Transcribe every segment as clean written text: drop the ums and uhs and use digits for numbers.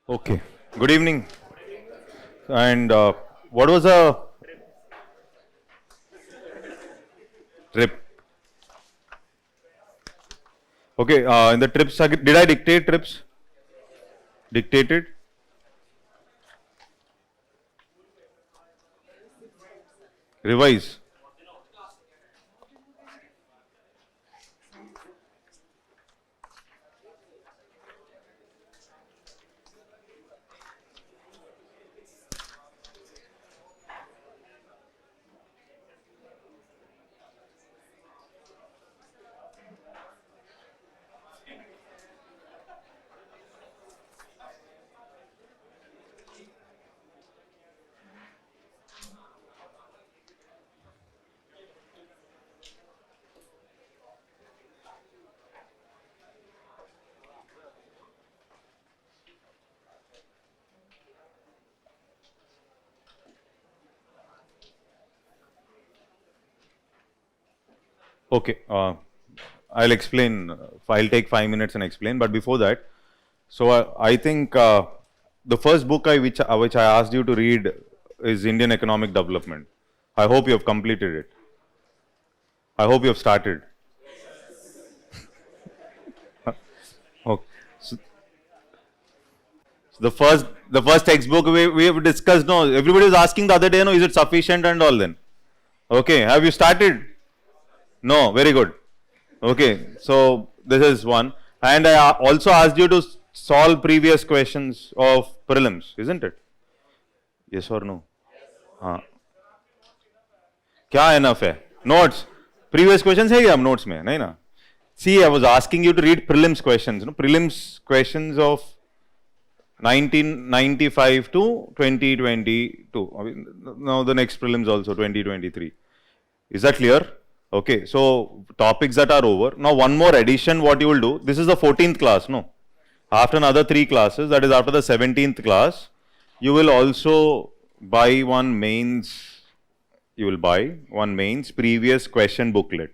Okay. Good evening. And what was a trip? Okay. In the trips, did I dictate trips? Dictated? Revise. Okay. I'll explain. I'll take 5 minutes and explain. But before that, so I think the first book which I asked you to read is Indian Economic Development. I hope you have completed it. I hope you have started. Okay. So the first textbook we have discussed. No, everybody was asking the other day. No, is it sufficient and all? Then, okay. Have you started? No, very good. Okay, so this is one. And I also asked you to solve previous questions of prelims, isn't it? Yes or no? हाँ. क्या enough है? Notes. Previous questions है क्या हम notes में? नहीं ना? See, I was asking you to read prelims questions. No? Prelims questions of 1995 to 2022. I mean, now the next prelims also 2023. Is that clear? Okay, so topics that are over. Now one more addition what you will do. This is the 14th class, no? After another 3 classes, that is after the 17th class, you will also buy one mains, previous question booklet.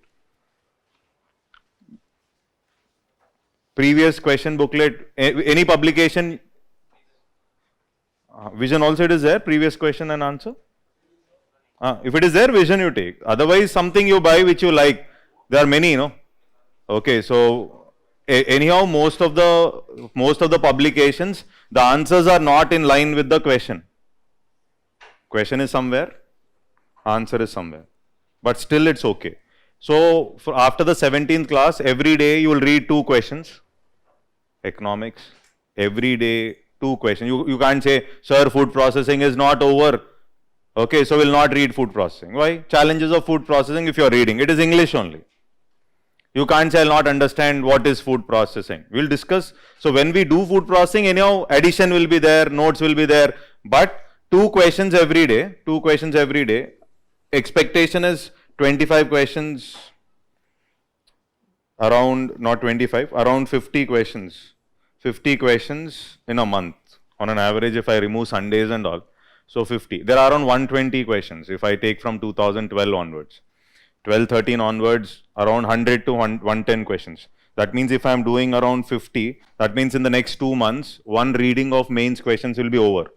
Previous question booklet, any publication, Vision also it is there, previous question and answer. If it is there, Vision you take. Otherwise, something you buy which you like. There are many, Okay, so anyhow, most of the publications, the answers are not in line with the question. Question is somewhere, answer is somewhere. But still, it's okay. So after the 17th class, every day you will read 2 questions. Economics. Every day 2 questions. You can't say, sir, food processing is not over. Okay, so we'll not read food processing. Why? Challenges of food processing if you are reading. It is English only. You can't say I'll not understand what is food processing. We'll discuss. So when we do food processing, anyhow, addition will be there, notes will be there. But 2 questions every day. 2 questions every day. Expectation is 25 questions. Around, not 25, around 50 questions. 50 questions in a month. On an average, if I remove Sundays and all. So 50. There are around 120 questions if I take from 2012 onwards. 12-13 onwards, around 100 to 110 questions. That means if I am doing around 50, that means in the next 2 months, one reading of mains questions will be over.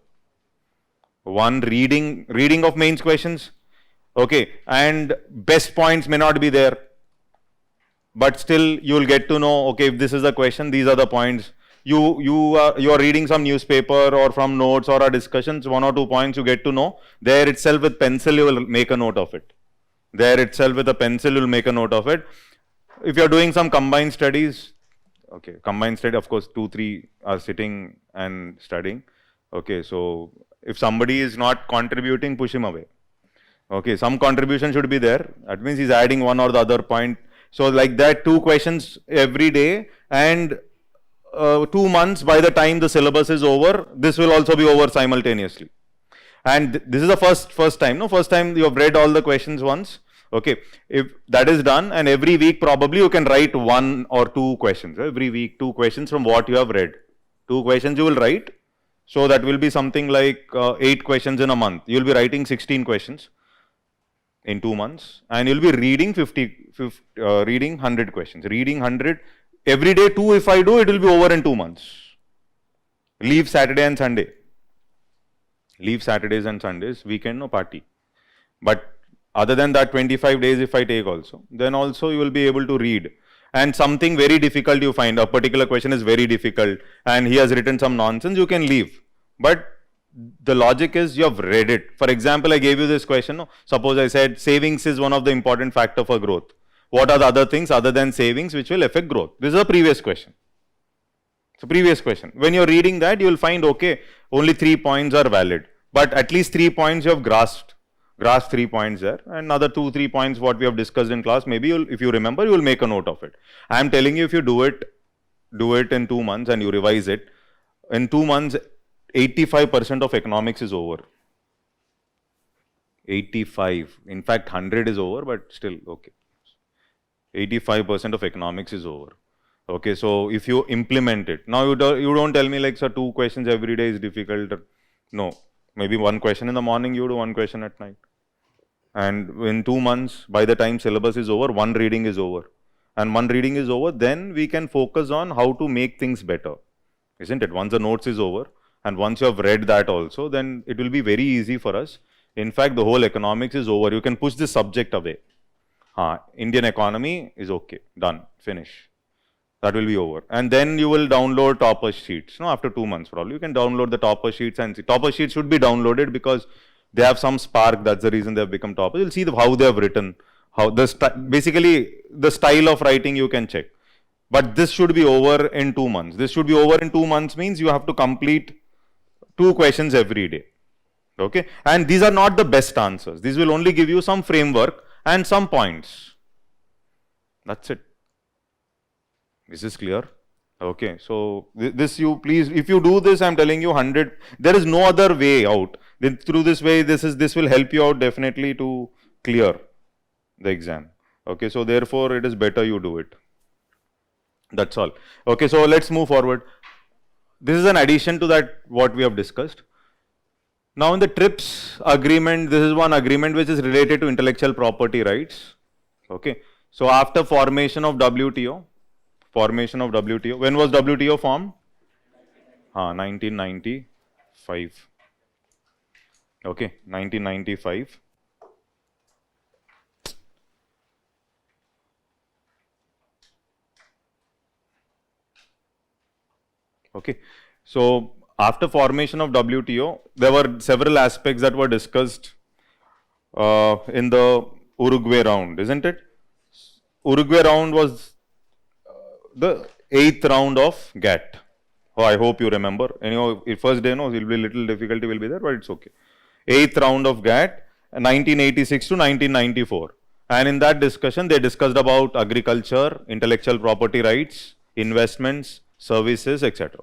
One reading of mains questions, okay, and best points may not be there. But still, you will get to know, okay, if this is the question, these are the points. You are reading some newspaper or from notes or discussions, 1 or 2 points you get to know. There itself with pencil you will make a note of it. There itself with a pencil you will make a note of it. If you are doing some combined studies, okay, combined study, of course 2-3 are sitting and studying. Okay, so if somebody is not contributing, push him away. Okay, some contribution should be there. That means he's adding one or the other point. So like that, 2 questions every day, and 2 months by the time the syllabus is over, this will also be over simultaneously. And this is the first time, no? First time you have read all the questions once. Okay, if that is done, and every week probably you can write 1 or 2 questions. Every week 2 questions from what you have read. 2 questions you will write. So that will be something like 8 questions in a month. You will be writing 16 questions. in 2 months, and you'll be reading 100 questions. Reading 100 every day 2. If I do, it will be over in 2 months. Leave Saturday and Sunday. Leave Saturdays and Sundays. Weekend no party. But other than that, 25 days if I take also, then also you will be able to read. And something very difficult you find, a particular question is very difficult and he has written some nonsense, you can leave. But the logic is you have read it. For example, I gave you this question. No? Suppose I said savings is one of the important factor for growth. What are the other things other than savings which will affect growth? This is a previous question. So previous question. When you're reading that, you will find, okay, only 3 points are valid. But at least 3 points you have grasped 3 points there, and another 2-3 points what we have discussed in class, maybe if you remember, you will make a note of it. I am telling you, if you do it in 2 months and you revise it, in 2 months, 85% of economics is over. 85, in fact 100 is over, but still okay. 85% of economics is over. Okay, so if you implement it, now you don't tell me like, sir, 2 questions every day is difficult. No, maybe 1 question in the morning, you do 1 question at night. And in 2 months, by the time syllabus is over, 1 reading is over. And 1 reading is over, then we can focus on how to make things better. Isn't it? Once the notes is over, and once you have read that also, then it will be very easy for us. In fact, the whole economics is over. You can push this subject away. Indian economy is okay, done, finish. That will be over. And then you will download topper sheets. No, after 2 months probably, you can download the topper sheets and see. Topper sheets should be downloaded because they have some spark. That's the reason they have become toppers. You'll see how they have written. Basically, the style of writing you can check. But this should be over in 2 months. This should be over in 2 months means you have to complete 2 questions every day. Okay. And these are not the best answers. These will only give you some framework and some points. That's it. Is this clear? Okay. So this you please, if you do this, I'm telling you 100, there is no other way out. Then through this way, this will help you out definitely to clear the exam. Okay. So therefore, it is better you do it. That's all. Okay. So let's move forward. This is an addition to that what we have discussed. Now in the TRIPS agreement, this is one agreement which is related to intellectual property rights. Okay. So after formation of WTO, when was WTO formed? 1995. Okay, 1995. Okay, so after formation of WTO, there were several aspects that were discussed in the Uruguay round, isn't it? Uruguay round was the 8th round of GATT. Oh, I hope you remember. Anyhow, first day, no, it will be little difficulty will be there, but it's okay. 8th round of GATT, 1986 to 1994. And in that discussion, they discussed about agriculture, intellectual property rights, investments, services, etc.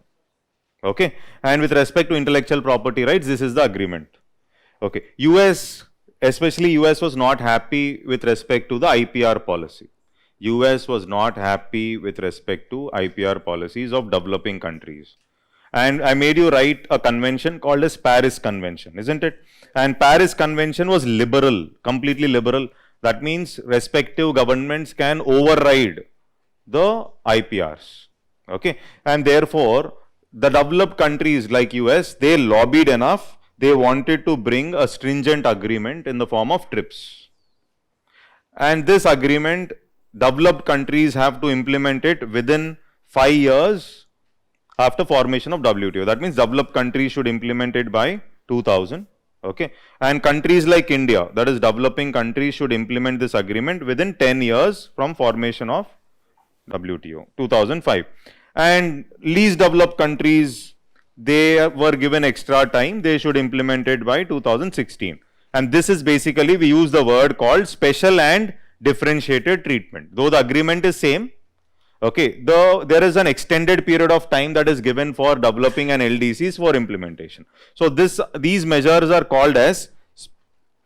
Okay. And with respect to intellectual property rights, this is the agreement. Okay. US, especially US was not happy with respect to the IPR policy. US was not happy with respect to IPR policies of developing countries. And I made you write a convention called as Paris Convention, isn't it? And Paris Convention was liberal, completely liberal. That means respective governments can override the IPRs. Okay. And therefore, the developed countries like US, they lobbied enough. They wanted to bring a stringent agreement in the form of TRIPS. And this agreement, developed countries have to implement it within 5 years after formation of WTO. That means developed countries should implement it by 2000. Okay. And countries like India, that is developing countries, should implement this agreement within 10 years from formation of WTO, 2005. And least developed countries, they were given extra time. They should implement it by 2016. And this is basically, we use the word called special and differentiated treatment. Though the agreement is same, okay, there is an extended period of time that is given for developing an LDCs for implementation. So these measures are called as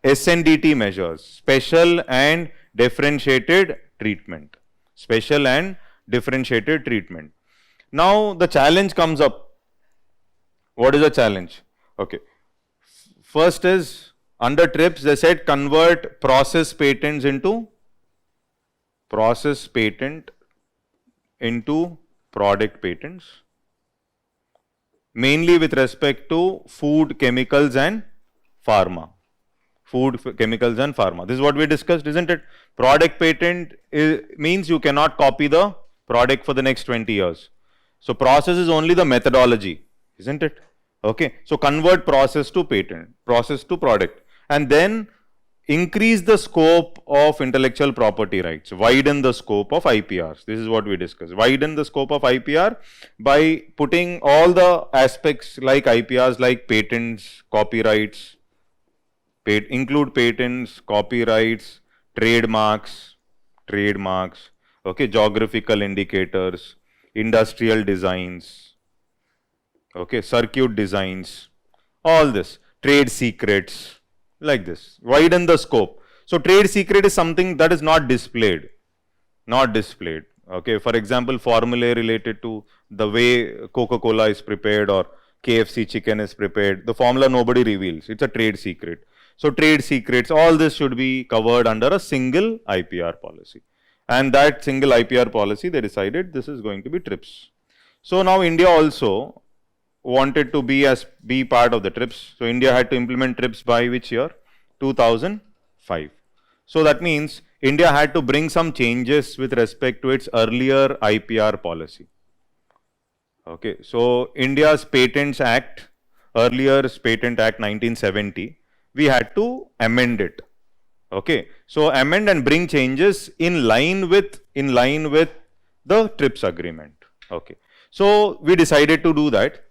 SNDT measures, special and differentiated treatment. Special and differentiated treatment. Now the challenge comes up. What is the challenge? Okay. First is Under TRIPS, they said convert process patents into product patents, mainly with respect to food, chemicals and pharma. This is what we discussed, isn't it? Product patent means you cannot copy the product for the next 20 years. So process is only the methodology, isn't it? Okay. So convert process to patent, process to product, and then increase the scope of intellectual property rights, widen the scope of IPRs. This is what we discussed. Widen the scope of IPR by putting all the aspects like IPRs, like patents, copyrights, include patents, copyrights, trademarks, okay, geographical indicators, industrial designs, okay, circuit designs, all this, trade secrets, like this, widen the scope. So trade secret is something that is not displayed, okay. For example, formulae related to the way Coca-Cola is prepared or KFC chicken is prepared, the formula nobody reveals, it's a trade secret. So trade secrets, all this should be covered under a single IPR policy. And that single IPR policy, they decided this is going to be TRIPS. So now India also wanted to be part of the TRIPS. So India had to implement TRIPS by which year? 2005. So that means India had to bring some changes with respect to its earlier IPR policy. Okay, so India's Patents Act, earlier Patent Act 1970, we had to amend it. Okay, so amend and bring changes in line with the TRIPS agreement. Okay, so we decided to do that.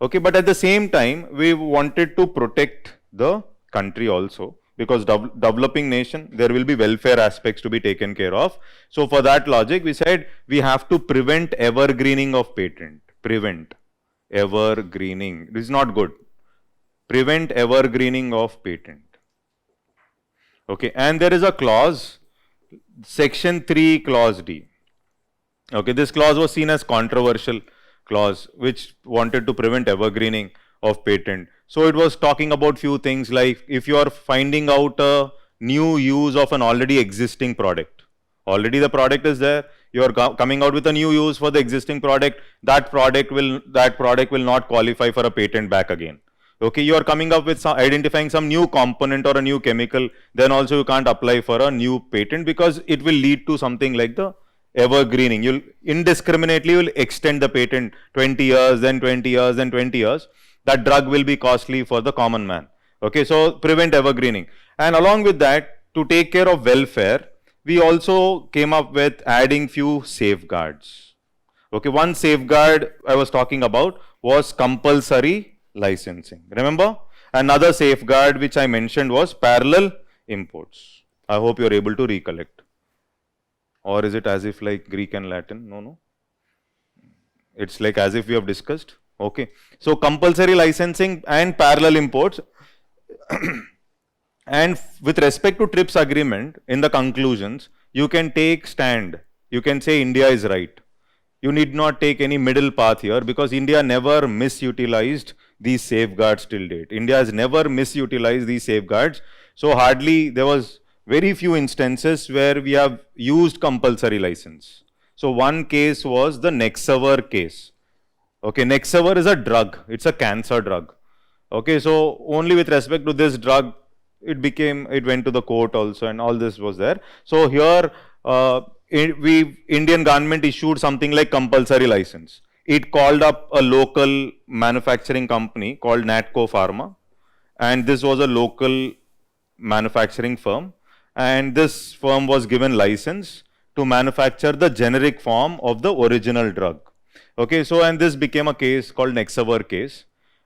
Okay, but at the same time, we wanted to protect the country also, because developing nation, there will be welfare aspects to be taken care of. So for that logic, we said we have to prevent evergreening of patent. Prevent evergreening. This is not good. Prevent evergreening of patent. Okay, and there is a clause, section 3 clause D. Okay, this clause was seen as controversial clause which wanted to prevent evergreening of patent. So it was talking about few things like if you are finding out a new use of an already existing product, already the product is there, you are coming out with a new use for the existing product, that product will not qualify for a patent back again. Okay, you are coming up with identifying some new component or a new chemical, then also you can't apply for a new patent because it will lead to something like the evergreening. You'll indiscriminately will extend the patent 20 years, then 20 years, then 20 years. That drug will be costly for the common man. Okay, so prevent evergreening. And along with that, to take care of welfare, we also came up with adding few safeguards. Okay, one safeguard I was talking about was compulsory licensing. Remember? Another safeguard which I mentioned was parallel imports. I hope you are able to recollect. Or is it as if like Greek and Latin? No. It's like as if we have discussed. Okay. So compulsory licensing and parallel imports. And with respect to TRIPS agreement, in the conclusions, you can take stand. You can say India is right. You need not take any middle path here because India never misutilized these safeguards till date. India has never misutilized these safeguards. So hardly, there was very few instances where we have used compulsory license. So one case was the Nexavar case. Okay, Nexavar is a drug. It's a cancer drug. Okay, so only with respect to this drug, it went to the court also and all this was there. So here, Indian government issued something like compulsory license. It called up a local manufacturing company called Natco Pharma, and this was a local manufacturing firm, and this firm was given license to manufacture the generic form of the original drug. Okay, so and this became a case called Nexavar case,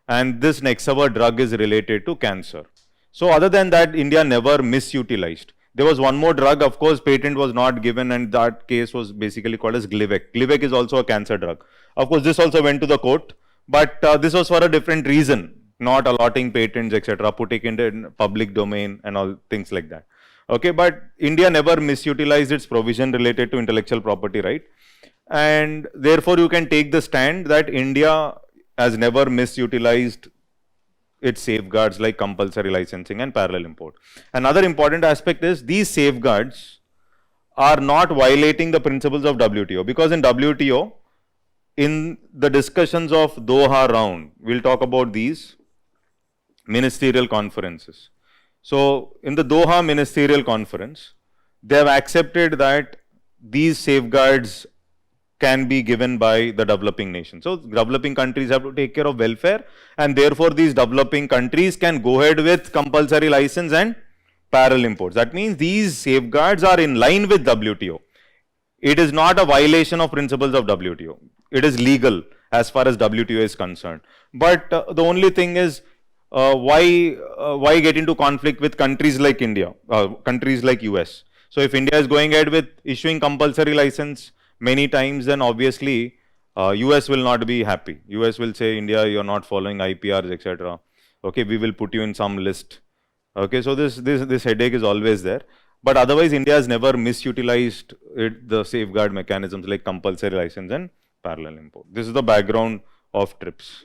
and this Nexavar drug is related to cancer. So other than that, India never misutilized. There was one more drug, of course, patent was not given, and that case was basically called as Glivec. Glivec is also a cancer drug. Of course, this also went to the court, but this was for a different reason, not allotting patents, etc., putting it in public domain and all things like that. Okay, but India never misutilized its provision related to intellectual property right, and therefore you can take the stand that India has never misutilized its safeguards like compulsory licensing and parallel import. Another important aspect is these safeguards are not violating the principles of WTO, because in WTO, in the discussions of Doha round, we'll talk about these ministerial conferences. So in the Doha ministerial conference, they have accepted that these safeguards can be given by the developing nations. So developing countries have to take care of welfare, and therefore these developing countries can go ahead with compulsory license and parallel imports. That means these safeguards are in line with WTO. It is not a violation of principles of WTO. It is legal as far as WTO is concerned. But the only thing is, why get into conflict with countries like India, countries like US? So if India is going ahead with issuing compulsory license many times, then obviously US will not be happy. US will say, India, you are not following IPRs, etc. Okay, we will put you in some list. Okay, so this headache is always there. But otherwise, India has never misutilized the safeguard mechanisms like compulsory license and parallel import. This is the background of TRIPS.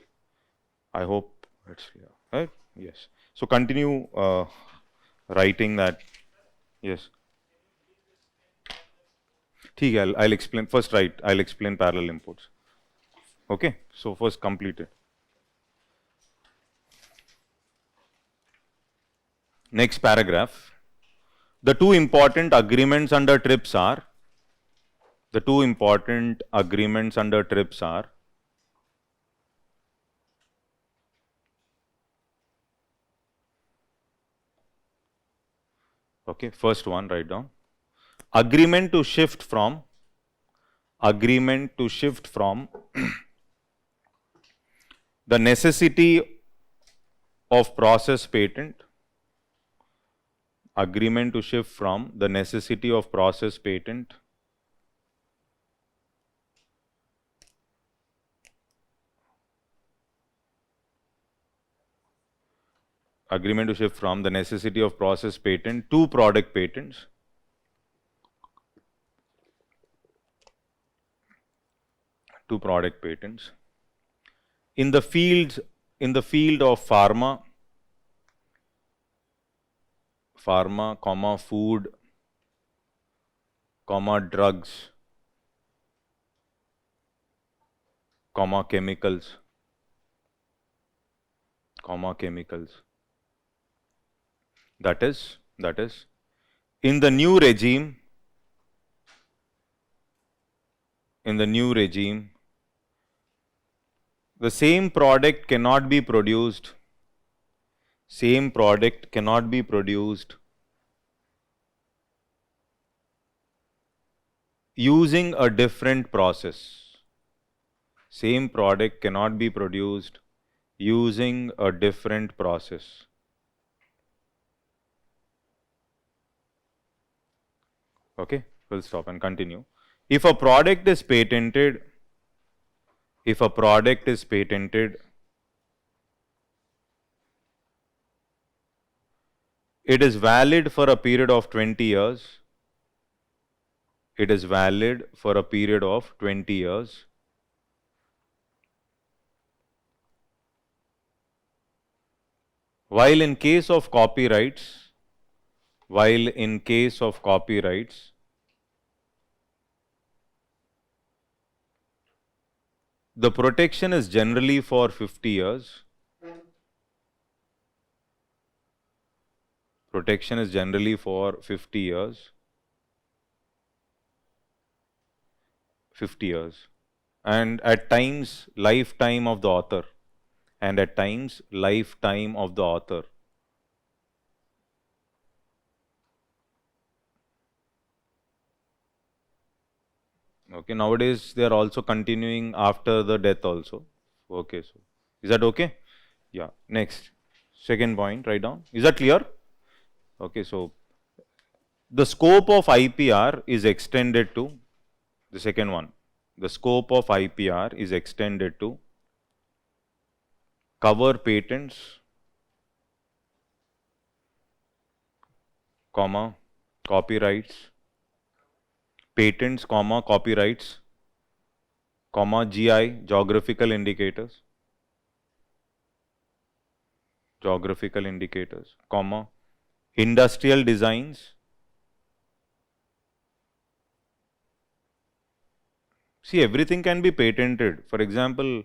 I hope it's clear, right? Yes. So continue writing that. Yes. I'll explain. First, I'll explain parallel imports. Okay. So first, complete it. Next paragraph. The two important agreements under TRIPS are, okay, first one, write down. Agreement to shift from the necessity of process patent, agreement to shift from the necessity of process patent to product patents. In the field of pharma, food, drugs, chemicals. That is, in the new regime, the same product cannot be produced using a different process. Same product cannot be produced using a different process. Okay, we'll stop and continue. If a product is patented, it is valid for a period of 20 years. While in case of copyrights, the protection is generally for 50 years. And at times lifetime of the author. Okay, nowadays they are also continuing after the death also. Okay, so is that okay? Yeah, next. Second point, write down. Is that clear? Okay, so the scope of IPR is extended to, the second one, the scope of IPR is extended to cover patents, copyrights, GI, geographical indicators, geographical indicators, comma, industrial designs. See, everything can be patented. For example,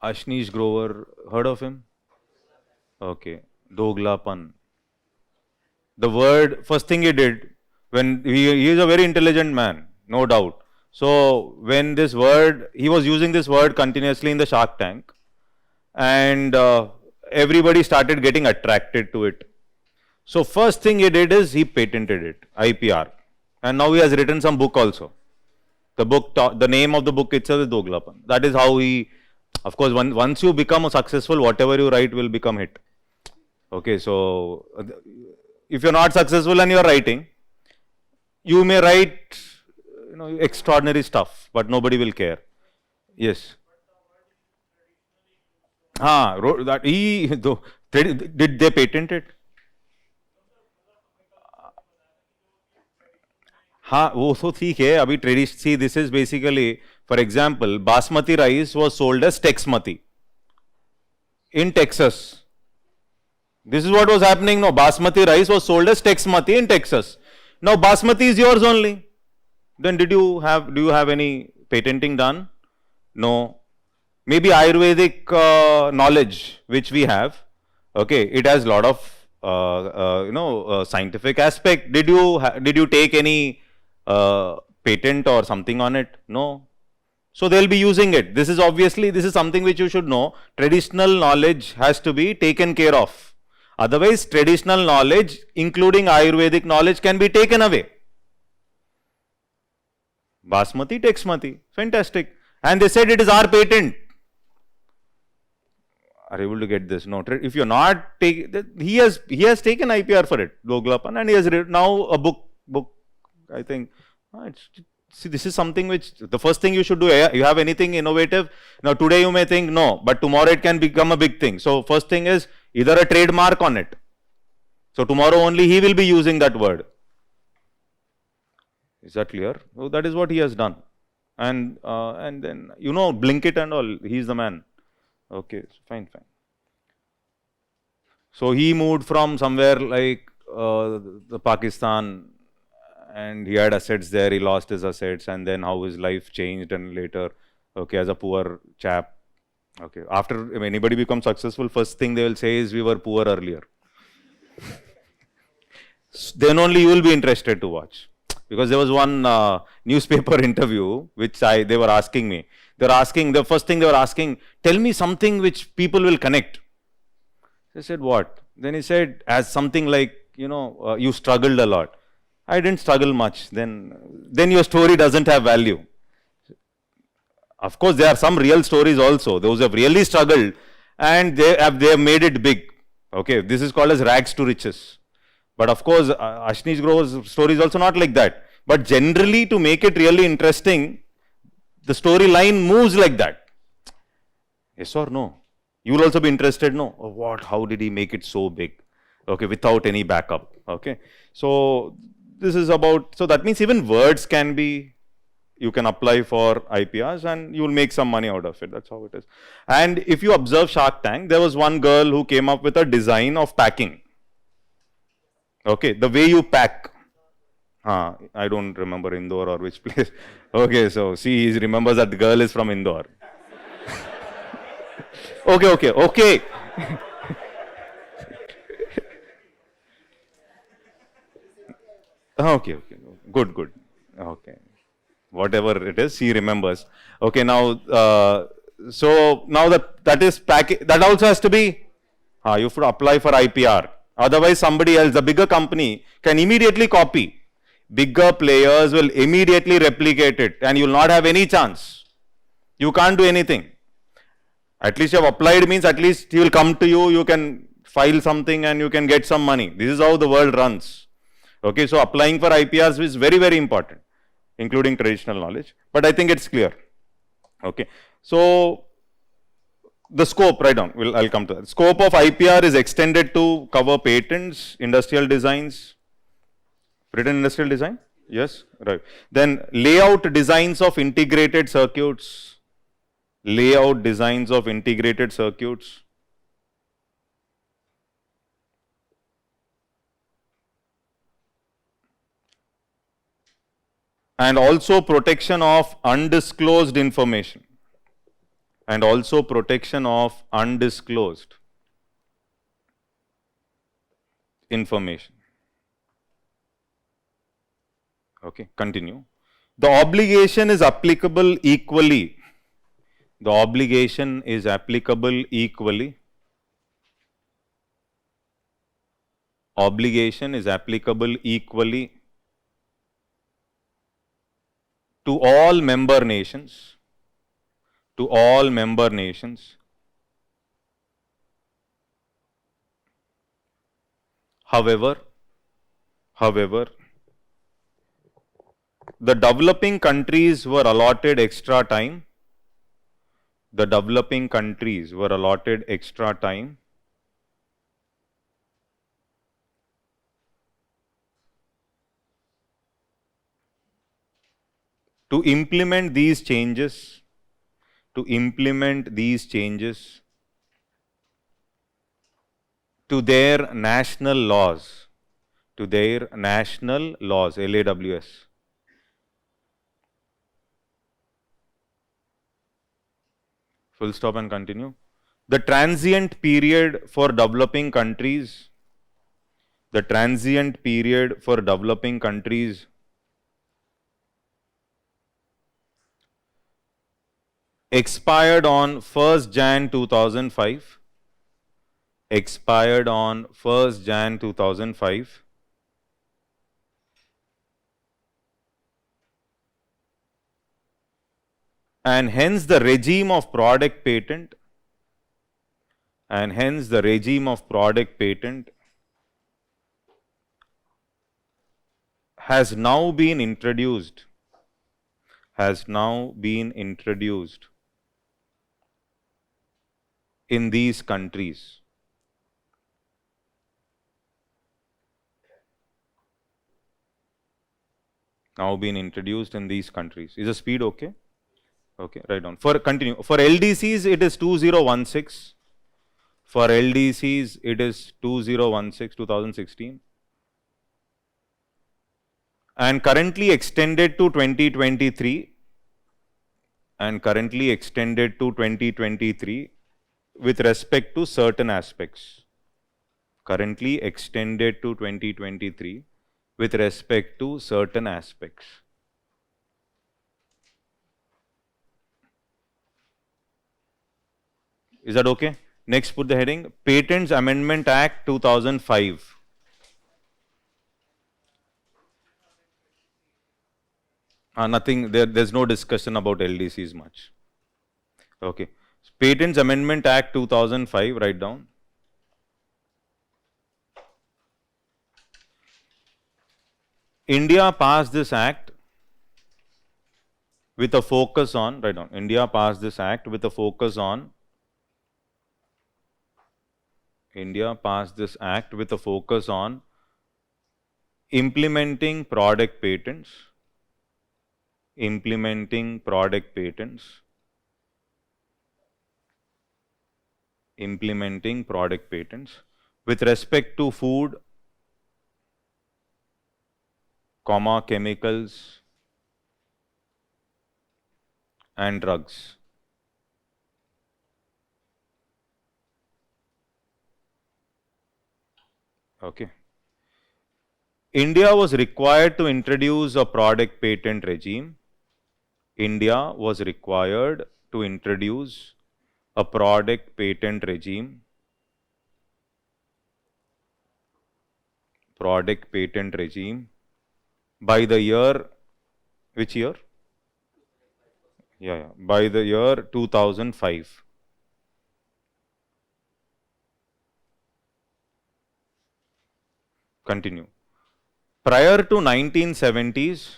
Ashnish Grover, heard of him? Okay, Doglapan. The word, first thing he did, when he is a very intelligent man, no doubt. So, when this word, he was using this word continuously in the Shark Tank, and everybody started getting attracted to it. So, first thing he did is he patented it, IPR. And now he has written some book also. The book, the name of the book itself is Doglapan. That is how he, of course, once you become successful, whatever you write will become hit. Okay, so if you're not successful and you're writing, you may write, extraordinary stuff, but nobody will care. Yes. That did they patent it? वो तो ठीक है अभी tradition see this is basically for example basmati rice was sold as Texmati in Texas. This is what was happening. No, basmati rice was sold as Texmati in Texas. Now basmati is yours only. Then do you have any patenting done? No. Maybe Ayurvedic knowledge which we have. Okay, it has a lot of scientific aspect. Did you take any patent or something on it? No. So they'll be using it. This is something which you should know. Traditional knowledge has to be taken care of. Otherwise, traditional knowledge, including Ayurvedic knowledge, can be taken away. Basmati, Texmati, fantastic. And they said it is our patent. Are able to get this? No. If you're not taking, he has taken IPR for it, Doglapan, and he has written now a book. I think. See, this is something which the first thing you should do. You have anything innovative? Now, today you may think no, but tomorrow it can become a big thing. So, first thing is either a trademark on it. So, tomorrow only he will be using that word. Is that clear? So, that is what he has done. And then, Blinkit and all, he is the man. Okay, fine. So, he moved from somewhere like the Pakistan, and he had assets there, he lost his assets, and then how his life changed, and later, okay, as a poor chap, okay, after if anybody becomes successful, first thing they will say is we were poor earlier. Then only you will be interested to watch. Because there was one newspaper interview which they were asking me. The first thing they were asking, tell me something which people will connect. I said, what? Then he said, as something like, you struggled a lot. I didn't struggle much. Then your story doesn't have value. Of course, there are some real stories also. Those who have really struggled and they have made it big. Okay, this is called as rags to riches. But of course, Ashnish Grover's story is also not like that. But generally, to make it really interesting, the storyline moves like that. Yes or no? You will also be interested, no? Oh, what? How did he make it so big? Okay, without any backup. Okay, so this is about, so that means even words can be, you can apply for IPRs and you will make some money out of it. That's how it is. And if you observe Shark Tank, there was one girl who came up with a design of packing. Okay, the way you pack. I don't remember Indore or which place. Okay, so see, he remembers that the girl is from Indore. Okay. Okay. Good. Okay. Whatever it is, she remembers. Okay, now, so now that is packing, that also has to be, you should apply for IPR. Otherwise, somebody else, the bigger company, can immediately copy. Bigger players will immediately replicate it and you will not have any chance. You can't do anything. At least you have applied means at least he will come to you, you can file something and you can get some money. This is how the world runs. Okay, so applying for IPRs is very, very important, including traditional knowledge. But I think it's clear. Okay, so the scope, write down, I'll come to that. Scope of IPR is extended to cover patents, industrial designs, written industrial design? Yes, right. Then layout designs of integrated circuits. Layout designs of integrated circuits. and also protection of undisclosed information, and also protection of undisclosed information. Okay, continue. The obligation is applicable equally. The obligation is applicable equally. Obligation is applicable equally to all member nations, to all member nations. However, the developing countries were allotted extra time. The developing countries were allotted extra time to implement these changes, to implement these changes to their national laws, to their national laws, LAWS. Full stop and continue. The transient period for developing countries, the transient period for developing countries expired on 1st Jan 2005, expired on 1st Jan 2005, and hence the regime of product patent, and hence the regime of product patent has now been introduced, has now been introduced in these countries. Now been introduced in these countries. Is the speed okay? Okay, write down. For continue. For LDCs, it is 2016. For LDCs, it is 2016. And currently extended to 2023. And currently extended to 2023 with respect to certain aspects. Currently extended to 2023 with respect to certain aspects. Is that okay? Next, put the heading Patents Amendment Act 2005. Nothing, there's no discussion about LDCs much. Okay. Patents Amendment Act 2005, write down. India passed this act with a focus on, write down, India passed this act with a focus on, India passed this act with a focus on implementing product patents, implementing product patents, implementing product patents with respect to food, comma, chemicals and drugs. Okay. India was required to introduce a product patent regime. India was required to introduce a product patent regime. Product patent regime by the year, which year? Yeah, by the year 2005. Continue. Prior to 1970s,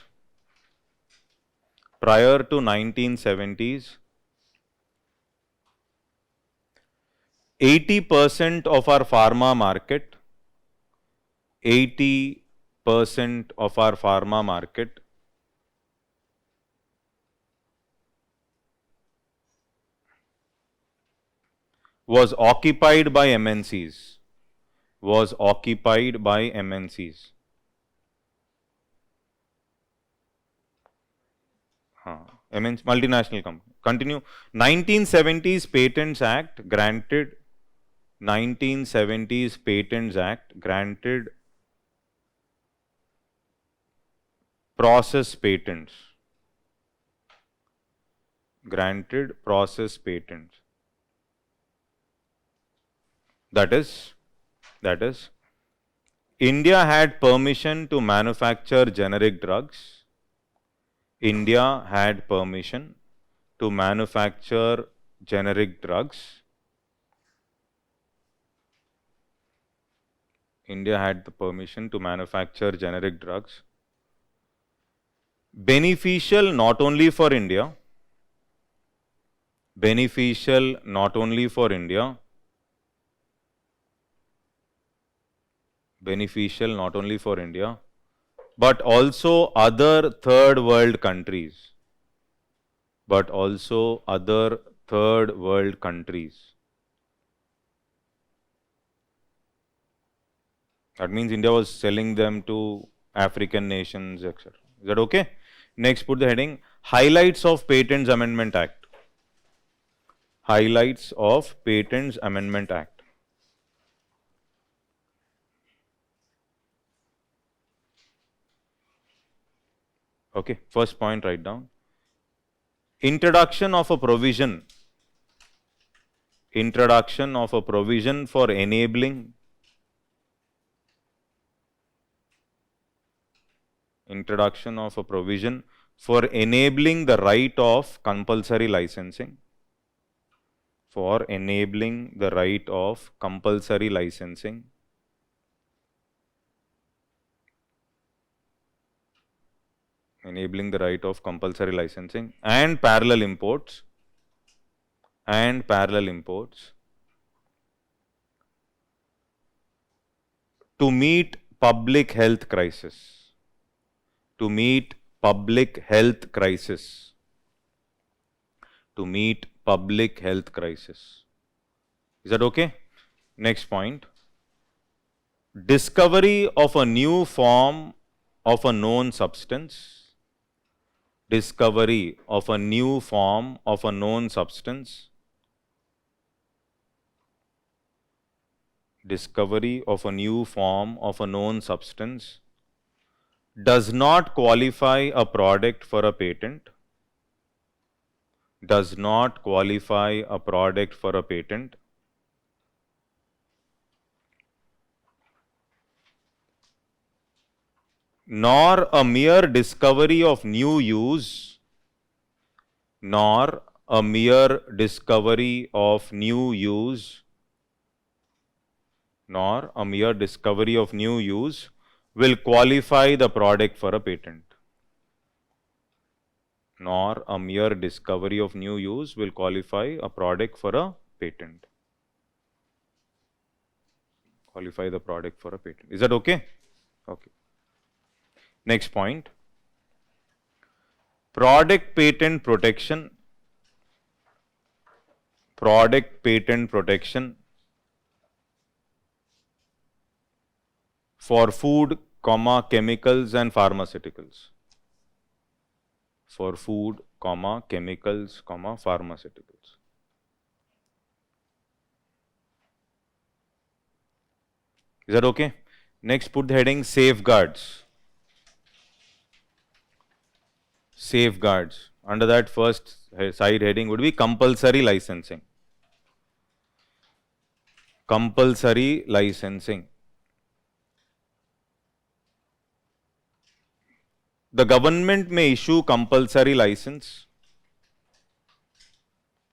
80% of our pharma market, 80% of our pharma market was occupied by MNCs, was occupied by MNCs. MNC, multinational company. Continue. 1970s Patents Act granted 1970s Patents Act granted process patents. Granted process patents. That is, India had permission to manufacture generic drugs. India had permission to manufacture generic drugs. India had the permission to manufacture generic drugs. Beneficial not only for India, beneficial not only for India, beneficial not only for India, but also other third world countries. But also other third world countries. That means India was selling them to African nations, etc. Is that okay? Next, put the heading Highlights of Patents Amendment Act. Highlights of Patents Amendment Act. Okay, first point, write down. Introduction of a provision. Introduction of a provision for enabling. Introduction of a provision for enabling the right of compulsory licensing. For enabling the right of compulsory licensing. Enabling the right of compulsory licensing and parallel imports. And parallel imports. To meet public health crisis. To meet public health crisis. To meet public health crisis. Is that okay? Next point. Discovery of a new form of a known substance. Discovery of a new form of a known substance. Discovery of a new form of a known substance does not qualify a product for a patent. Does not qualify a product for a patent. Nor a mere discovery of new use. Nor a mere discovery of new use. Nor a mere discovery of new use will qualify the product for a patent. Nor a mere discovery of new use will qualify a product for a patent. Qualify the product for a patent. Is that okay? Okay. Next point. Product patent protection. Product patent protection for food, chemicals and pharmaceuticals. For food, chemicals, pharmaceuticals. Is that okay? Next, put the heading safeguards. Safeguards. Under that, first side heading would be compulsory licensing. Compulsory licensing. The government may issue compulsory license.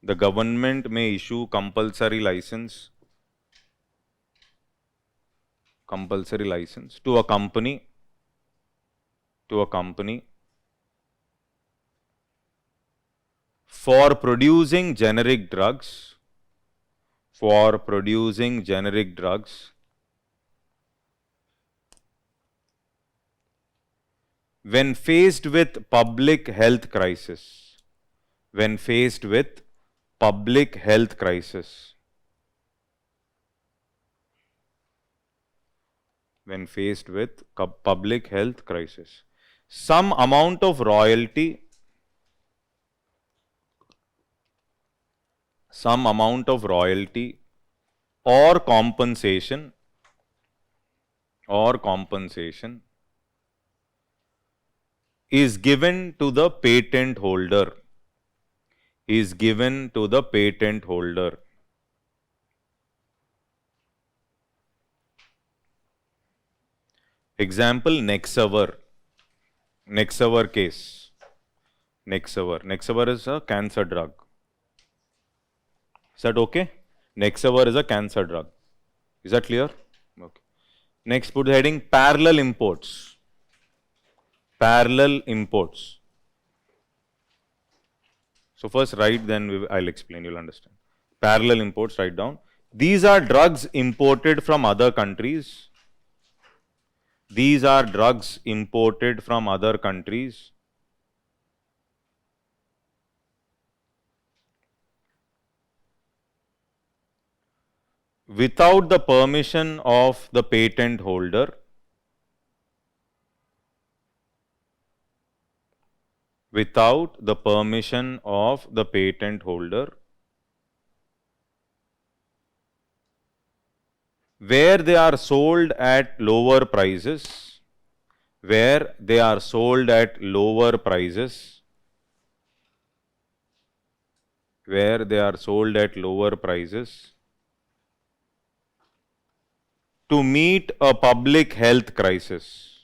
The government may issue compulsory license. Compulsory license to a company. To a company. For producing generic drugs. For producing generic drugs. When faced with public health crisis. When faced with public health crisis. When faced with public health crisis. Some amount of royalty. some amount of royalty or compensation is given to the patent holder, Example, Nexavar case. Nexavar is a cancer drug. Is that okay? Nexavar is a cancer drug. Is that clear? Okay. Next, put the heading parallel imports. So first write, then I'll explain, you'll understand. Parallel imports, write down. These are drugs imported from other countries. Without the permission of the patent holder. Where they are sold at lower prices, to meet a public health crisis.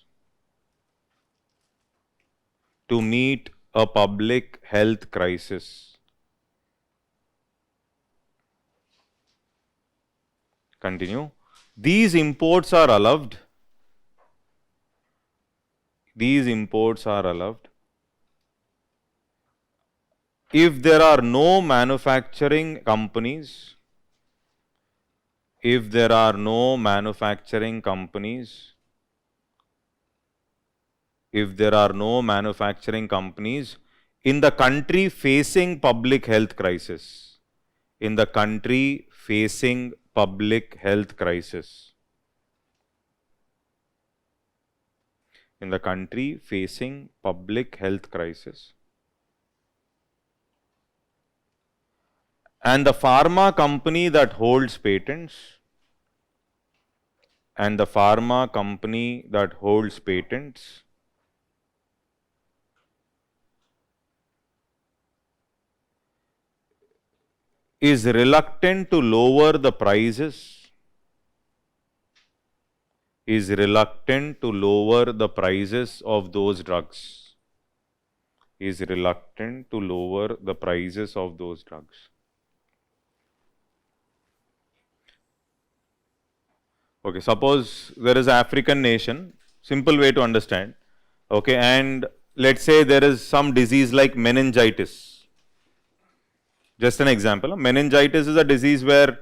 Continue. These imports are allowed. If there are no manufacturing companies, in the country facing public health crisis. And the pharma company that holds patents, is reluctant to lower the prices, of those drugs. Okay, suppose there is an African nation, simple way to understand, okay, and let's say there is some disease like meningitis. Just an example, meningitis is a disease where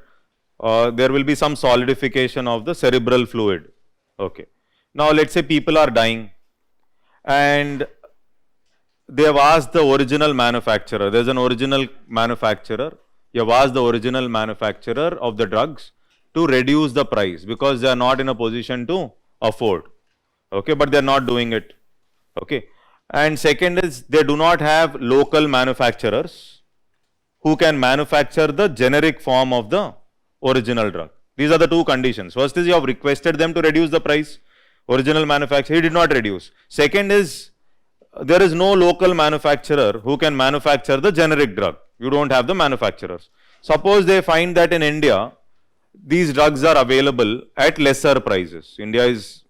there will be some solidification of the cerebral fluid. Okay. Now let's say people are dying and they have asked the original manufacturer, there's an original manufacturer, you have asked the original manufacturer of the drugs to reduce the price because they are not in a position to afford, okay, but they are not doing it, okay. And second is they do not have local manufacturers who can manufacture the generic form of the original drug. These are the two conditions. First is you have requested them to reduce the price, original manufacturer, he did not reduce. Second is there is no local manufacturer who can manufacture the generic drug. You don't have the manufacturers. Suppose they find that in India, these drugs are available at lesser prices. India is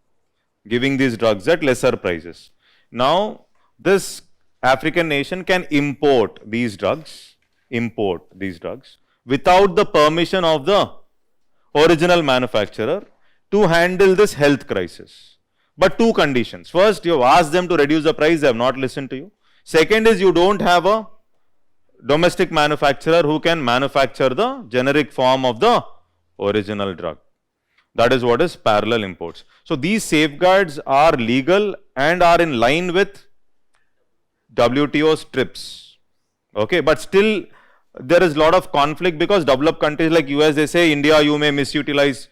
giving these drugs at lesser prices. Now, this African nation can import these drugs without the permission of the original manufacturer to handle this health crisis. But two conditions. First, you have asked them to reduce the price, they have not listened to you. Second is you don't have a domestic manufacturer who can manufacture the generic form of the original drug. That is what is parallel imports. So these safeguards are legal and are in line with WTO's TRIPS. Okay, but still there is a lot of conflict because developed countries like US, they say India you may misutilize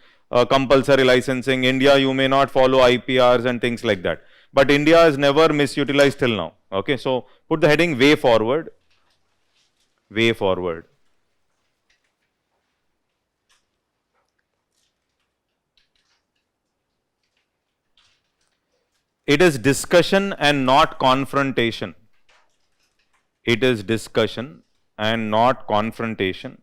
compulsory licensing, India you may not follow IPRs and things like that. But India is never misutilized till now. Okay, so put the heading way forward. It is discussion and not confrontation. It is discussion and not confrontation.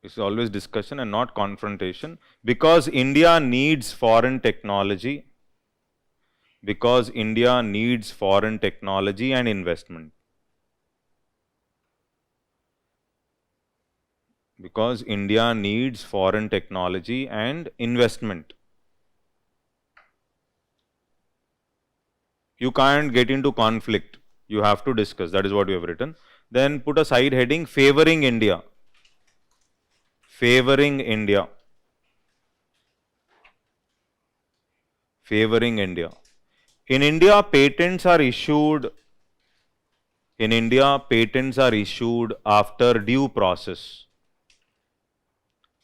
It's always discussion and not confrontation, because India needs foreign technology. Because India needs foreign technology and investment. Because India needs foreign technology and investment. You can't get into conflict. You have to discuss. That is what we have written. Then put a side heading, favoring India. Favoring India. Favoring India. In India, patents are issued. In India, patents are issued after due process.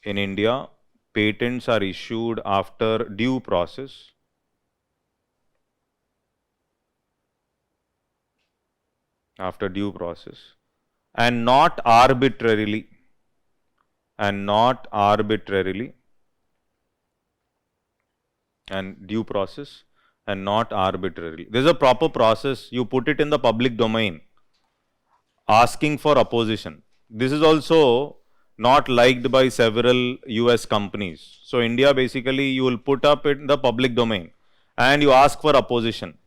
In India, patents are issued after due process. After due process. And not arbitrarily. And not arbitrarily. And due process and not arbitrarily. There is a proper process. You put it in the public domain. Asking for opposition. This is also not liked by several US companies. So India, basically you will put up in the public domain and you ask for opposition.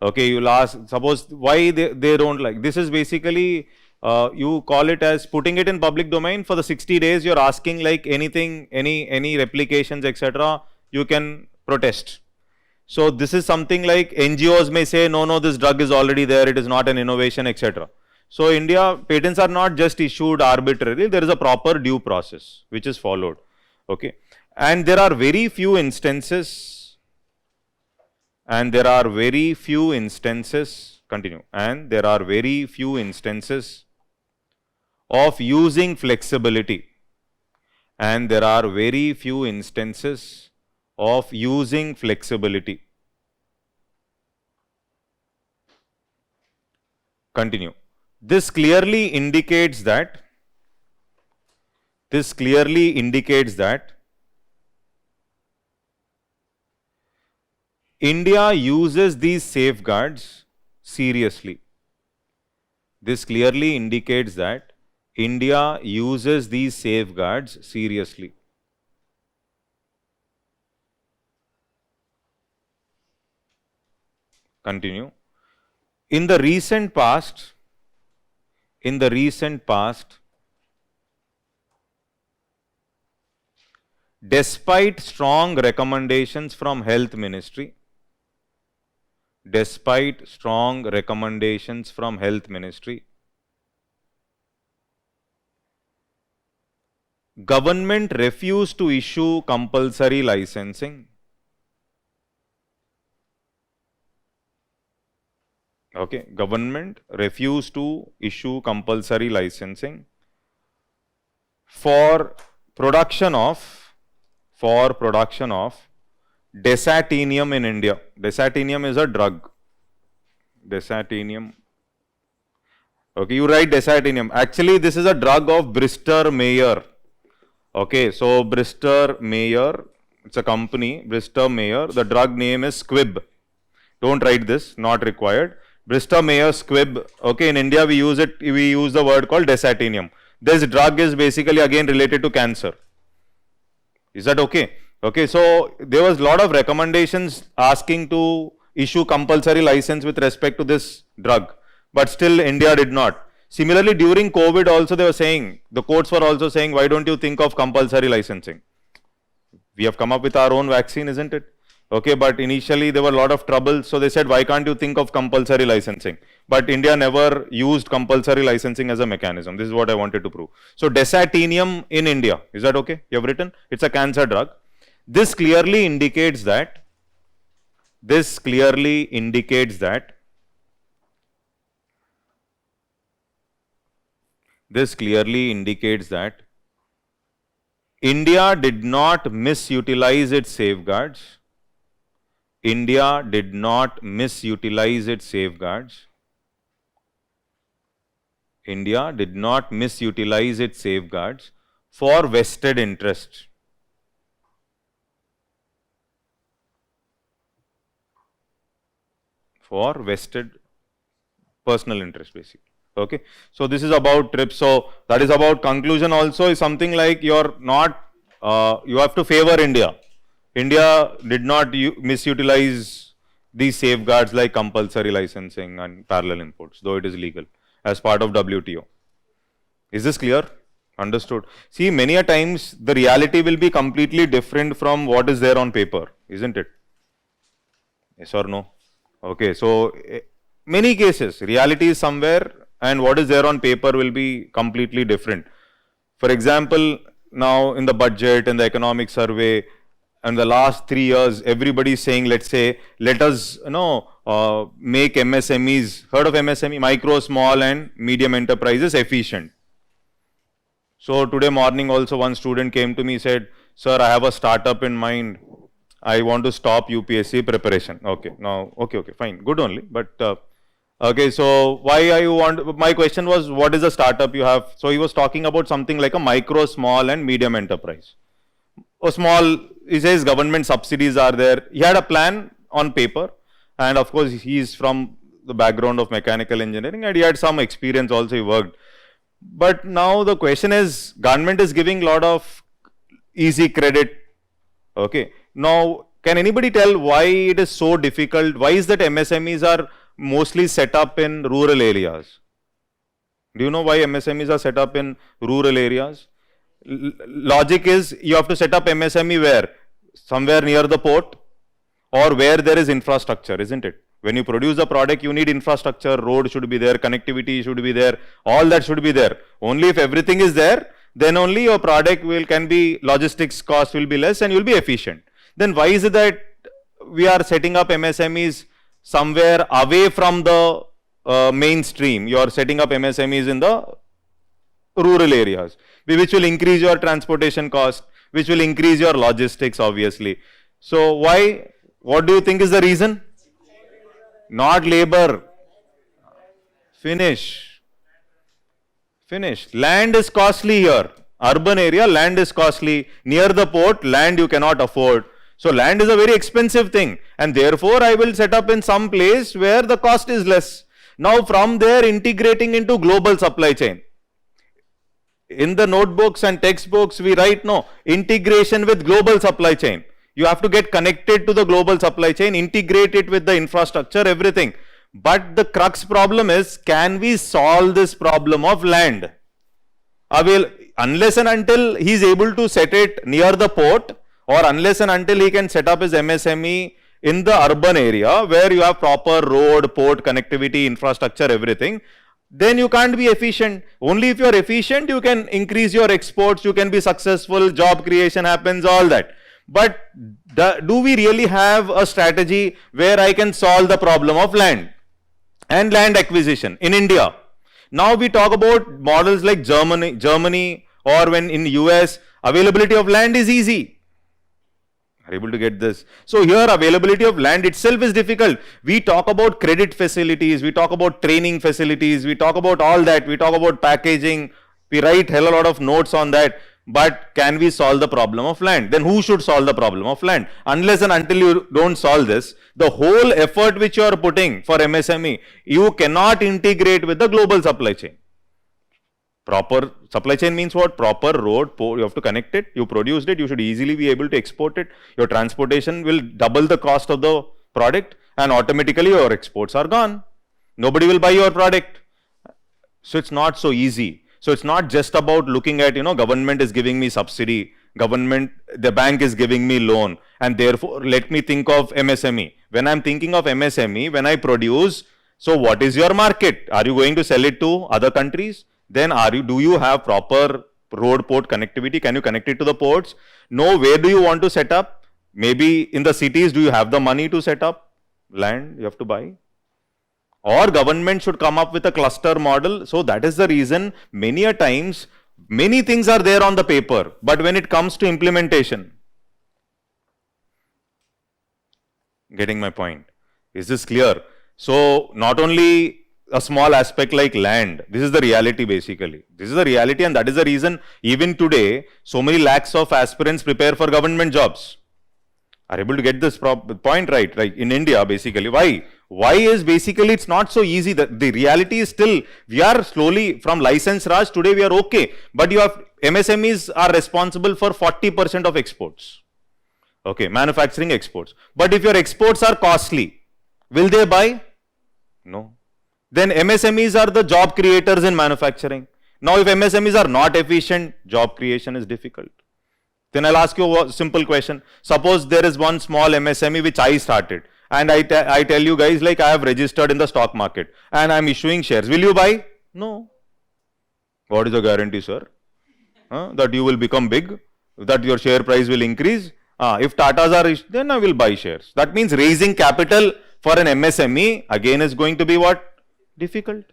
Okay, you will ask, suppose why they don't like. This is basically, you call it as putting it in public domain. For the 60 days, you're asking like anything, any replications, etc. You can protest. So this is something like NGOs may say, no, this drug is already there, it is not an innovation, etc. So India, patents are not just issued arbitrarily, there is a proper due process which is followed. Okay. And there are very few instances, continue, and there are very few instances of using flexibility. And there are very few instances of using flexibility. Continue. This clearly indicates that India uses these safeguards seriously. This clearly indicates that India uses these safeguards seriously. Continue. In the recent past, despite strong recommendations from Health Ministry, government refused to issue compulsory licensing. Okay, government refused to issue compulsory licensing for production of desatinium in India. Desatinium is a drug. Desatinium. Okay, you write desatinium. Actually, this is a drug of Bristol Myers. Okay, so Bristol Myers, it's a company, Bristol Myers. The drug name is Squib. Don't write this, not required. Bristol Myers Squib. Okay, in India we use the word called desatinium. This drug is basically again related to cancer. Is that okay? Okay, so there was a lot of recommendations asking to issue compulsory license with respect to this drug, but still India did not. Similarly, during COVID also they were saying, the courts were also saying, why don't you think of compulsory licensing? We have come up with our own vaccine, isn't it? Okay, but initially there were a lot of trouble, so they said, why can't you think of compulsory licensing? But India never used compulsory licensing as a mechanism. This is what I wanted to prove. So desatinium in India, is that okay? You have written, it's a cancer drug. This clearly indicates that India did not misutilize its safeguards. India did not misutilize its safeguards. India did not misutilize its safeguards for vested interest. for vested personal interest basically. Okay, so this is about TRIPS. So that is about conclusion also is something like you're not, you have to favor India. India did not misutilize these safeguards like compulsory licensing and parallel imports, though it is legal as part of WTO. Is this clear? Understood. See, many a times the reality will be completely different from what is there on paper, isn't it? Yes or no? Okay, so many cases, reality is somewhere and what is there on paper will be completely different. For example, now in the budget and the economic survey, and the last 3 years, everybody is saying, let's say, let us, make MSMEs, heard of MSME, micro, small and medium enterprises efficient. So today morning also one student came to me, said, sir, I have a startup in mind. I want to stop UPSC preparation. Okay, now, okay, fine, good only. But, okay, so why are you want, my question was, what is the startup you have? So he was talking about something like a micro, small and medium enterprise. A small, he says government subsidies are there. He had a plan on paper, and of course he is from the background of mechanical engineering and he had some experience also, he worked. But now the question is, government is giving a lot of easy credit. Okay, now can anybody tell why it is so difficult? Why is that MSMEs are mostly set up in rural areas? Do you know why MSMEs are set up in rural areas? Logic is you have to set up MSME where? Somewhere near the port or where there is infrastructure, isn't it? When you produce a product, you need infrastructure, road should be there, connectivity should be there, all that should be there. Only if everything is there, then only your product can be, logistics cost will be less and you will be efficient. Then why is it that we are setting up MSMEs somewhere away from the mainstream? You are setting up MSMEs in the rural areas, which will increase your transportation cost, which will increase your logistics obviously. So why, what do you think is the reason? Not labor. Finish. Land is costly here. Urban area, land is costly. Near the port, land you cannot afford. So land is a very expensive thing and therefore I will set up in some place where the cost is less. Now from there integrating into global supply chain. In the notebooks and textbooks, we write no integration with global supply chain. You have to get connected to the global supply chain, integrate it with the infrastructure, everything. But the crux problem is, can we solve this problem of land? Unless and until he is able to set it near the port, or unless and until he can set up his MSME in the urban area where you have proper road, port, connectivity, infrastructure, everything, then you can't be efficient. Only if you are efficient, you can increase your exports, you can be successful, job creation happens, all that. But do we really have a strategy where I can solve the problem of land and land acquisition in India? Now we talk about models like Germany or when in US, availability of land is easy. Are able to get this? So here availability of land itself is difficult. We talk about credit facilities, we talk about training facilities, we talk about all that, we talk about packaging, we write hell a lot of notes on that. But can we solve the problem of land? Then who should solve the problem of land? Unless and until you don't solve this, the whole effort which you are putting for MSME, you cannot integrate with the global supply chain. Proper supply chain means what? Proper road, port, you have to connect it, you produced it, you should easily be able to export it. Your transportation will double the cost of the product and automatically your exports are gone. Nobody will buy your product. So it's not so easy. So it's not just about looking at, government is giving me subsidy, the bank is giving me loan, and therefore let me think of MSME. When I'm thinking of MSME, when I produce, so what is your market? Are you going to sell it to other countries? Then do you have proper road port connectivity? Can you connect it to the ports? No, where do you want to set up? Maybe in the cities, do you have the money to set up? Land you have to buy. Or government should come up with a cluster model. So that is the reason many a times, many things are there on the paper, but when it comes to implementation, getting my point? Is this clear? So not only a small aspect like land, this is the reality basically. This is the reality and that is the reason even today, so many lakhs of aspirants prepare for government jobs. Are able to get this point right in India basically. Why? Why is basically it's not so easy. That the reality is still we are slowly from license Raj today we are okay, but you have MSMEs are responsible for 40% of exports. Okay, manufacturing exports. But if your exports are costly, will they buy? No. Then MSMEs are the job creators in manufacturing. Now if MSMEs are not efficient, job creation is difficult. Then I'll ask you a simple question. Suppose there is one small MSME which I started and I tell you guys like I have registered in the stock market and I'm issuing shares. Will you buy? No. What is the guarantee, sir? That you will become big, that your share price will increase. If Tatas are, then I will buy shares. That means raising capital for an MSME again is going to be what? Difficult.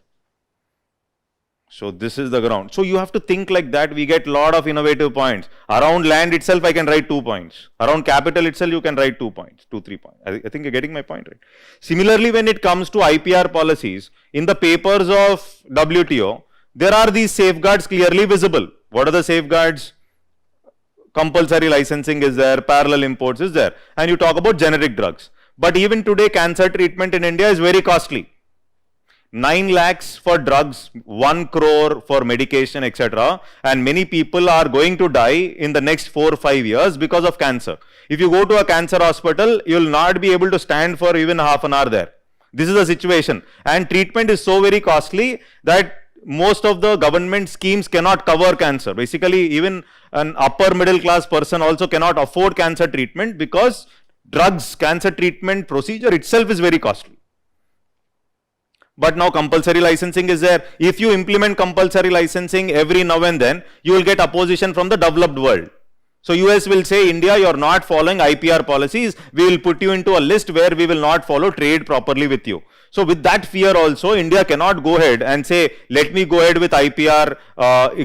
So this is the ground. So you have to think like that. We get a lot of innovative points. Around land itself, I can write 2 points. Around capital itself, you can write 2 points, 3 points. I think you're getting my point, right? Similarly, when it comes to IPR policies, in the papers of WTO, there are these safeguards clearly visible. What are the safeguards? Compulsory licensing is there, parallel imports is there. And you talk about generic drugs. But even today, cancer treatment in India is very costly. 9 lakhs for drugs, 1 crore for medication, etc. And many people are going to die in the next 4 or 5 years because of cancer. If you go to a cancer hospital, you will not be able to stand for even half an hour there. This is the situation. And treatment is so very costly that most of the government schemes cannot cover cancer. Basically, even an upper middle class person also cannot afford cancer treatment because drugs, cancer treatment procedure itself is very costly. But now compulsory licensing is there. If you implement compulsory licensing every now and then, you will get opposition from the developed world. So US will say, India, you are not following IPR policies. We will put you into a list where we will not follow trade properly with you. So with that fear also, India cannot go ahead and say, let me go ahead with IPR,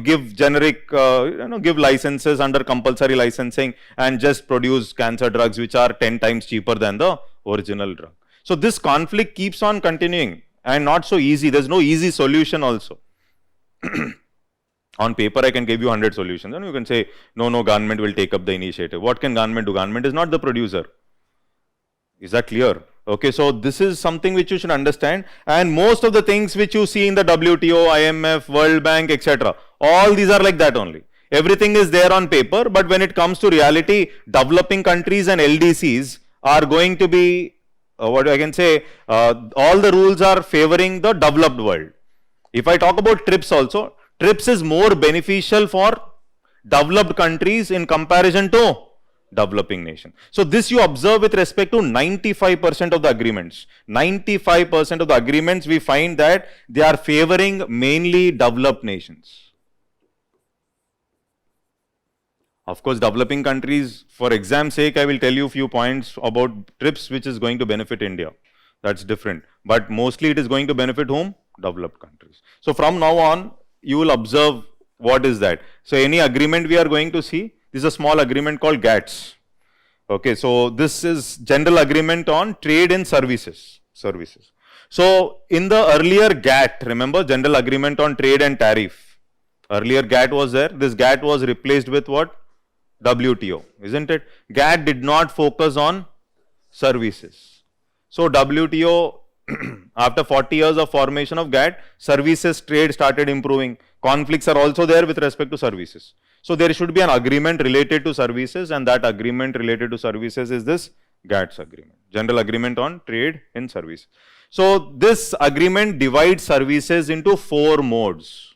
give generic, give licenses under compulsory licensing and just produce cancer drugs which are 10 times cheaper than the original drug. So this conflict keeps on continuing. And not so easy. There's no easy solution also. On paper, I can give you 100 solutions. And you can say, no, government will take up the initiative. What can government do? Government is not the producer. Is that clear? Okay, so this is something which you should understand. And most of the things which you see in the WTO, IMF, World Bank, etc. All these are like that only. Everything is there on paper. But when it comes to reality, developing countries and LDCs are going to be what I can say, all the rules are favoring the developed world. If I talk about TRIPS also, TRIPS is more beneficial for developed countries in comparison to developing nations. So this you observe with respect to 95% of the agreements. 95% of the agreements we find that they are favoring mainly developed nations. Of course, developing countries, for exam's sake, I will tell you a few points about TRIPS which is going to benefit India. That's different. But mostly it is going to benefit whom? Developed countries. So from now on, you will observe what is that. So any agreement we are going to see, this is a small agreement called GATS. Okay, so this is General Agreement on Trade and Services. So in the earlier GATT, remember General Agreement on Trade and Tariff. Earlier GATT was there. This GATT was replaced with what? WTO, isn't it? GATT did not focus on services. So WTO, after 40 years of formation of GATT, services trade started improving. Conflicts are also there with respect to services. So there should be an agreement related to services, and that agreement related to services is this GATT's agreement, General Agreement on Trade and Service. So this agreement divides services into 4 modes.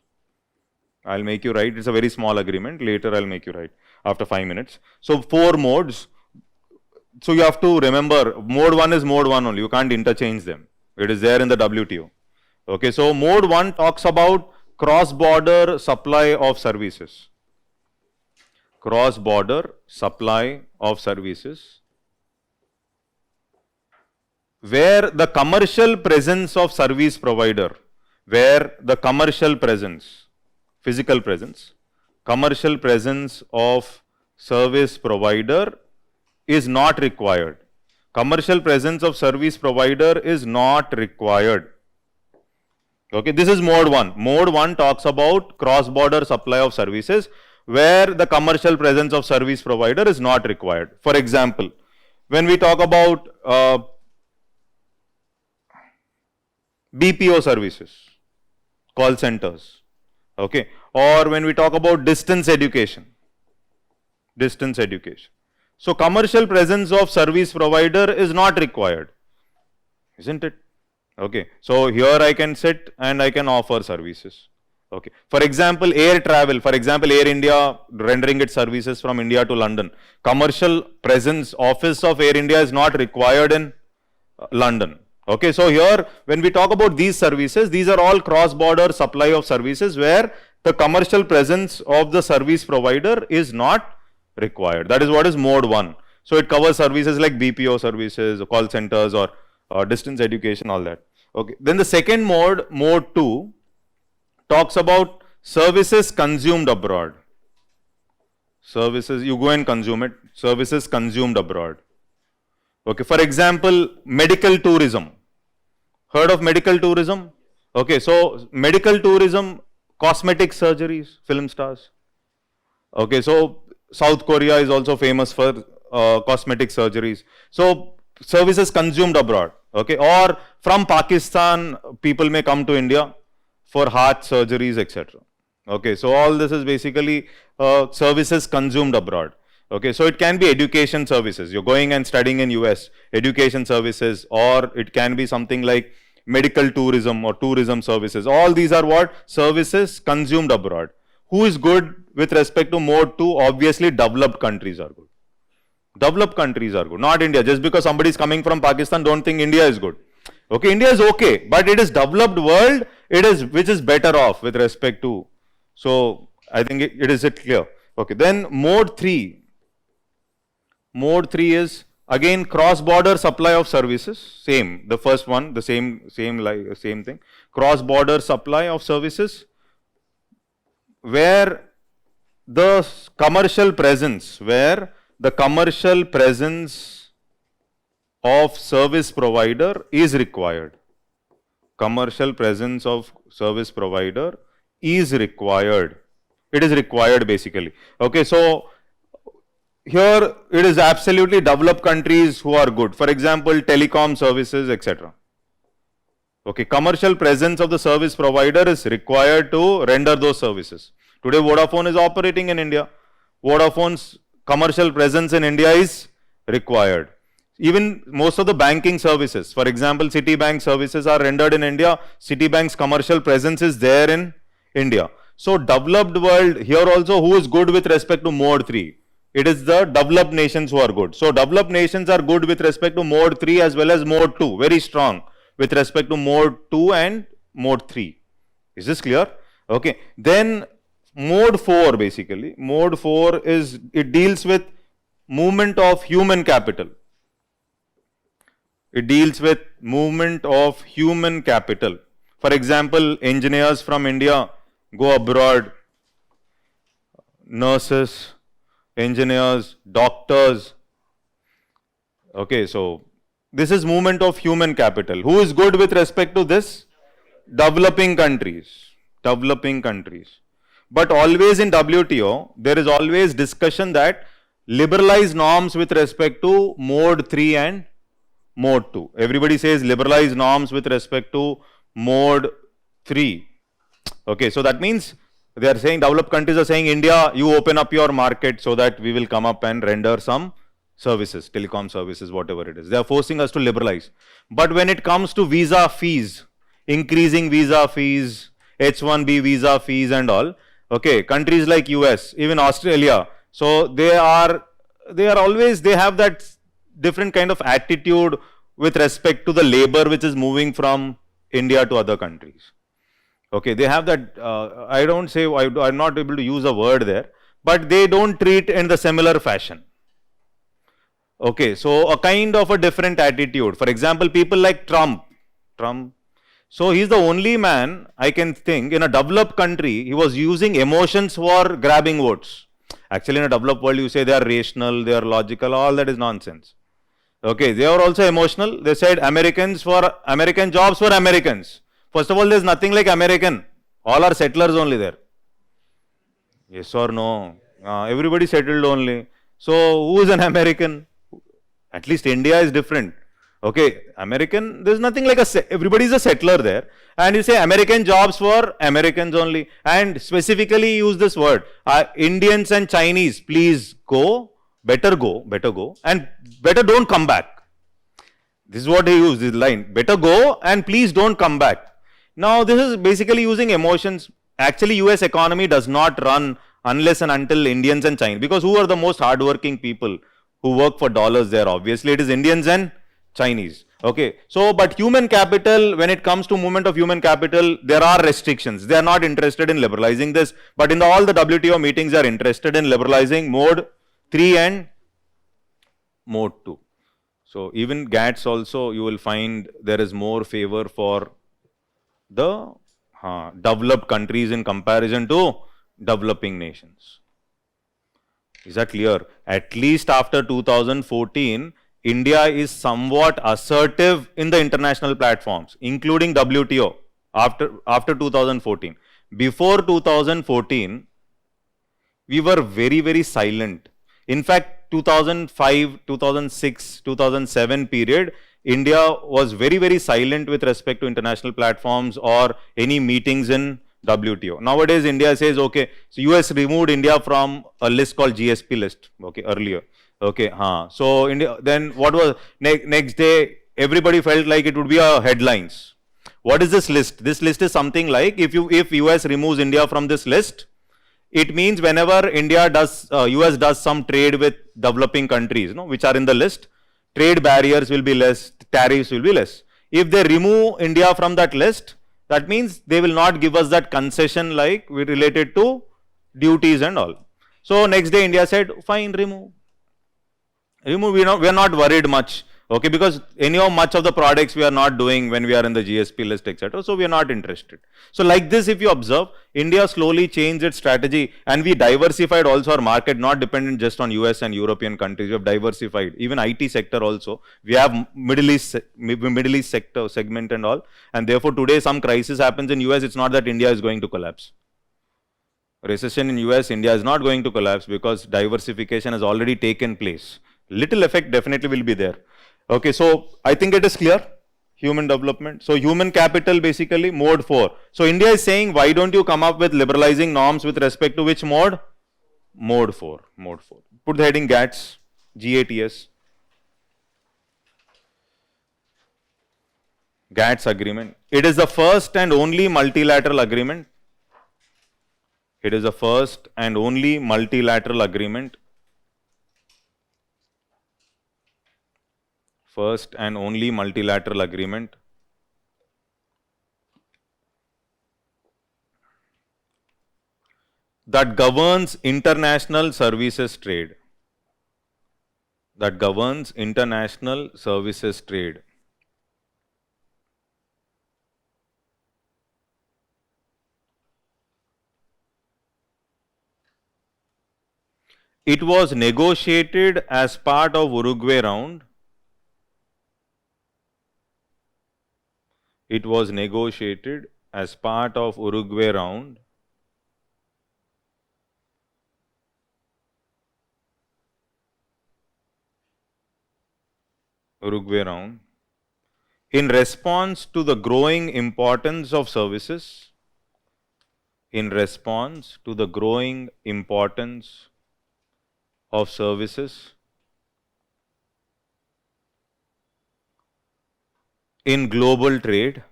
I'll make you write. It's a very small agreement. Later I'll make you write after 5 minutes. So 4 modes. So you have to remember, mode 1 is mode 1 only. You can't interchange them. It is there in the WTO. Okay, so mode 1 talks about cross-border supply of services. Cross-border supply of services, where the commercial presence of service provider, where the commercial presence, physical presence, commercial presence of service provider is not required. Commercial presence of service provider is not required. Okay, this is mode 1. Mode 1 talks about cross-border supply of services where the commercial presence of service provider is not required. For example, when we talk about BPO services, call centers. Okay. Or when we talk about distance education. So commercial presence of service provider is not required, isn't it? Okay. So here I can sit and I can offer services. Okay. For example, air travel, for example, Air India rendering its services from India to London. Commercial presence, office of Air India is not required in London. Okay. So here, when we talk about these services, these are all cross-border supply of services where the commercial presence of the service provider is not required. That is what is mode 1. So it covers services like BPO services, call centers, or distance education, all that. Okay. Then the second mode, mode 2, talks about services consumed abroad. Services, you go and consume it, services consumed abroad. Okay, for example, medical tourism. Heard of medical tourism? Okay, so medical tourism, cosmetic surgeries, film stars. Okay, so South Korea is also famous for cosmetic surgeries. So services consumed abroad. Okay, or from Pakistan, people may come to India for heart surgeries, etc. Okay, so all this is basically services consumed abroad. Okay, so it can be education services. You're going and studying in US, education services, or it can be something like medical tourism or tourism services. All these are what? Services consumed abroad. Who is good with respect to mode 2? Obviously, developed countries are good. Developed countries are good, not India. Just because somebody is coming from Pakistan, don't think India is good. Okay, India is okay, but it is developed world, it is which is better off with respect to. So I think it is clear. Okay, then mode 3. Mode 3 is again cross-border supply of services. Same, the first one, the same thing. Cross-border supply of services, where the commercial presence, of service provider is required. Commercial presence of service provider is required. It is required basically. Okay, so here it is absolutely developed countries who are good. For example, telecom services, etc. Okay, commercial presence of the service provider is required to render those services. Today Vodafone is operating in India. Vodafone's commercial presence in India is required. Even most of the banking services, for example, Citibank services are rendered in India. Citibank's commercial presence is there in India. So developed world, here also who is good with respect to mode 3? It is the developed nations who are good. So developed nations are good with respect to mode 3 as well as mode 2, very strong with respect to mode 2 and mode 3. Is this clear? Okay. Then mode 4 basically, mode 4 is, it deals with movement of human capital. It deals with movement of human capital. For example, engineers from India go abroad, nurses, engineers, doctors. Okay, so this is movement of human capital. Who is good with respect to this? Developing countries. Developing countries. But always in WTO, there is always discussion that liberalize norms with respect to mode 3 and mode 2. Everybody says liberalize norms with respect to mode 3. Okay, so that means they are saying, developed countries are saying, India, you open up your market so that we will come up and render some services, telecom services, whatever it is. They are forcing us to liberalize. But when it comes to visa fees, increasing visa fees, H1B visa fees and all, okay, countries like US, even Australia, so they have that different kind of attitude with respect to the labor which is moving from India to other countries. Okay, they have that, I'm not able to use a word there, but they don't treat in the similar fashion. Okay, so a kind of a different attitude. For example, people like Trump, so he's the only man I can think in a developed country, he was using emotions for grabbing votes. Actually, in a developed world, you say they are rational, they are logical, all that is nonsense. Okay, they are also emotional. They said American jobs for Americans. First of all, there is nothing like American. All are settlers only there. Yes or no? Everybody settled only. So, who is an American? At least India is different. Okay, American, there's nothing like everybody's a settler there. And you say American jobs for Americans only. And specifically use this word, Indians and Chinese, please go, better go, and better don't come back. This is what he used, this line, better go and please don't come back. Now, this is basically using emotions. Actually, US economy does not run unless and until Indians and Chinese, because who are the most hardworking people who work for dollars there? Obviously, it is Indians and Chinese. Okay, so but human capital, when it comes to movement of human capital, there are restrictions. They are not interested in liberalizing this, but in all the WTO meetings, they are interested in liberalizing mode 3 and mode 2. So even GATS also, you will find there is more favor for the developed countries in comparison to developing nations. Is that clear? At least after 2014, India is somewhat assertive in the international platforms, including WTO after 2014. Before 2014, we were very silent. In fact, 2005, 2006, 2007 period, India was very silent with respect to international platforms or any meetings in WTO. Nowadays, India says, okay, so US removed India from a list called GSP list, okay, earlier. Okay, so India, then what was, next day, everybody felt like it would be a headlines. What is this list? This list is something like, if US removes India from this list, it means whenever US does some trade with developing countries, which are in the list, trade barriers will be less, tariffs will be less. If they remove India from that list, that means they will not give us that concession like related to duties and all. So next day India said, fine, remove. We are not worried much. Okay, because anyhow much of the products we are not doing when we are in the GSP list, etc. So we are not interested. So like this, if you observe, India slowly changed its strategy, and we diversified also our market, not dependent just on US and European countries. We have diversified. Even IT sector also. We have Middle East sector segment and all. And therefore today some crisis happens in US, it's not that India is going to collapse. Recession in US, India is not going to collapse because diversification has already taken place. Little effect definitely will be there. Okay, so I think it is clear, human development. So human capital basically mode 4. So India is saying, why don't you come up with liberalizing norms with respect to which mode? Mode 4, mode 4. Put the heading GATS, GATS. GATS agreement. It is the first and only multilateral agreement. It is the first and only multilateral agreement. First and only multilateral agreement that governs international services trade. That governs international services trade. It was negotiated as part of Uruguay round. It was negotiated as part of Uruguay round. Uruguay round. In response to the growing importance of services. In response to the growing importance of services in global trade,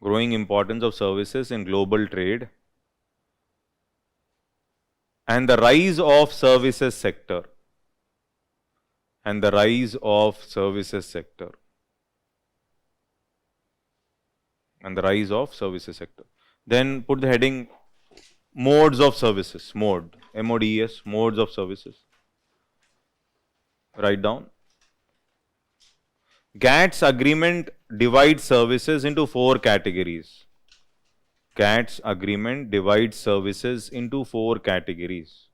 growing importance of services in global trade, and the rise of services sector, and the rise of services sector, and the rise of services sector. Then put the heading modes of services, mode, MODES, modes of services. Write down. GATS agreement divides services into 4 categories. GATS agreement divides services into 4 categories.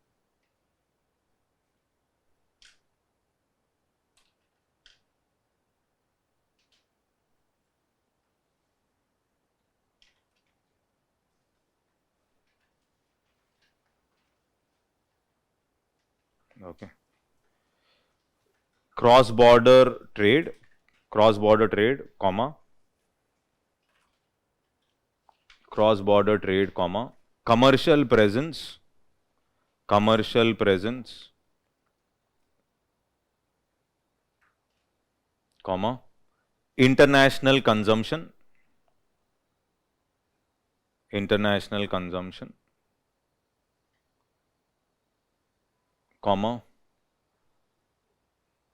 Okay. cross-border trade, comma, cross-border trade, comma, commercial presence, comma, international consumption, comma,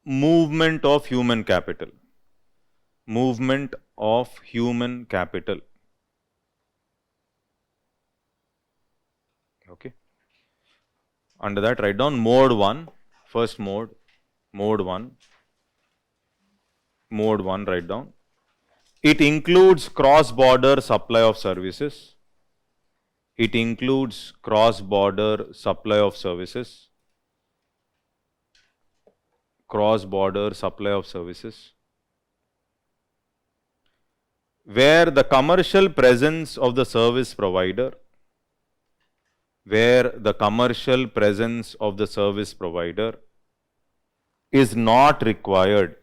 movement of human capital, okay. Under that, write down mode 1, first mode 1, write down. It includes cross-border supply of services. Cross-border supply of services, where the commercial presence of the service provider, is not required,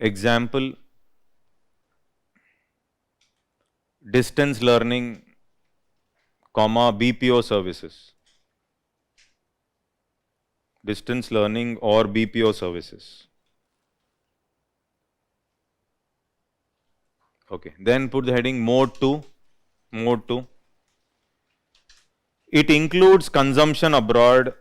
Example, distance learning, comma, BPO services. Distance learning or BPO services. Okay, then put the heading mode 2. It includes consumption abroad.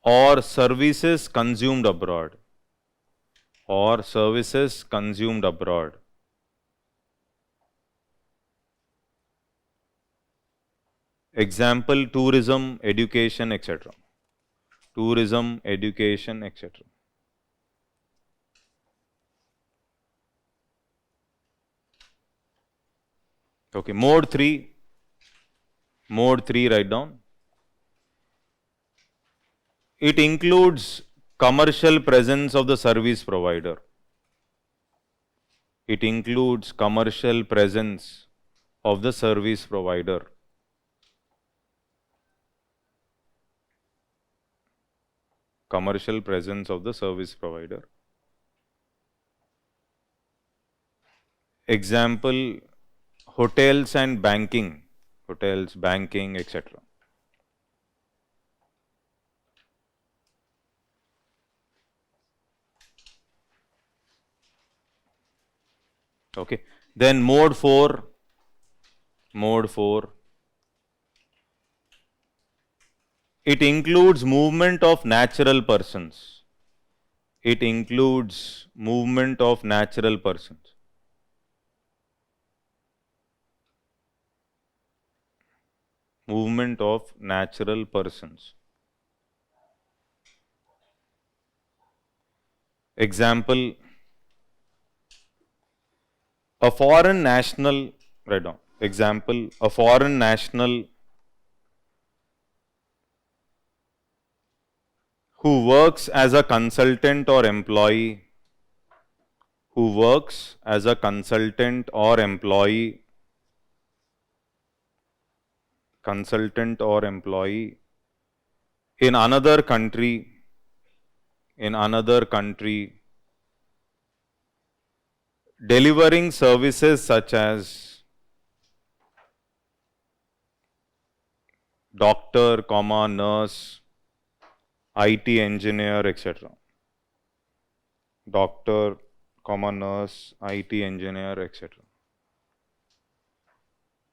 Or services consumed abroad. Example, tourism, education, etc. Okay, mode 3, write down. It includes commercial presence of the service provider. Example, hotels and banking, etc. Okay, then mode 4, it includes movement of natural persons. Example, a foreign national, write down. Example, a foreign national who works as a consultant or employee, in another country, delivering services such as doctor, nurse, IT engineer, etc.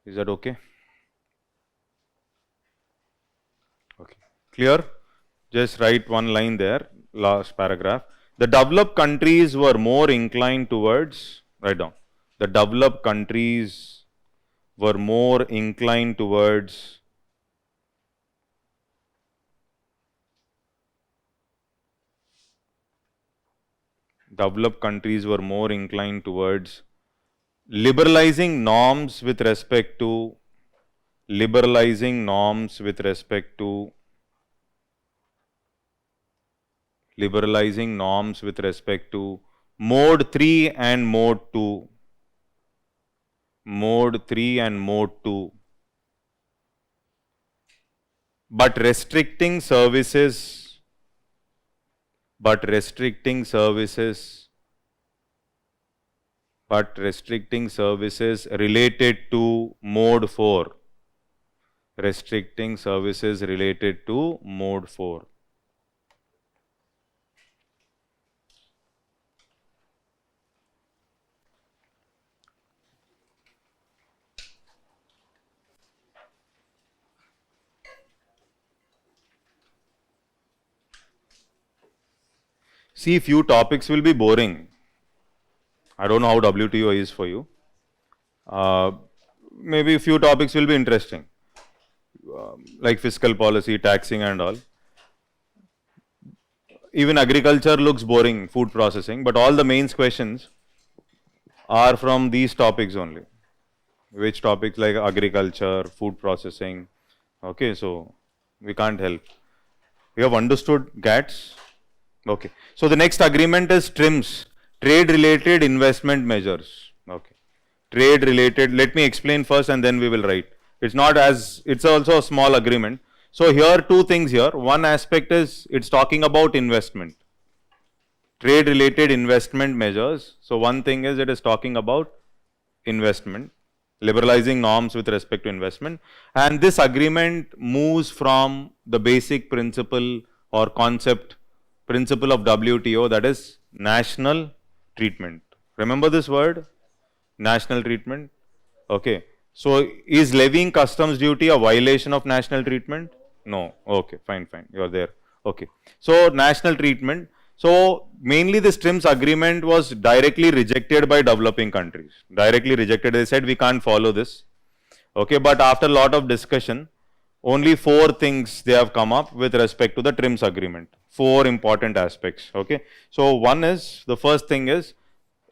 Is that okay? Okay. Clear? Just write one line there, last paragraph. The developed countries were more inclined towards, write down. The developed countries were more inclined towards liberalizing norms with respect to liberalizing norms with respect to mode 3 and mode 2. Mode 3 and mode 2. But restricting services related to mode 4. Restricting services related to mode 4. See, few topics will be boring. I don't know how WTO is for you. Maybe a few topics will be interesting, like fiscal policy, taxing and all. Even agriculture looks boring, food processing, but all the mains questions are from these topics only. Which topics like agriculture, food processing. Okay, so we can't help. We have understood GATS. Okay. So the next agreement is TRIMS, trade related investment measures. Okay. Trade related, let me explain first and then we will write. It's also a small agreement. So here two things here. One aspect is it's talking about investment. Trade related investment measures. So one thing is it is talking about investment, liberalizing norms with respect to investment. And this agreement moves from the basic principle or principle of WTO, that is national treatment. Remember this word? National treatment. Okay. So is levying customs duty a violation of national treatment? No. Okay, fine. You are there. Okay. So national treatment. So mainly this TRIMS agreement was directly rejected by developing countries. Directly rejected. They said we can't follow this. Okay, but after a lot of discussion, only 4 things they have come up with respect to the TRIMS agreement. 4 important aspects. Okay. So one is, the first thing is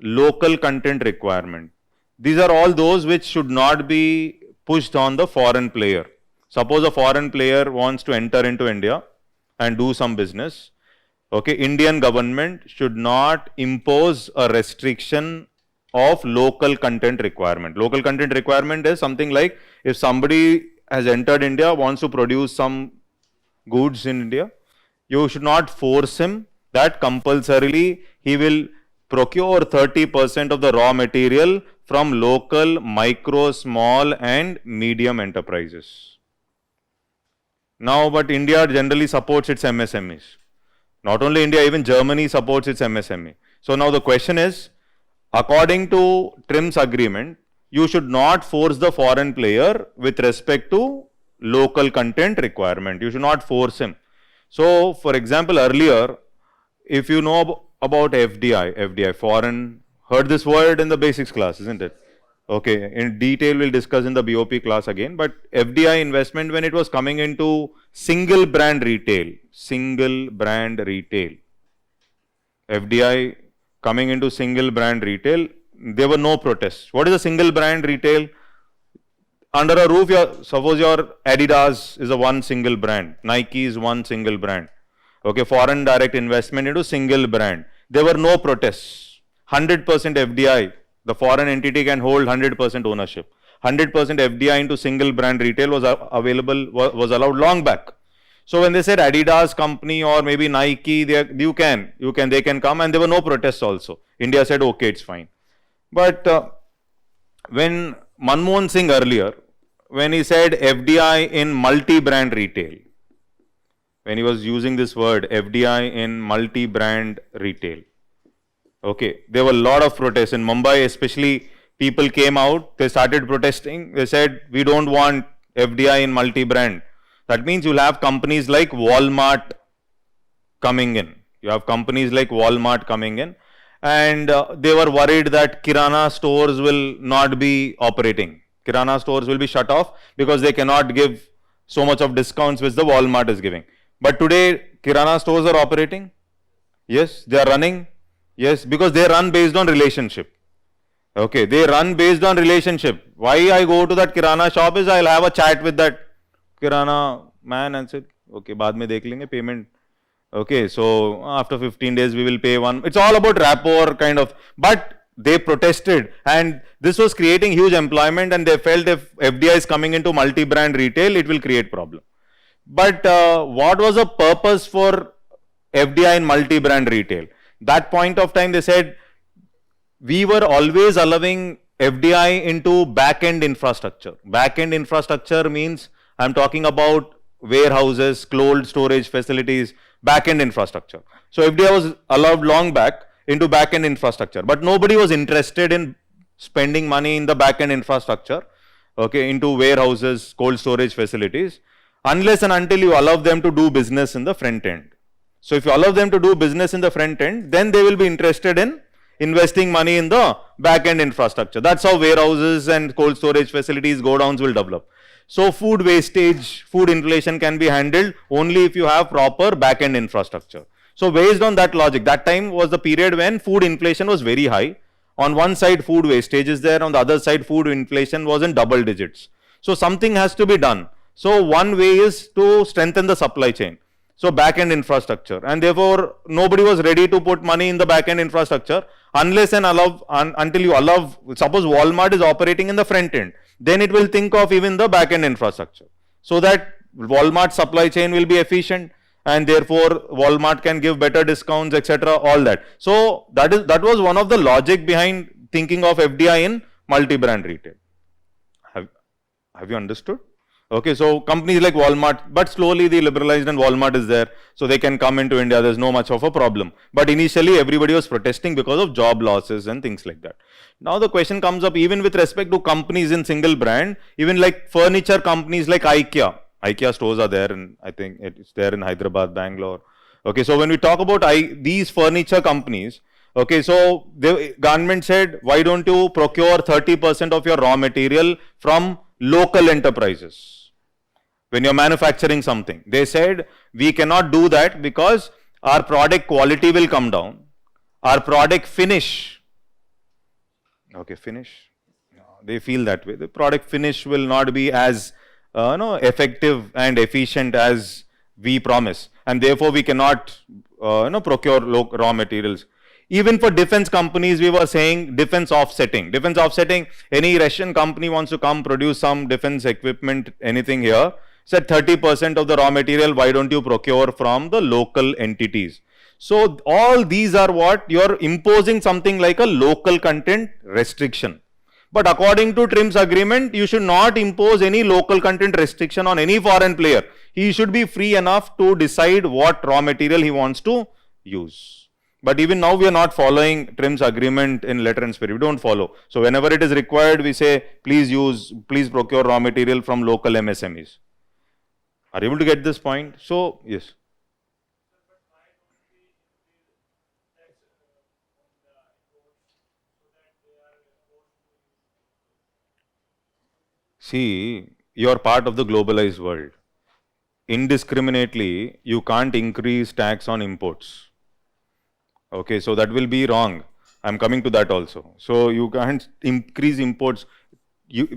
local content requirement. These are all those which should not be pushed on the foreign player. Suppose a foreign player wants to enter into India and do some business. Okay, Indian government should not impose a restriction of local content requirement. Local content requirement is something like if somebody has entered India, wants to produce some goods in India, you should not force him that compulsorily he will procure 30% of the raw material from local, micro, small and medium enterprises. Now, but India generally supports its MSMEs. Not only India, even Germany supports its MSME. So now the question is, according to TRIMS agreement, you should not force the foreign player with respect to local content requirement. You should not force him. So, for example, earlier, if you know about FDI, foreign, heard this word in the basics class, isn't it? Okay, in detail we'll discuss in the BOP class again, but FDI investment, when it was coming into single brand retail, FDI coming into single brand retail, there were no protests. What is a single brand retail? Under a roof, suppose your Adidas is a one single brand, Nike is one single brand. Okay, foreign direct investment into single brand. There were no protests. 100% FDI, the foreign entity can hold 100% ownership. 100% FDI into single brand retail was allowed long back. So when they said Adidas company or maybe Nike, they can come, and there were no protests also. India said, okay, it's fine. But when Manmohan Singh earlier, when he said FDI in multi-brand retail, when he was using this word FDI in multi-brand retail, okay, there were a lot of protests in Mumbai, especially people came out, they started protesting, they said we don't want FDI in multi-brand. That means you'll have companies like Walmart coming in. You have companies like Walmart coming in, and they were worried that Kirana stores will not be operating. Kirana stores will be shut off because they cannot give so much of discounts which the Walmart is giving. But today, Kirana stores are operating. Yes, they are running. Yes, because they run based on relationship. Okay, they run based on relationship. Why I go to that Kirana shop is I'll have a chat with that Kirana man and say, okay, बाद में देख लेंगे payment. Okay, so after 15 days we will pay one. It's all about rapport kind of, but they protested and this was creating huge employment and they felt if FDI is coming into multi-brand retail, it will create problem. But what was the purpose for FDI in multi-brand retail? That point of time they said, we were always allowing FDI into back-end infrastructure. Back-end infrastructure means I'm talking about warehouses, cold storage facilities, back-end infrastructure. So FDI was allowed long back into back-end infrastructure, but nobody was interested in spending money in the back-end infrastructure, okay, into warehouses, cold storage facilities, unless and until you allow them to do business in the front end. So if you allow them to do business in the front end, then they will be interested in investing money in the back-end infrastructure. That's how warehouses and cold storage facilities, godowns will develop. So food wastage, food inflation can be handled only if you have proper back-end infrastructure. So based on that logic, that time was the period when food inflation was very high. On one side food wastage is there, on the other side food inflation was in double digits. So something has to be done. So one way is to strengthen the supply chain. So back-end infrastructure, and therefore nobody was ready to put money in the back-end infrastructure unless and until you allow, suppose Walmart is operating in the front end, then it will think of even the back-end infrastructure, so that Walmart supply chain will be efficient and therefore Walmart can give better discounts, etc., all that. So that was one of the logic behind thinking of FDI in multi-brand retail. Have you understood? Okay, so companies like Walmart, but slowly they liberalized and Walmart is there, so they can come into India, there's no much of a problem. But initially everybody was protesting because of job losses and things like that. Now the question comes up, even with respect to companies in single brand, even like furniture companies like IKEA. IKEA stores are there, and I think it's there in Hyderabad, Bangalore. Okay, so when we talk about these furniture companies, okay, so the government said, why don't you procure 30% of your raw material from local enterprises? When you're manufacturing something, they said we cannot do that because our product quality will come down, our product finish, okay, finish, they feel that way, the product finish will not be as effective and efficient as we promise, and therefore we cannot procure raw materials. Even for defense companies, we were saying defense offsetting. Defense offsetting, any Russian company wants to come produce some defense equipment, anything here, said 30% of the raw material, why don't you procure from the local entities? So all these are what? You're imposing something like a local content restriction. But according to TRIMS agreement, you should not impose any local content restriction on any foreign player. He should be free enough to decide what raw material he wants to use. But even now we are not following TRIMS agreement in letter and spirit. We don't follow. So whenever it is required, we say, please procure raw material from local MSMEs. Are you able to get this point? So, yes. See, you are part of the globalized world. Indiscriminately, you can't increase tax on imports. Okay, so that will be wrong. I'm coming to that also. So you can't increase imports.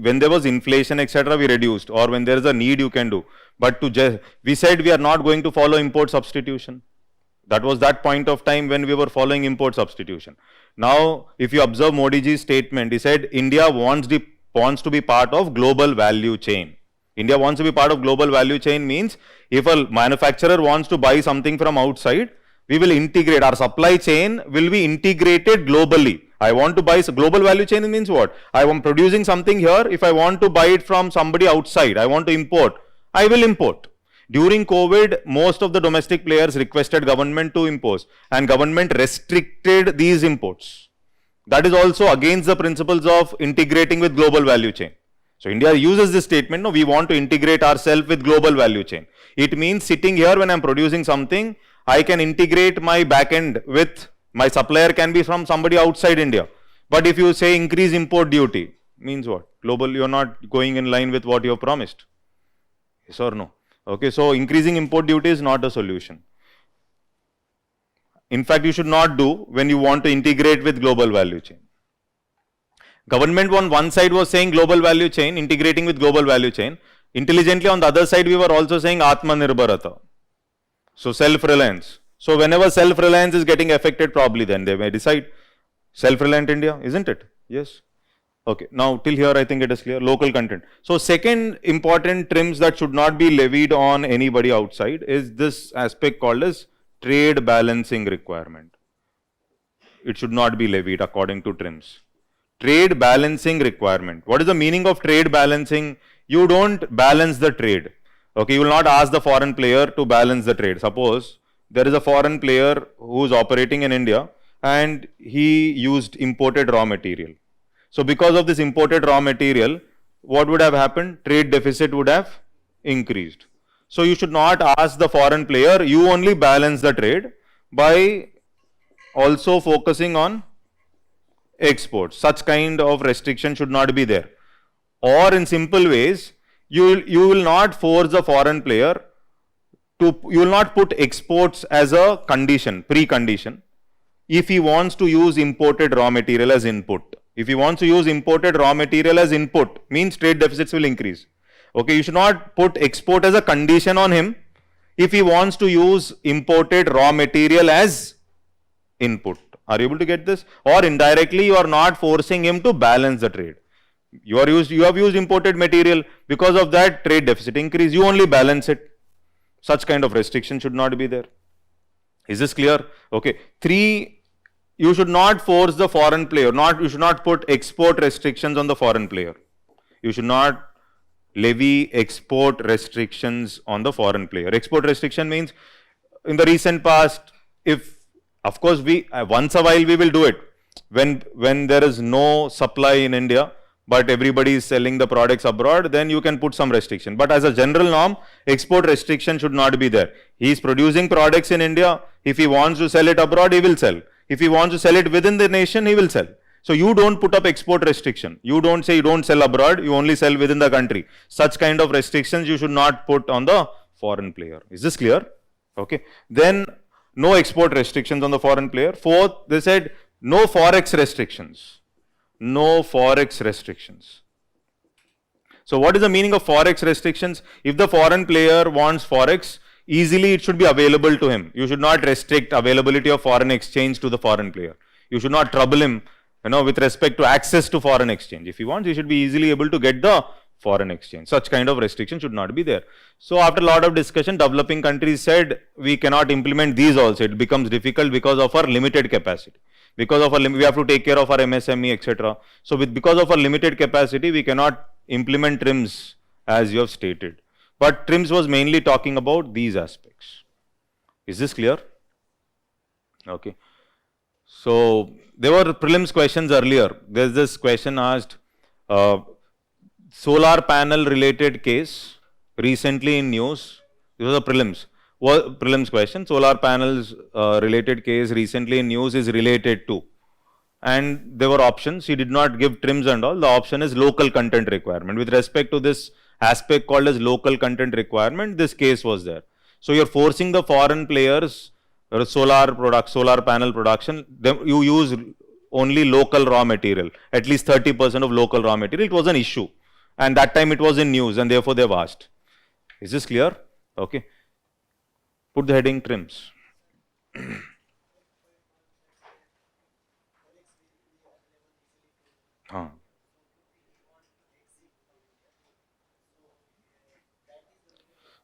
When there was inflation, etc., we reduced, or when there is a need, you can do. But we said we are not going to follow import substitution. That was that point of time when we were following import substitution. Now, if you observe Modi ji's statement, he said India wants to be part of global value chain. India wants to be part of global value chain means if a manufacturer wants to buy something from outside, we will integrate, our supply chain will be integrated globally. I want to buy, global value chain means what? I am producing something here, if I want to buy it from somebody outside, I want to import, I will import. During COVID, most of the domestic players requested government to impose and government restricted these imports. That is also against the principles of integrating with global value chain. So India uses this statement, no, we want to integrate ourselves with global value chain. It means sitting here when I am producing something, I can integrate my back end with, my supplier can be from somebody outside India. But if you say increase import duty, means what? Global, you are not going in line with what you have promised. Yes or no? Okay, so increasing import duty is not a solution. In fact, you should not do when you want to integrate with global value chain. Government on one side was saying global value chain, integrating with global value chain. Intelligently on the other side, we were also saying Atmanirbharata. So self-reliance. So whenever self-reliance is getting affected, probably then they may decide self-reliant India, isn't it? Yes. Okay, now till here I think it is clear. Local content. So second important trims that should not be levied on anybody outside is this aspect called as trade balancing requirement. It should not be levied according to trims. Trade balancing requirement. What is the meaning of trade balancing? You don't balance the trade. Okay, you will not ask the foreign player to balance the trade. Suppose there is a foreign player who is operating in India and he used imported raw material. So because of this imported raw material, what would have happened? Trade deficit would have increased. So you should not ask the foreign player, you only balance the trade by also focusing on exports. Such kind of restriction should not be there. Or in simple ways, you will not force the foreign player to, you will not put exports as a condition, precondition, if he wants to use imported raw material as input. If he wants to use imported raw material as input, means trade deficits will increase. Okay, you should not put export as a condition on him if he wants to use imported raw material as input. Are you able to get this? Or indirectly, you are not forcing him to balance the trade. You have used imported material, because of that trade deficit increase, you only balance it. Such kind of restriction should not be there. Is this clear? Okay. 3, you should not force the foreign player, you should not put export restrictions on the foreign player. You should not levy export restrictions on the foreign player. Export restriction means, in the recent past, if, of course, we once a while we will do it when there is no supply in India, but everybody is selling the products abroad, then you can put some restriction. But as a general norm, export restriction should not be there. He is producing products in India. If he wants to sell it abroad, he will sell. If he wants to sell it within the nation, he will sell. So you don't put up export restriction. You don't say you don't sell abroad, you only sell within the country. Such kind of restrictions you should not put on the foreign player. Is this clear? Okay. Then no export restrictions on the foreign player. 4th, they said no forex restrictions. No forex restrictions. So what is the meaning of forex restrictions? If the foreign player wants forex, easily it should be available to him. You should not restrict availability of foreign exchange to the foreign player. You should not trouble him, with respect to access to foreign exchange. If he wants, he should be easily able to get the foreign exchange. Such kind of restriction should not be there. So after a lot of discussion, developing countries said we cannot implement these also. It becomes difficult because of our limited capacity. Because of our we have to take care of our MSME, etc. So because of our limited capacity, we cannot implement trims as you have stated. But trims was mainly talking about these aspects. Is this clear? Okay. So there were prelims questions earlier. There's this question asked, solar panel related case recently in news. This was a prelims question. Solar panels related case recently in news is related to. And there were options. He did not give trims and all. The option is local content requirement. With respect to this aspect called as local content requirement, this case was there. So you're forcing the foreign players, solar panel production, you use only local raw material, at least 30% of local raw material. It was an issue. And that time it was in news and therefore they've asked. Is this clear? Okay. Put the heading trims.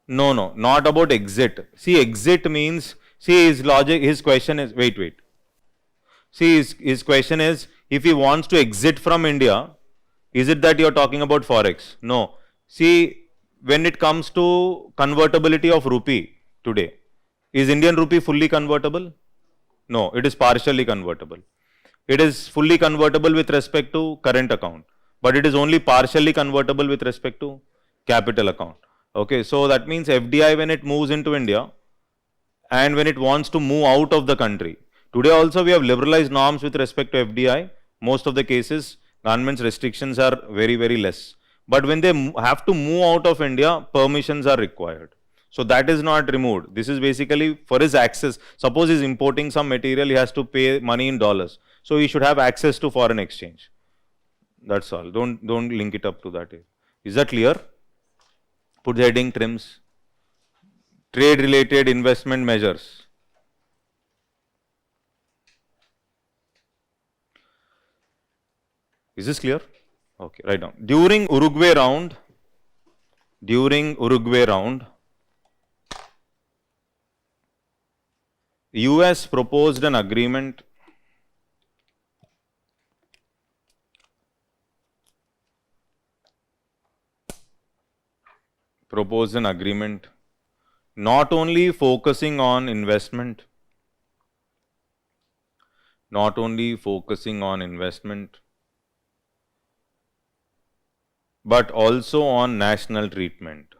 No, not about exit. See, exit means, see his logic, his question is, wait. See, his question is, if he wants to exit from India, is it that you're talking about forex? No. See, when it comes to convertibility of rupee today, is Indian rupee fully convertible? No, it is partially convertible. It is fully convertible with respect to current account, but it is only partially convertible with respect to capital account. Okay, so that means FDI, when it moves into India and when it wants to move out of the country. Today also we have liberalized norms with respect to FDI. Most of the cases, government's restrictions are very, very less. But when they have to move out of India, permissions are required. So that is not removed. This is basically for his access. Suppose he is importing some material, he has to pay money in dollars. So he should have access to foreign exchange. That's all. Don't link it up to that. Is that clear? Put the heading trims. Trade related investment measures. Is this clear? Okay, write down. During Uruguay round, US proposed an agreement not only focusing on investment, but also on national treatment.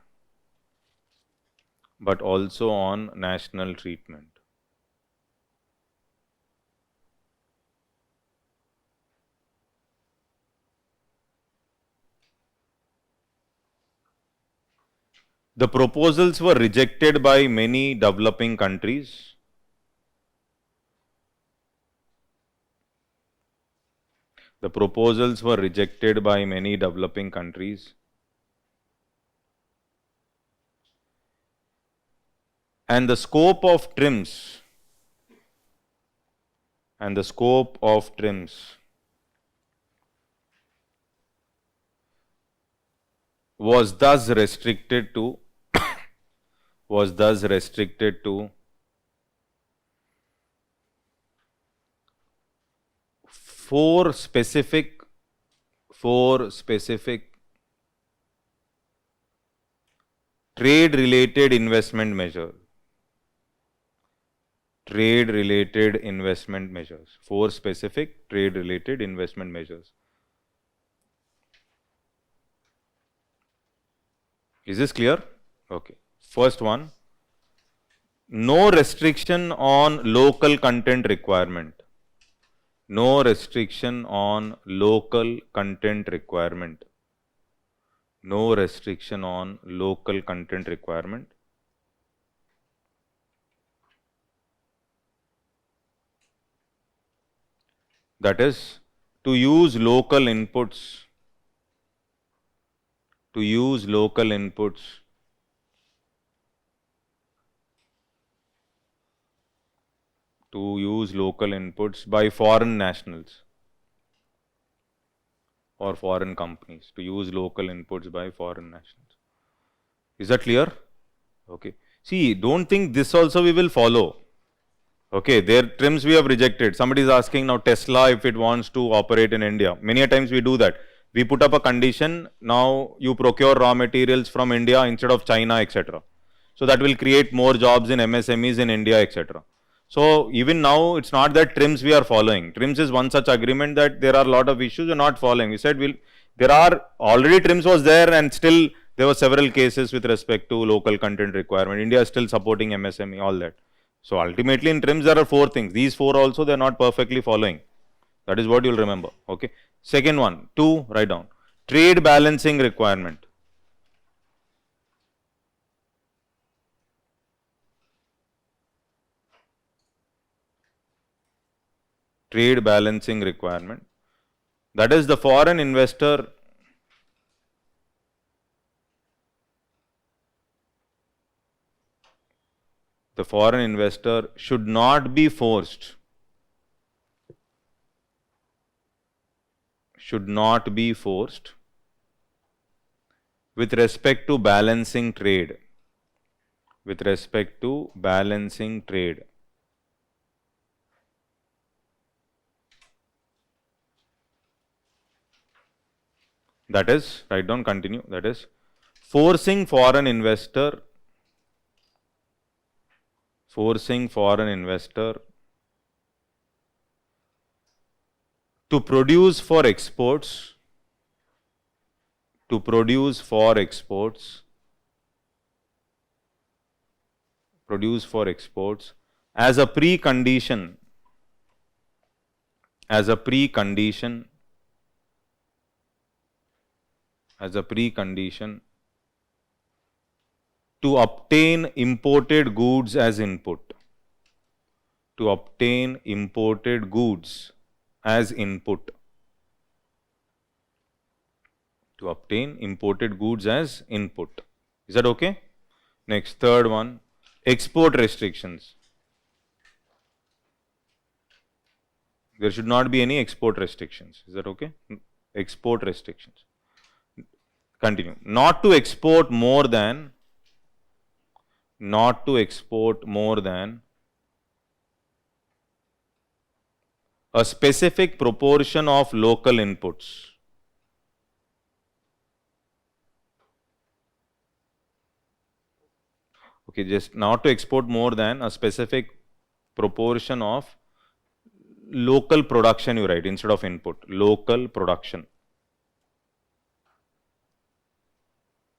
The proposals were rejected by many developing countries. The proposals were rejected by many developing countries. And the scope of trims was thus restricted to four specific trade related investment measures. Four specific trade related investment measures. Is this clear? Okay. First one, no restriction on local content requirement. No restriction on local content requirement. No restriction on local content requirement. That is, to use local inputs. To use local inputs by foreign nationals or foreign companies. To use local inputs by foreign nationals. Is that clear? Okay. See, don't think this also we will follow. Okay, their trims we have rejected. Somebody is asking now Tesla if it wants to operate in India. Many a times we do that. We put up a condition, now you procure raw materials from India instead of China, etc. So that will create more jobs in MSMEs in India, etc. So even now it's not that trims we are following. Trims is one such agreement that there are a lot of issues we are not following. We said there are already trims was there and still there were several cases with respect to local content requirement. India is still supporting MSME, all that. So ultimately in trims there are four things. These four also they are not perfectly following. That is what you will remember. Okay. Second one, 2, write down. Trade balancing requirement. Trade balancing requirement. That is, the foreign investor should not be forced with respect to balancing trade. That is, write down, continue. That is, forcing foreign investor to produce for exports as a precondition to obtain imported goods as input. Is that okay? Next, third one, export restrictions. There should not be any export restrictions. Is that okay? export restrictions. Continue. Not to export more than a specific proportion of local inputs. Okay, just not to export more than a specific proportion of local production, you write instead of input. Local production.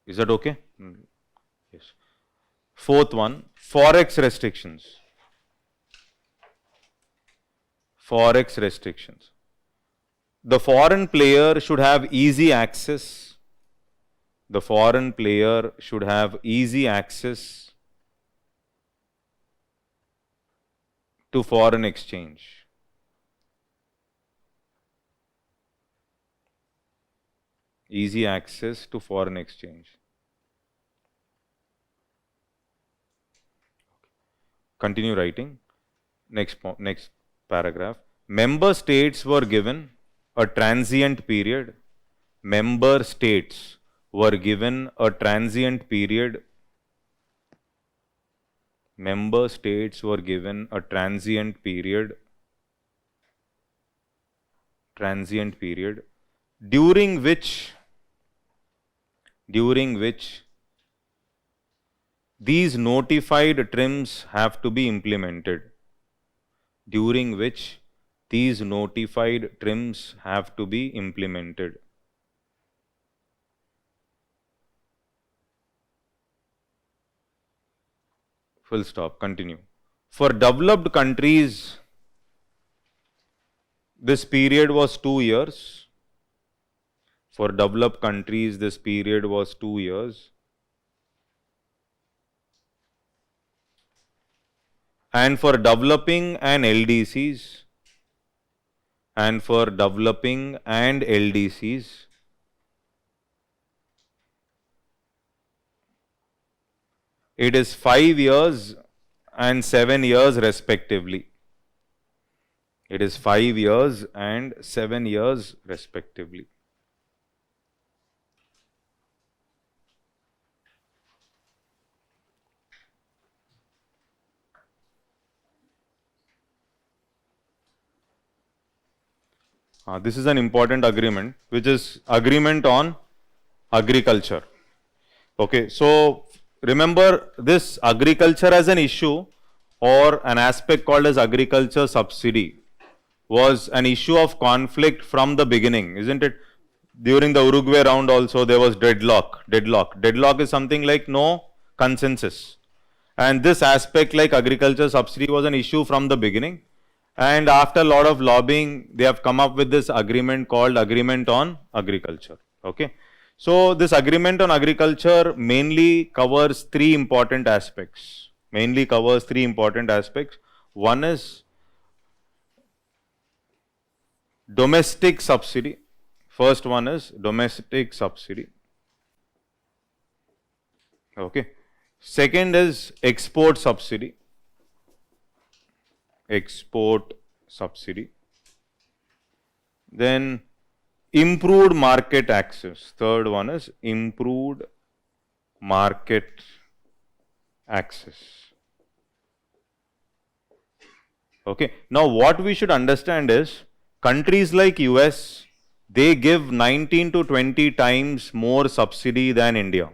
Is that okay? Yes. Fourth one, forex restrictions. Forex restrictions. The foreign player should have easy access. The foreign player should have easy access to foreign exchange. Easy access to foreign exchange. Continue writing. Next paragraph. Member states were given a transient period. Member states were given a transient period. Member states were given a transient period. During which these notified trims have to be implemented. During which these notified trims have to be implemented. Full stop. Continue. For developed countries, this period was 2 years. For developed countries, this period was 2 years. And for developing and LDCs, it is 5 years and 7 years respectively. It is 5 years and 7 years respectively. This is an important agreement, which is agreement on agriculture. Okay, so remember this agriculture as an issue or an aspect called as agriculture subsidy was an issue of conflict from the beginning, isn't it? During the Uruguay round also there was deadlock. Deadlock is something like no consensus. And this aspect like agriculture subsidy was an issue from the beginning. And after a lot of lobbying, they have come up with this agreement called Agreement on Agriculture. Okay. So this agreement on agriculture mainly covers 3 important aspects. One is domestic subsidy. First one is domestic subsidy. Okay. Second is export subsidy. Then improved market access. Third one is improved market access. Okay. Now what we should understand is countries like US, they give 19 to 20 times more subsidy than India.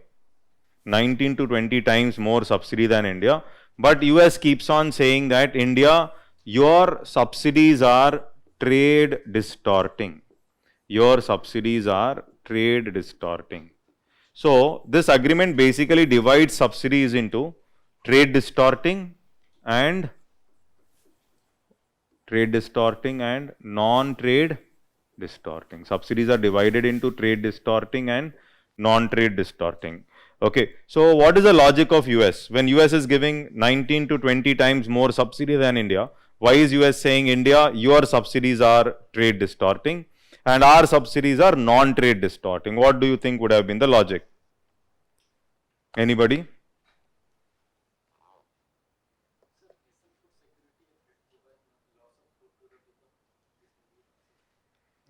19 to 20 times more subsidy than India. But US keeps on saying that India, your subsidies are trade distorting. So this agreement basically divides subsidies into trade distorting and non-trade distorting. Subsidies are divided into trade distorting and non-trade distorting. Okay, so what is the logic of US? When US is giving 19 to 20 times more subsidy than India, why is US saying India, your subsidies are trade distorting and our subsidies are non-trade distorting? What do you think would have been the logic? Anybody?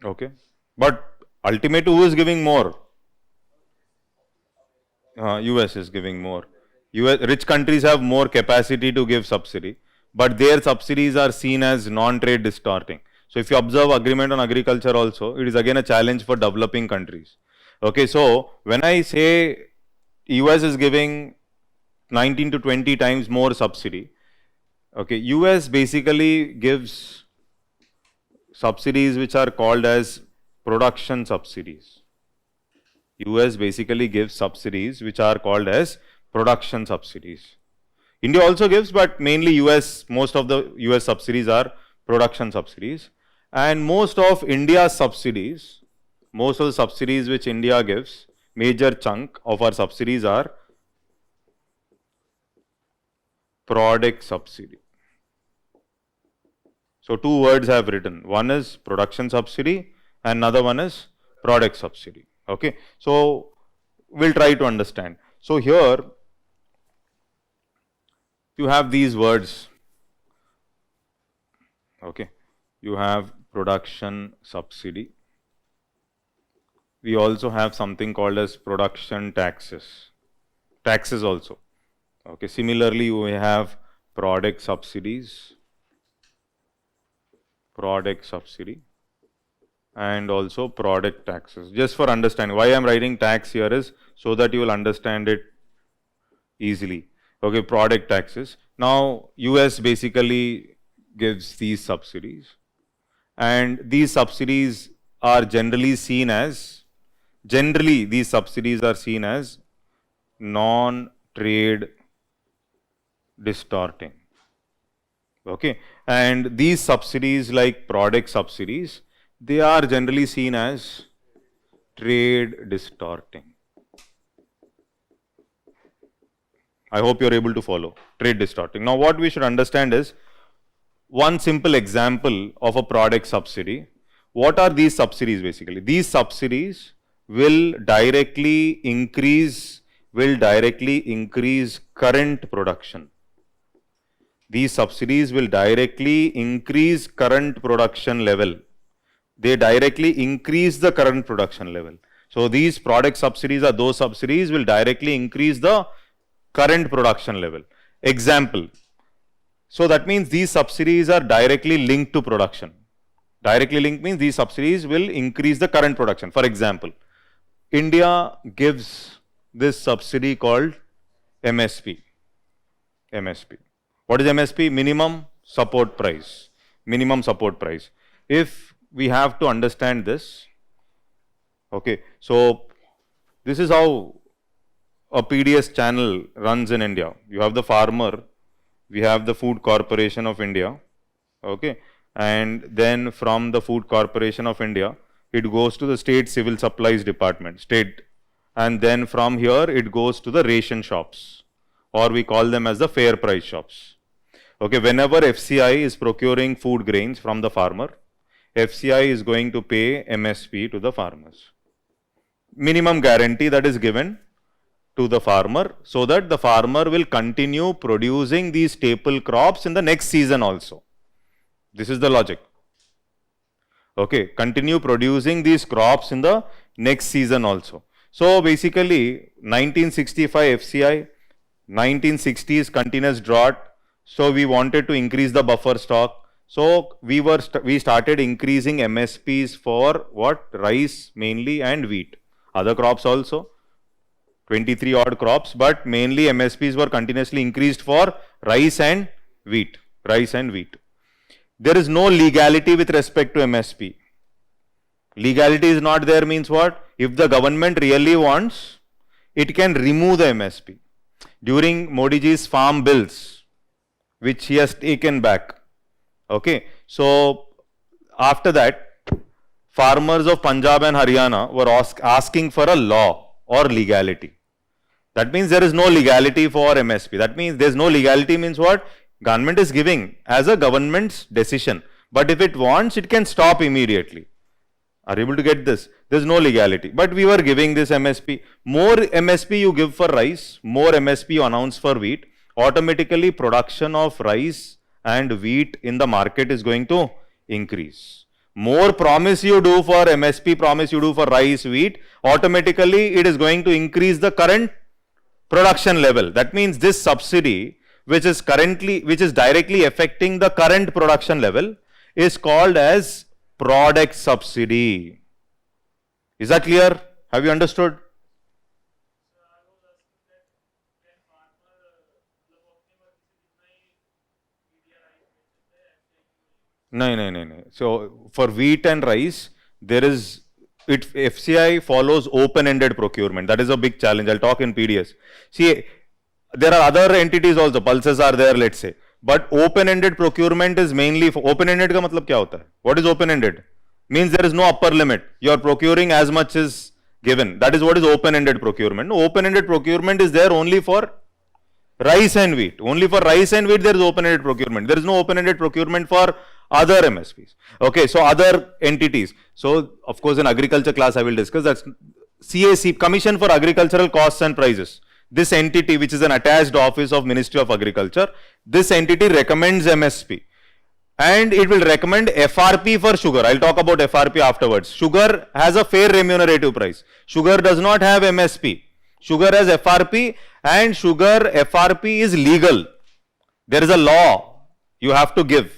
Okay, but Ultimate, who is giving more? US is giving more. Rich countries have more capacity to give subsidy, but their subsidies are seen as non-trade distorting. So if you observe agreement on agriculture also, it is again a challenge for developing countries. Okay, so when I say US is giving 19 to 20 times more subsidy, okay, US basically gives subsidies which are called as production subsidies. US basically gives subsidies which are called as production subsidies. India also gives, but mainly US, most of the US subsidies are production subsidies. And most of India's subsidies, most of the subsidies which India gives, major chunk of our subsidies are product subsidy. So two words I have written. One is production subsidy and another one is product subsidy. Okay. So we'll try to understand. So here you have these words. Okay. You have production subsidy. We also have something called as production taxes. Taxes also. Okay. Similarly, we have product subsidies, product subsidy, and also product taxes. Just for understanding, why I am writing tax here is so that you will understand it easily. Okay, product taxes. Now, US basically gives these subsidies, and these subsidies are generally seen as, these subsidies are seen as non-trade distorting. Okay, and these subsidies like product subsidies, they are generally seen as trade distorting. I hope you are able to follow. Trade distorting. Now what we should understand is one simple example of a product subsidy. What are these subsidies basically? These subsidies will directly increase current production. These subsidies will directly increase current production level. They directly increase the current production level. So these product subsidies are those subsidies will directly increase the current production level. Example. So that means these subsidies are directly linked to production. Directly linked means these subsidies will increase the current production. For example, India gives this subsidy called MSP. MSP. What is MSP? Minimum support price. Minimum support price. If we have to understand this, okay, so this is how a PDS channel runs in India. You have the farmer, we have the Food Corporation of India, okay, and then from the Food Corporation of India, it goes to the State Civil Supplies Department, and then from here it goes to the ration shops, or we call them as the fair price shops. Okay, whenever FCI is procuring food grains from the farmer, FCI is going to pay MSP to the farmers. Minimum guarantee that is given to the farmer so that the farmer will continue producing these staple crops in the next season also. This is the logic. Okay, continue producing these crops in the next season also. So basically 1965 FCI, 1960s continuous drought. So we wanted to increase the buffer stock. So we started increasing MSPs for what? Rice mainly and wheat. Other crops also, 23 odd crops, but mainly MSPs were continuously increased for rice and wheat. Rice and wheat. There is no legality with respect to MSP. Legality is not there means what? If the government really wants, it can remove the MSP. During Modi ji's farm bills, which he has taken back. Okay, so after that, farmers of Punjab and Haryana were asking for a law or legality. That means there is no legality for MSP. That means there is no legality means what? Government is giving as a government's decision. But if it wants, it can stop immediately. Are you able to get this? There is no legality. But we were giving this MSP. More MSP you give for rice, more MSP you announce for wheat, automatically production of rice and wheat in the market is going to increase. More promise you do for MSP, promise you do for rice, wheat, automatically it is going to increase the current production level. That means this subsidy, which is directly affecting the current production level, is called as product subsidy. Is that clear? Have you understood? No. So for wheat and rice, FCI follows open-ended procurement. That is a big challenge. I'll talk in PDS. See, there are other entities also. Pulses are there, let's say. But open-ended procurement is mainly for open-ended. का मतलब क्या होता है? What is open-ended? Means there is no upper limit. You are procuring as much as given. That is what is open-ended procurement. Open-ended procurement is there only for rice and wheat. Only for rice and wheat there is open-ended procurement. There is no open-ended procurement for other MSPs. Okay, so other entities. So, of course, in agriculture class I will discuss that CSE, Commission for Agricultural Costs and Prices. This entity, which is an attached office of Ministry of Agriculture, this entity recommends MSP. And it will recommend FRP for sugar. I'll talk about FRP afterwards. Sugar has a fair remunerative price. Sugar does not have MSP. Sugar has FRP, and sugar FRP is legal. There is a law you have to give.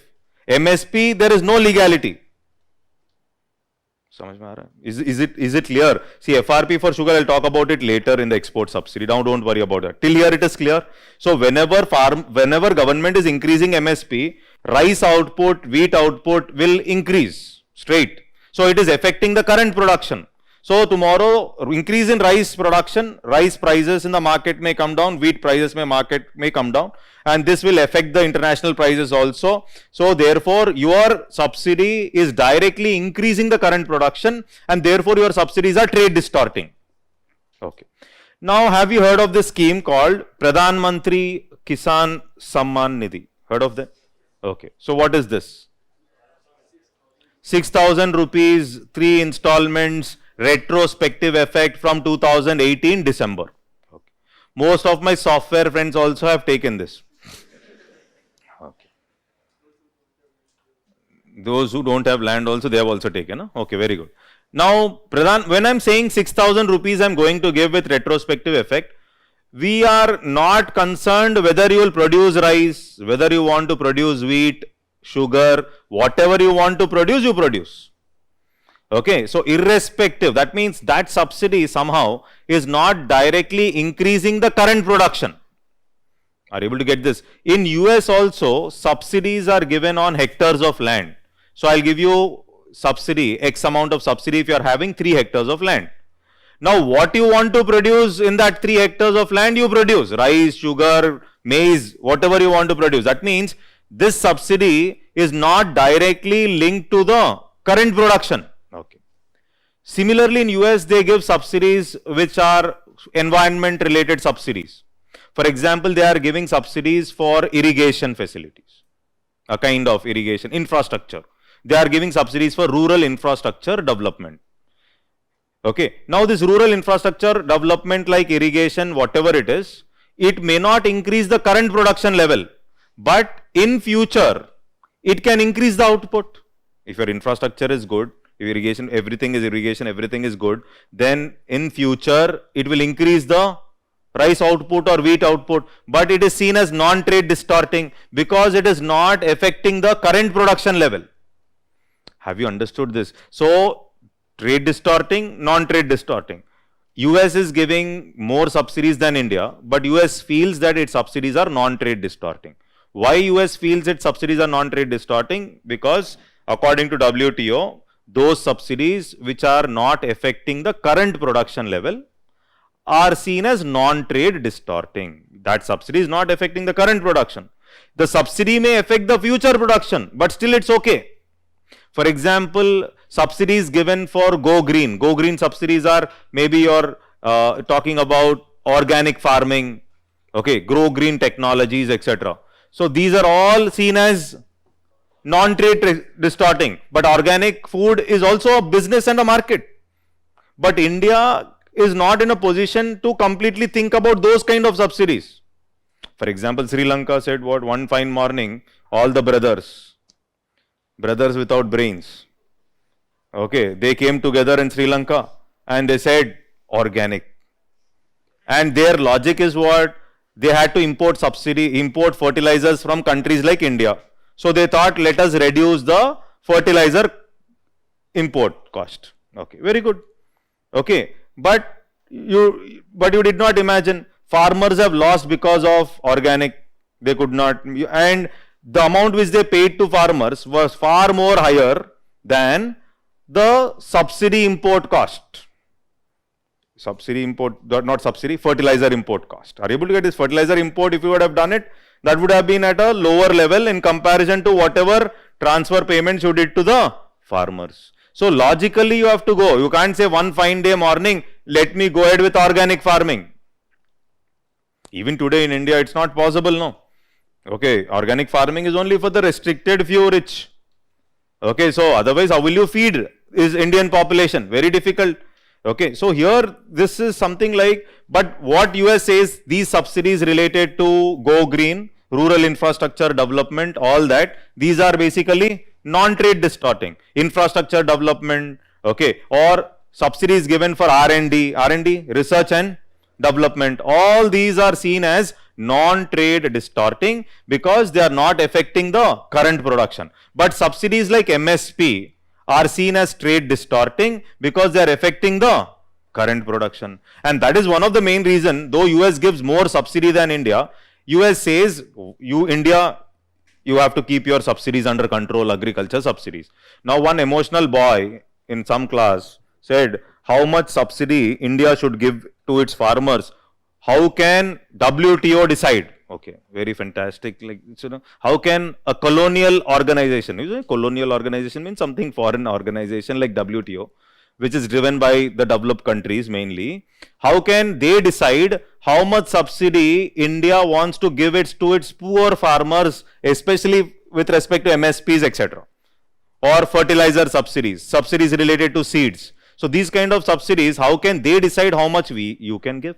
MSP, there is no legality. Is it clear? See, FRP for sugar, I'll talk about it later in the export subsidy. Now don't worry about that. Till here it is clear. So whenever government is increasing MSP, rice output, wheat output will increase straight. So it is affecting the current production. So tomorrow, increase in rice production, rice prices in the market may come down, wheat prices may come down, and this will affect the international prices also. So therefore, your subsidy is directly increasing the current production, and therefore your subsidies are trade distorting. Okay. Now, have you heard of this scheme called Pradhan Mantri Kisan Samman Nidhi? Heard of that? Okay. So what is this? 6,000 rupees, 3 installments, retrospective effect from 2018 December. Okay. Most of my software friends also have taken this. Okay. Those who don't have land also, they have also taken. Huh? Okay, very good. Now, Pradhan, when I'm saying 6,000 rupees I'm going to give with retrospective effect, we are not concerned whether you will produce rice, whether you want to produce wheat, sugar, whatever you want to produce, you produce. Okay, so irrespective, that means that subsidy somehow is not directly increasing the current production. Are you able to get this? In US also, subsidies are given on hectares of land. So I'll give you subsidy, X amount of subsidy if you are having 3 hectares of land. Now what you want to produce in that 3 hectares of land, you produce rice, sugar, maize, whatever you want to produce. That means this subsidy is not directly linked to the current production. Okay. Similarly, in US, they give subsidies which are environment related subsidies. For example, they are giving subsidies for irrigation facilities, a kind of irrigation infrastructure. They are giving subsidies for rural infrastructure development. Okay. Now, this rural infrastructure development like irrigation, whatever it is, it may not increase the current production level, but in future, it can increase the output. If your infrastructure is good, irrigation, everything is good, then in future, it will increase the rice output or wheat output, but it is seen as non-trade distorting because it is not affecting the current production level. Have you understood this? So, trade distorting, non-trade distorting. US is giving more subsidies than India, but US feels that its subsidies are non-trade distorting. Why US feels its subsidies are non-trade distorting? Because according to WTO, those subsidies which are not affecting the current production level are seen as non-trade distorting. That subsidy is not affecting the current production. The subsidy may affect the future production, but still it's okay. For example, subsidies given for Go Green. Go Green subsidies are maybe you're talking about organic farming, okay, grow green technologies, etc. So these are all seen as non-trade distorting, but organic food is also a business and a market. But India is not in a position to completely think about those kind of subsidies. For example, Sri Lanka said one fine morning, all the brothers without brains, Okay, they came together in Sri Lanka and they said organic. And their logic is what? They had to import fertilizers from countries like India. So they thought, let us reduce the fertilizer import cost. Okay, very good. Okay, but you did not imagine farmers have lost because of organic. They could not, and the amount which they paid to farmers was far more higher than the subsidy import cost. Subsidy import, not subsidy, fertilizer import cost. Are you able to get this fertilizer import? If you would have done it, that would have been at a lower level in comparison to whatever transfer payments you did to the farmers. So logically you have to go. You can't say one fine day morning, let me go ahead with organic farming. Even today in India, it's not possible, no. Okay, organic farming is only for the restricted few rich. Okay, so otherwise how will you feed is Indian population? Very difficult. Okay, so here this is something like, but what US says, these subsidies related to go green, rural infrastructure development, all that, these are basically non-trade distorting. Infrastructure development, okay, or subsidies given for R&D, research and development, all these are seen as non-trade distorting because they are not affecting the current production. But subsidies like MSP are seen as trade distorting because they are affecting the current production. And that is one of the main reason, though US gives more subsidy than India, US says, India, you have to keep your subsidies under control, agriculture subsidies. Now one emotional boy in some class said, how much subsidy India should give to its farmers? How can WTO decide? Okay, very fantastic. Like, how can a colonial organization, colonial organization means something foreign organization like WTO, which is driven by the developed countries mainly, how can they decide how much subsidy India wants to give it to its poor farmers, especially with respect to MSPs, etc. or fertilizer subsidies, subsidies related to seeds. So these kind of subsidies, how can they decide how much you can give?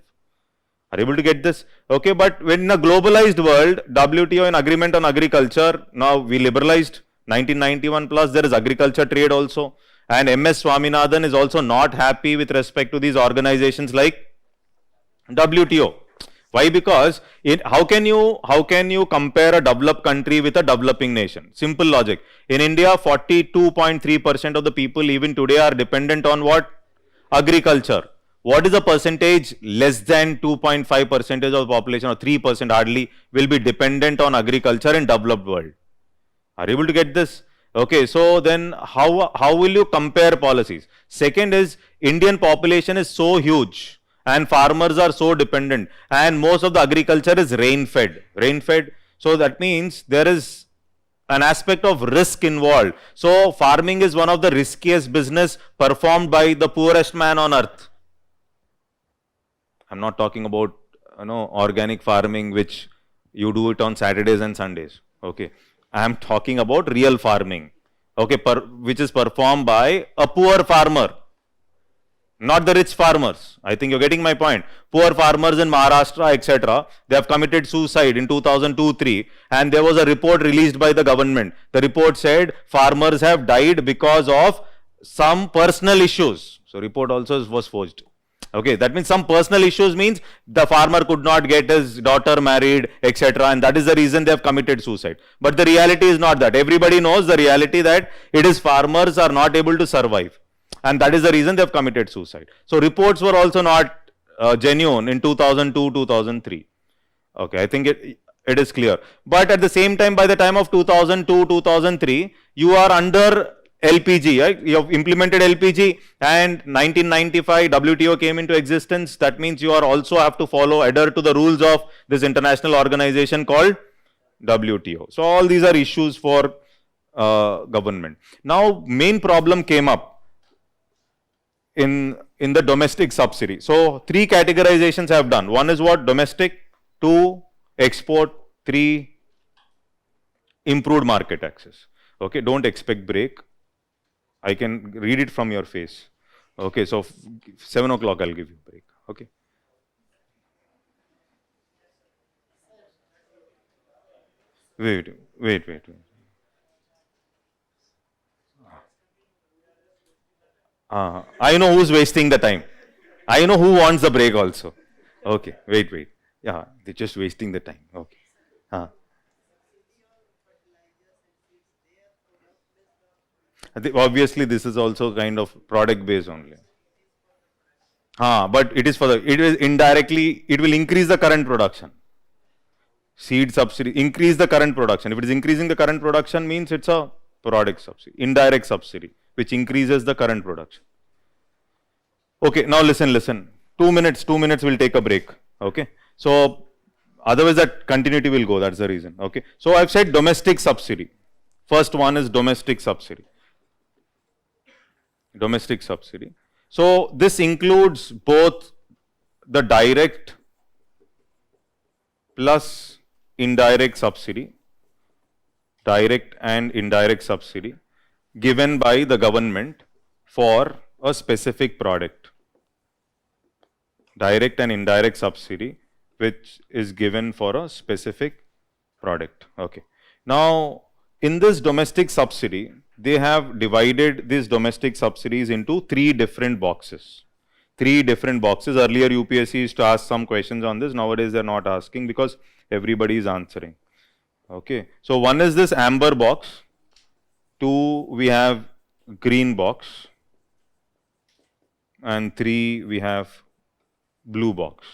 Are you able to get this? Okay, but when in a globalized world, WTO and agreement on agriculture, now we liberalized 1991 plus, there is agriculture trade also. And MS Swaminathan is also not happy with respect to these organizations like WTO. Why? Because how can you compare a developed country with a developing nation? Simple logic. In India, 42.3% of the people even today are dependent on what? Agriculture. What is the percentage? Less than 2.5% of the population, or 3% hardly, will be dependent on agriculture in developed world. Are you able to get this? Okay, so then how will you compare policies? Second is, Indian population is so huge and farmers are so dependent, and most of the agriculture is rain fed. So that means there is an aspect of risk involved. So farming is one of the riskiest business performed by the poorest man on earth. I'm not talking about organic farming which you do it on Saturdays and Sundays. Okay, I am talking about real farming. Okay, which is performed by a poor farmer, not the rich farmers. I think you're getting my point. Poor farmers in Maharashtra, etc., they have committed suicide in 2002-3, and there was a report released by the government. The report said farmers have died because of some personal issues. So report also was forged. Okay, that means some personal issues means the farmer could not get his daughter married, etc., and that is the reason they have committed suicide. But the reality is not that. Everybody knows the reality that it is farmers are not able to survive, and that is the reason they have committed suicide. So reports were also not genuine in 2002-2003. Okay, I think it is clear. But at the same time, by the time of 2002-2003, you are under LPG, right? You have implemented LPG, and 1995 WTO came into existence. That means you are also have to adhere to the rules of this international organization called WTO. So all these are issues for government. Now main problem came up in the domestic subsidy. So three categorizations I have done. One is what? Domestic. Two, export. Three, improved market access. Okay, don't expect break. I can read it from your face. Okay, so 7 o'clock I'll give you a break. Okay. Wait. I know who's wasting the time. I know who wants the break also. Okay, wait. Yeah, they're just wasting the time. Okay. Obviously, this is also kind of product based only. But it is for the, it is indirectly, it will increase the current production. Seed subsidy, increase the current production. If it is increasing the current production, means it's a product subsidy, indirect subsidy, which increases the current production. Okay, now listen. 2 minutes, we'll take a break. Okay, so otherwise that continuity will go, that's the reason. Okay, so I've said domestic subsidy. First one is domestic subsidy. Domestic subsidy. So this includes both the direct plus indirect subsidy, direct and indirect subsidy given by the government for a specific product. Direct and indirect subsidy which is given for a specific product. Okay. Now, in this domestic subsidy, they have divided these domestic subsidies into 3 different boxes. 3 different boxes. Earlier UPSC used to ask some questions on this. Nowadays they are not asking because everybody is answering. Okay. So one is this amber box. 2 we have green box. And 3 we have blue box.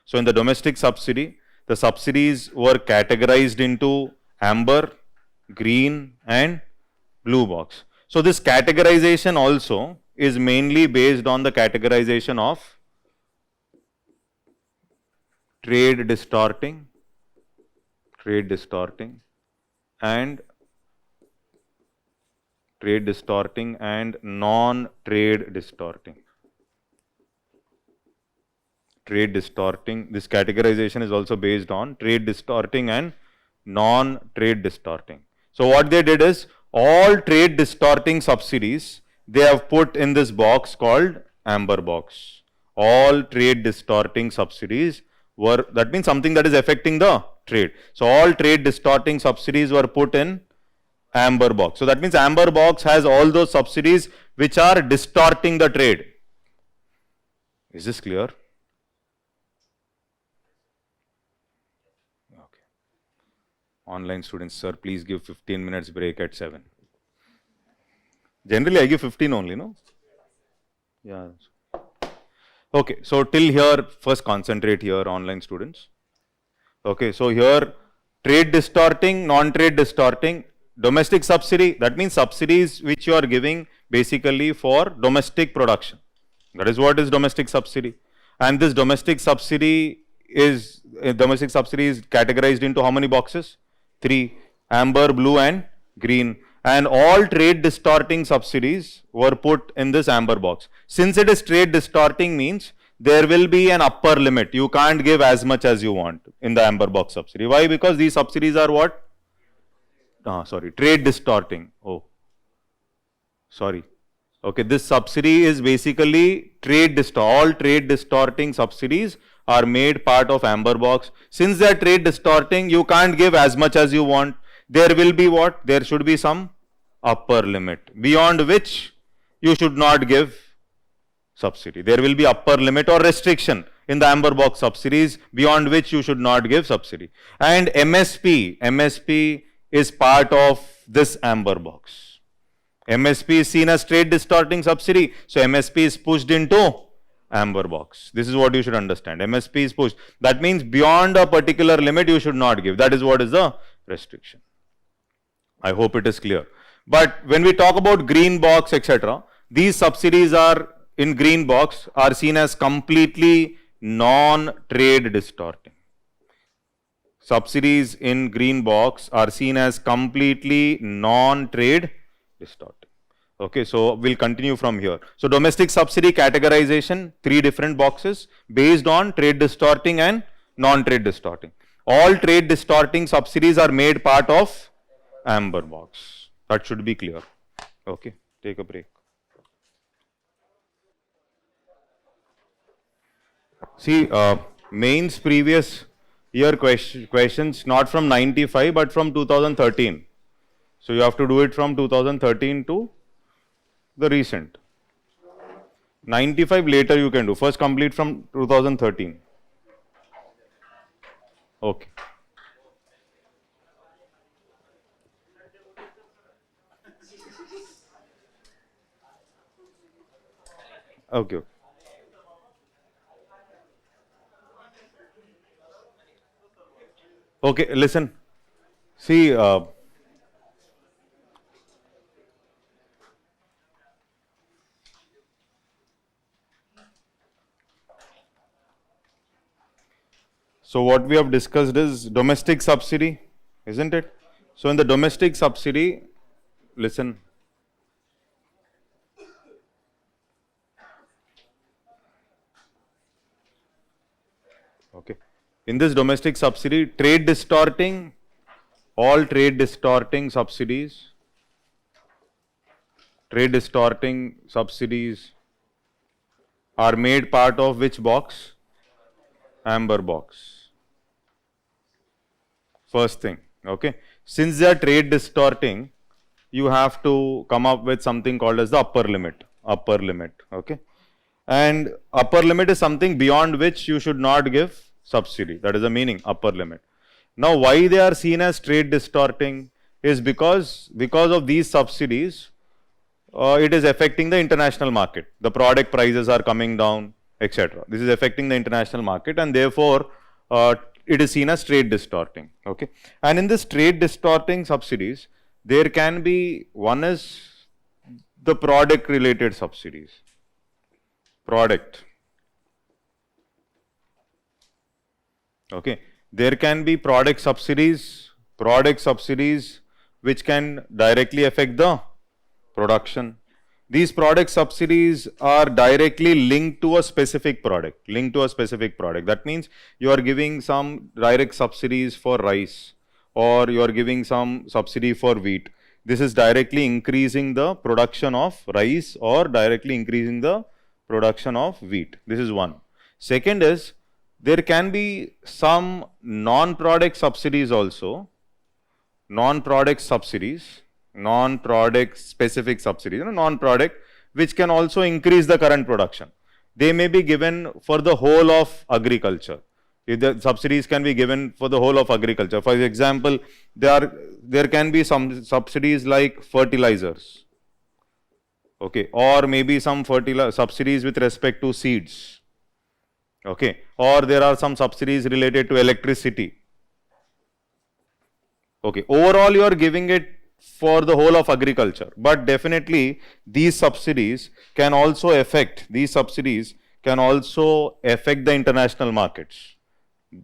So in the domestic subsidy, the subsidies were categorized into amber, green and blue box. So this categorization also is mainly based on the categorization of trade distorting and non-trade distorting. Trade distorting, this categorization is also based on trade distorting and non-trade distorting. So what they did is all trade distorting subsidies they have put in this box called amber box. All trade distorting subsidies were, that means something that is affecting the trade. So all trade distorting subsidies were put in amber box. So that means amber box has all those subsidies which are distorting the trade. Is this clear? Online students, sir, please give 15 minutes break at 7. Generally, I give 15 only, no? Yeah. Okay, so till here, first concentrate here, online students. Okay, so here, trade distorting, non-trade distorting, domestic subsidy, that means subsidies which you are giving basically for domestic production. That is what is domestic subsidy. And this domestic subsidy is categorized into how many boxes? 3, amber, blue and green, and all trade distorting subsidies were put in this amber box. Since it is trade distorting means there will be an upper limit. You can't give as much as you want in the amber box subsidy. Why? Because these subsidies are what? Trade distorting. Okay, this subsidy is basically all trade distorting subsidies are made part of amber box. Since they are trade distorting, you can't give as much as you want. There will be what? There should be some upper limit beyond which you should not give subsidy. There will be upper limit or restriction in the amber box subsidies beyond which you should not give subsidy. And MSP is part of this amber box. MSP is seen as trade distorting subsidy. So MSP is pushed into amber box. This is what you should understand. MSP is pushed. That means beyond a particular limit you should not give. That is what is the restriction. I hope it is clear. But when we talk about green box, etc., these subsidies are in green box are seen as completely non-trade distorting. Subsidies in green box are seen as completely non-trade distorting. Okay, so we'll continue from here. So domestic subsidy categorization, 3 different boxes based on trade distorting and non-trade distorting. All trade distorting subsidies are made part of amber box. That should be clear. Okay, take a break. See, mains previous year questions not from 95 but from 2013. So you have to do it from 2013 to the recent. 95 later you can do. First complete from 2013. Okay. Okay. Okay, listen. See, so what we have discussed is domestic subsidy, isn't it? So in the domestic subsidy, listen. Okay. In this domestic subsidy, all trade distorting subsidies are made part of which box? Amber box. First thing, okay. Since they are trade distorting, you have to come up with something called as the upper limit, okay. And upper limit is something beyond which you should not give subsidy. That is the meaning, upper limit. Now, why they are seen as trade distorting is because of these subsidies, it is affecting the international market. The product prices are coming down, etc. This is affecting the international market, and therefore, it is seen as trade distorting. Okay, and in this trade distorting subsidies, there can be, one is the product related subsidies. Okay, there can be product subsidies which can directly affect the production. These product subsidies are directly linked to a specific product. That means you are giving some direct subsidies for rice, or you are giving some subsidy for wheat. This is directly increasing the production of rice or directly increasing the production of wheat. This is one. Second is, there can be some non-product subsidies also, non-product specific subsidies, non-product, which can also increase the current production. They may be given for the whole of agriculture. If the subsidies can be given for the whole of agriculture. For example, there can be some subsidies like fertilizers, okay, or maybe some subsidies with respect to seeds, okay, or there are some subsidies related to electricity. Okay, overall you are giving it for the whole of agriculture, but definitely these subsidies can also affect the international markets.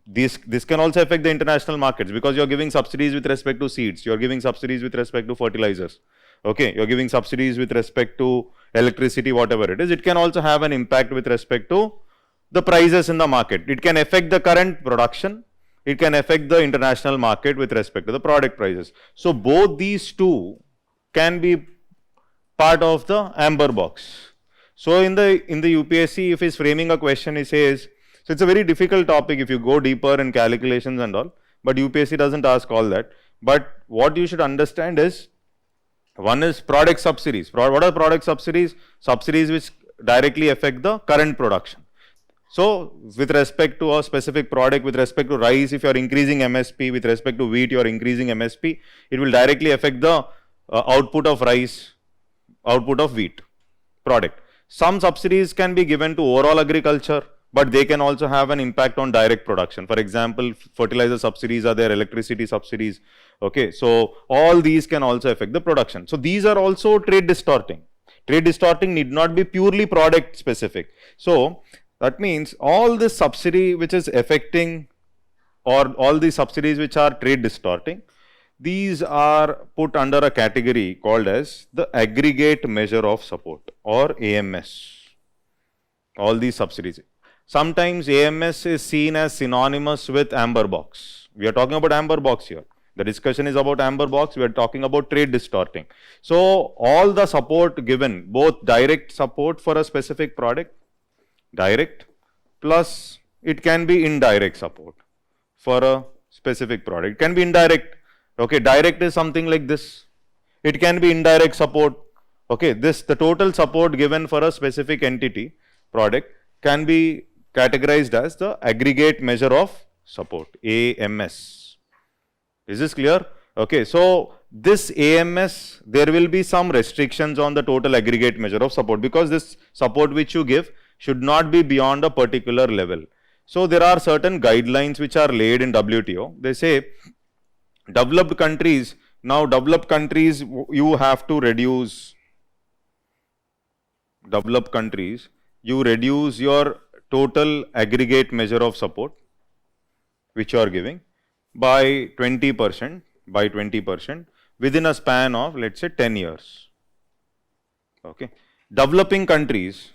This can also affect the international markets, because you are giving subsidies with respect to seeds, you are giving subsidies with respect to fertilizers, okay, you are giving subsidies with respect to electricity, whatever it is. It can also have an impact with respect to the prices in the market. It can affect the current production, it can affect the international market with respect to the product prices. So both these two can be part of the amber box. So in the UPSC, if he's framing a question, he says, so it's a very difficult topic if you go deeper in calculations and all, but UPSC doesn't ask all that. But what you should understand is, one is product subsidies. What are product subsidies? Subsidies which directly affect the current production. So with respect to a specific product, with respect to rice, if you are increasing MSP, with respect to wheat, you are increasing MSP, it will directly affect the output of rice, output of wheat product. Some subsidies can be given to overall agriculture, but they can also have an impact on direct production. For example, fertilizer subsidies are there, electricity subsidies. Okay, so all these can also affect the production. So these are also trade distorting. Trade distorting need not be purely product specific. So that means all this subsidy which is affecting, or all these subsidies which are trade distorting, these are put under a category called as the aggregate measure of support, or AMS. All these subsidies. Sometimes AMS is seen as synonymous with amber box. We are talking about amber box here. The discussion is about amber box. We are talking about trade distorting. So all the support given, both direct support for a specific product, direct, plus it can be indirect support for a specific product. It can be indirect. Okay, direct is something like this. It can be indirect support. Okay, the total support given for a specific entity product can be categorized as the aggregate measure of support, AMS. Is this clear? Okay, so this AMS, there will be some restrictions on the total aggregate measure of support, because this support which you give should not be beyond a particular level. So there are certain guidelines which are laid in WTO. They say developed countries, now developed countries, you have to reduce, developed countries, you reduce your total aggregate measure of support which you are giving by 20%, within a span of, let's say, 10 years. Okay. Developing countries,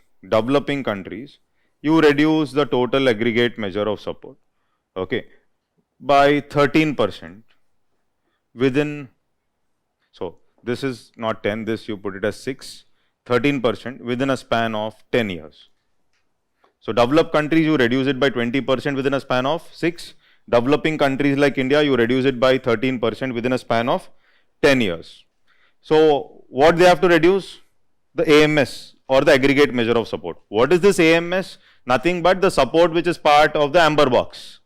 you reduce the total aggregate measure of support, okay, by 13% within, so this is not 10, this you put it as 6, 13% within a span of 10 years. So developed countries, you reduce it by 20% within a span of 6. Developing countries like India, you reduce it by 13% within a span of 10 years. So what they have to reduce? The AMS, or the aggregate measure of support. What is this AMS? Nothing but the support which is part of the amber box.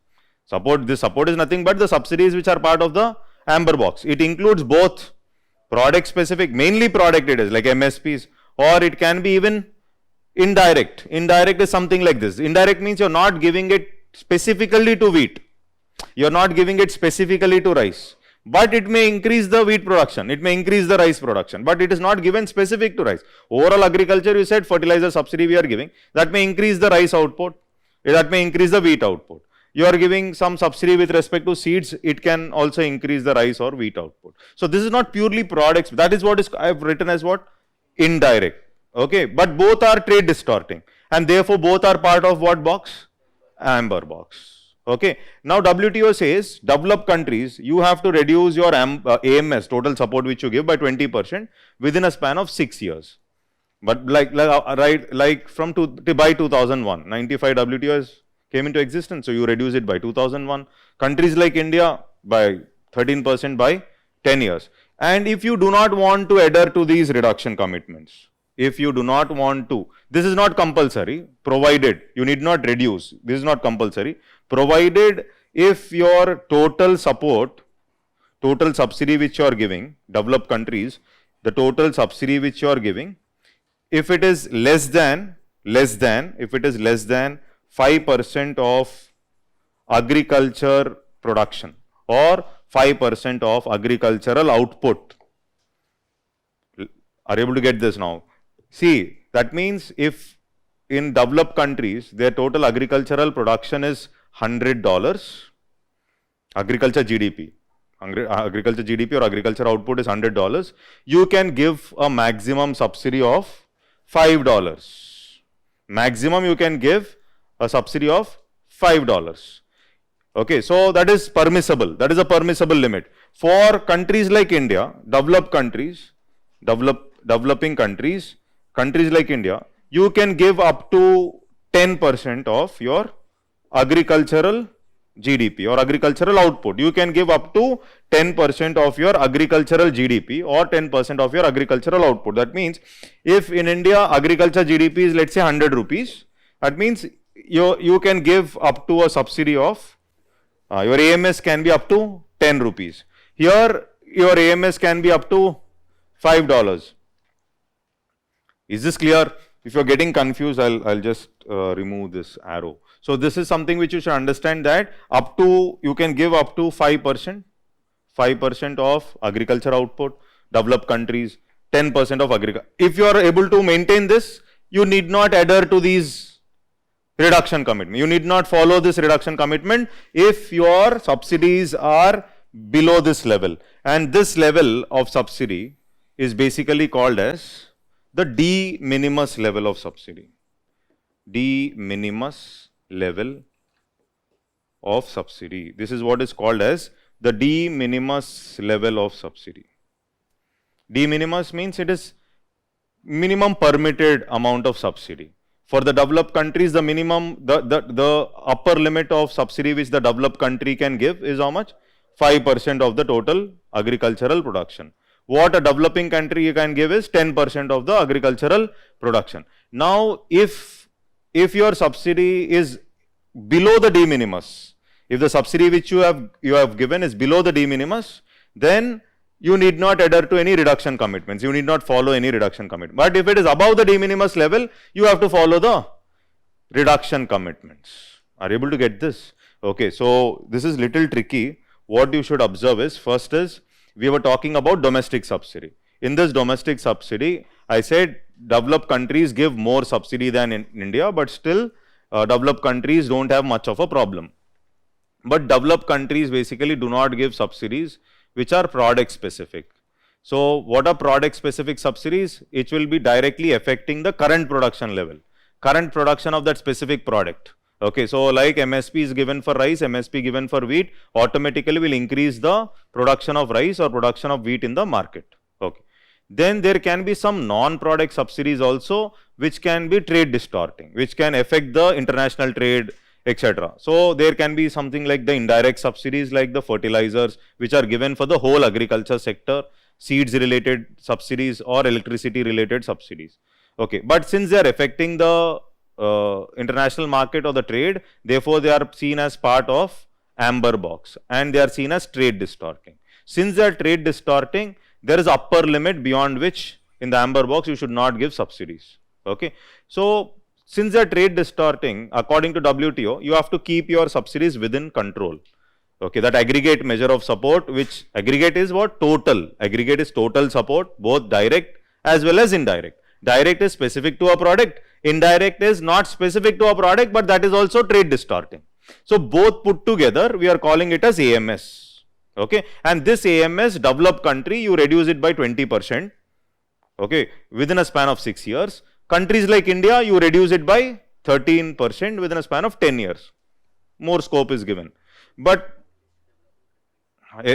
This support is nothing but the subsidies which are part of the amber box. It includes both product specific, mainly product it is like MSPs, or it can be even indirect. Indirect is something like this. Indirect means you are not giving it specifically to wheat. You are not giving it specifically to rice. But it may increase the wheat production, it may increase the rice production, but it is not given specific to rice. Overall agriculture, you said fertilizer subsidy we are giving, that may increase the rice output, that may increase the wheat output. You are giving some subsidy with respect to seeds, it can also increase the rice or wheat output. So this is not purely products, that is what is I have written as what? Indirect. Okay, but both are trade distorting, and therefore both are part of what box? Amber box. Okay. Now WTO says developed countries, you have to reduce your AMS, total support which you give, by 20% within a span of 6 years. But like from by 2001, 95 WTO came into existence, so you reduce it by 2001. Countries like India by 13% by 10 years. And if you do not want to adhere to these reduction commitments, if you do not want to, this is not compulsory, provided you need not reduce, this is not compulsory, provided if your total support, total subsidy which you are giving, developed countries, the total subsidy which you are giving, if it is less than 5% of agriculture production or 5% of agricultural output. Are you able to get this now? See, that means if in developed countries, their total agricultural production is $100, agriculture GDP or agriculture output is $100, you can give a maximum subsidy of $5. Maximum you can give a subsidy of $5. Okay, so that is permissible, that is a permissible limit. For countries like India, developed countries, developing countries, countries like India, you can give up to 10% of your agricultural GDP or agricultural output. You can give up to 10% of your agricultural GDP or 10% of your agricultural output. That means if in India agriculture GDP is, let's say, 100 rupees, that means you can give up to a subsidy of, your AMS can be up to 10 rupees. Here your AMS can be up to $5. Is this clear? If you are getting confused, I'll just remove this arrow. So this is something which you should understand, that up to, you can give up to 5% of agriculture output, developed countries, 10% of agriculture. If you are able to maintain this, you need not adhere to these reduction commitment. You need not follow this reduction commitment if your subsidies are below this level. And this level of subsidy is basically called as the de minimis level of subsidy. De minimis level of subsidy. This is what is called as the de minimis level of subsidy. De minimis means it is minimum permitted amount of subsidy. For the developed countries, the minimum, the upper limit of subsidy which the developed country can give is how much? 5% of the total agricultural production. What a developing country you can give is 10% of the agricultural production. Now, if your subsidy is below the de minimis, if the subsidy which you have given is below the de minimis, then you need not adhere to any reduction commitments. You need not follow any reduction commitment. But if it is above the de minimis level, you have to follow the reduction commitments. Are you able to get this? Okay, so this is little tricky. What you should observe is, first is, we were talking about domestic subsidy. In this domestic subsidy, I said developed countries give more subsidy than in India, but still developed countries don't have much of a problem. But developed countries basically do not give subsidies which are product specific. So what are product specific subsidies? It will be directly affecting the current production level, current production of that specific product. Okay, so like MSP is given for rice, MSP given for wheat, automatically will increase the production of rice or production of wheat in the market. Okay. Then there can be some non-product subsidies also, which can be trade distorting, which can affect the international trade, etc. So there can be something like the indirect subsidies, like the fertilizers, which are given for the whole agriculture sector, seeds related subsidies or electricity related subsidies. Okay, but since they are affecting the international market or the trade, therefore they are seen as part of amber box and they are seen as trade distorting. Since they are trade distorting, there is upper limit beyond which in the amber box you should not give subsidies. Okay, so since they are trade distorting, according to WTO, you have to keep your subsidies within control. Okay, that aggregate measure of support, which aggregate is what? Total. Aggregate is total support, both direct as well as indirect. Direct is specific to a product, indirect is not specific to a product, but that is also trade distorting. So both put together, we are calling it as AMS. Okay, and this AMS, developed country, you reduce it by 20%. Okay, within a span of 6 years. Countries like India, you reduce it by 13% within a span of 10 years. More scope is given. But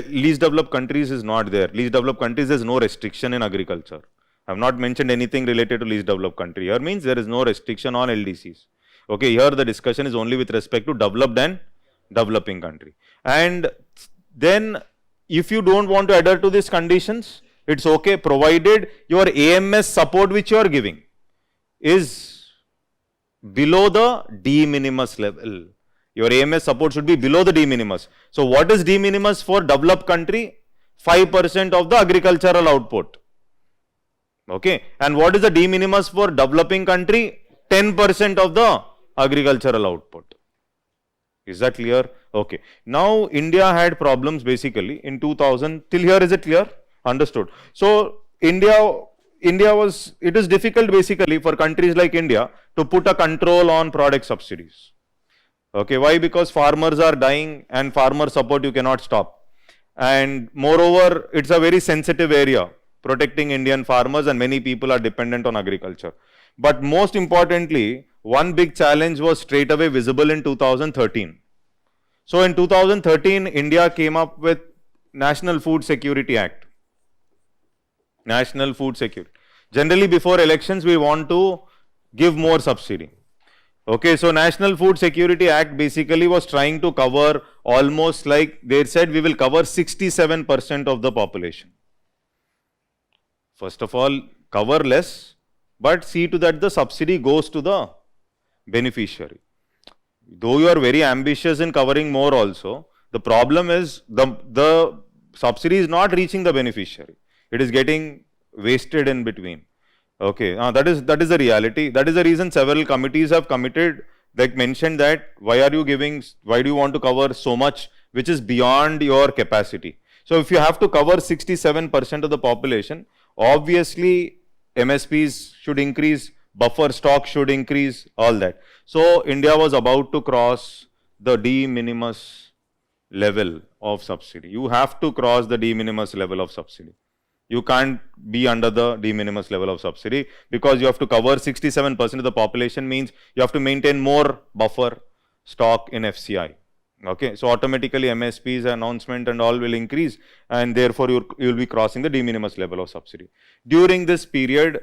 least developed countries is not there. Least developed countries, there is no restriction in agriculture. I have not mentioned anything related to least developed country. Here means there is no restriction on LDCs. Okay, here the discussion is only with respect to developed and developing country. And then if you don't want to adhere to these conditions, it's okay, provided your AMS support which you are giving is below the de minimis level. Your AMS support should be below the de minimis. So what is de minimis for developed country? 5% of the agricultural output. Okay, and what is the de minimis for developing country? 10% of the agricultural output. Is that clear? Okay. Now India had problems basically in 2000. Till here is it clear? Understood. So India was, it is difficult basically for countries like India to put a control on product subsidies. Okay, why? Because farmers are dying and farmer support you cannot stop. And moreover, it's a very sensitive area, protecting Indian farmers, and many people are dependent on agriculture. But most importantly, one big challenge was straight away visible in 2013. So in 2013, India came up with National Food Security Act. National Food Security. Generally, before elections, we want to give more subsidy. Okay, so National Food Security Act basically was trying to cover almost, like they said, we will cover 67% of the population. First of all, cover less, but see to that the subsidy goes to the beneficiary. Though you are very ambitious in covering more also, the problem is the subsidy is not reaching the beneficiary. It is getting wasted in between. Okay, that is the reality. That is the reason several committees have committed, like mentioned that why do you want to cover so much which is beyond your capacity. So if you have to cover 67% of the population, obviously MSPs should increase, buffer stock should increase, all that. So India was about to cross the de minimis level of subsidy. You have to cross the de minimis level of subsidy. You can't be under the de minimis level of subsidy because you have to cover 67% of the population, means you have to maintain more buffer stock in FCI. Okay, so automatically MSP's announcement and all will increase, and therefore you will be crossing the de minimis level of subsidy. During this period,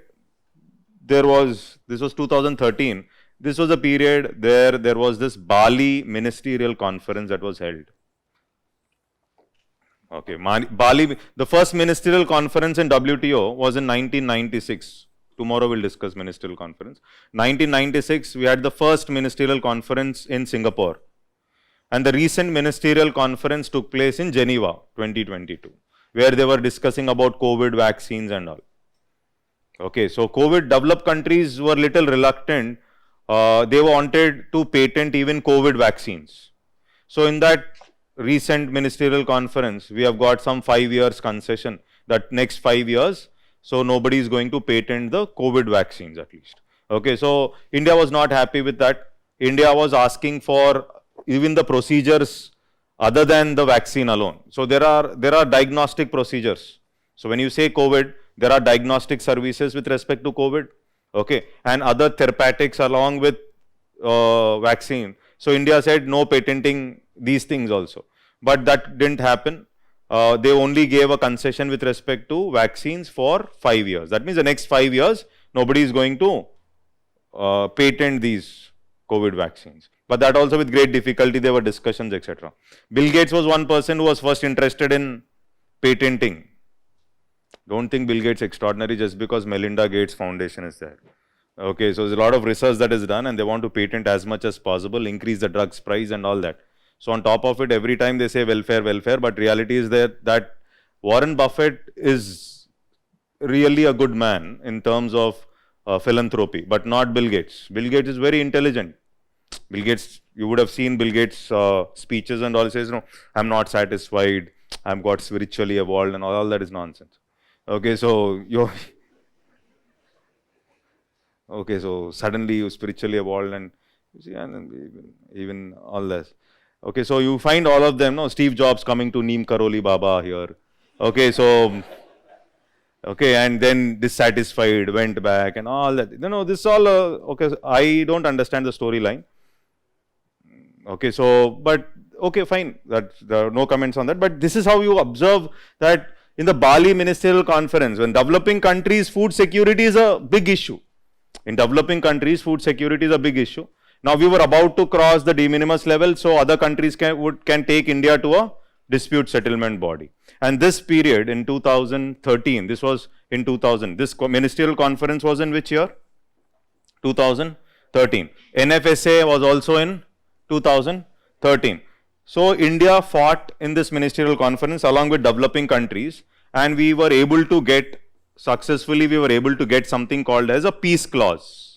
this was 2013, this was a period there was this Bali ministerial conference that was held. Okay, Bali, the first ministerial conference in WTO was in 1996. Tomorrow we'll discuss ministerial conference. 1996, we had the first ministerial conference in Singapore. And the recent ministerial conference took place in Geneva, 2022, where they were discussing about COVID vaccines and all. Okay, so COVID, developed countries were little reluctant. They wanted to patent even COVID vaccines. So in that recent ministerial conference, we have got some 5 years concession that next 5 years, so nobody is going to patent the COVID vaccines at least. Okay, so India was not happy with that. India was asking for even the procedures other than the vaccine alone. So there are diagnostic procedures. So when you say COVID, there are diagnostic services with respect to COVID, okay, and other therapeutics along with vaccine. So India said no patenting these things also, but that didn't happen. They only gave a concession with respect to vaccines for 5 years. That means the next 5 years, nobody is going to patent these COVID vaccines. But that also with great difficulty, there were discussions, etc. Bill Gates was one person who was first interested in patenting. Don't think Bill Gates extraordinary just because Melinda Gates Foundation is there. Okay, so there's a lot of research that is done and they want to patent as much as possible, increase the drugs price and all that. So on top of it, every time they say welfare, but reality is that Warren Buffett is really a good man in terms of philanthropy, but not Bill Gates. Bill Gates is very intelligent. Bill Gates, you would have seen Bill Gates' speeches and all. Says, no, I'm not satisfied. I've got spiritually evolved and all that is nonsense. Okay, so okay, so suddenly you spiritually evolved and you see, and even all this. Okay, so you find all of them, no? Steve Jobs coming to Neem Karoli Baba here. Okay, so, okay, and then dissatisfied, went back and all that. No, this all, okay, I don't understand the storyline. Okay, so, but, okay, fine, there are no comments on that. But this is how you observe that in the Bali Ministerial Conference, when developing countries, food security is a big issue. In developing countries, food security is a big issue. Now, we were about to cross the de minimis level, so other countries can take India to a dispute settlement body. And this period in 2013, this was in 2000, this ministerial conference was in which year? 2013. NFSA was also in 2013. So, India fought in this ministerial conference along with developing countries, and we were able to get, successfully we were able to get something called as a peace clause.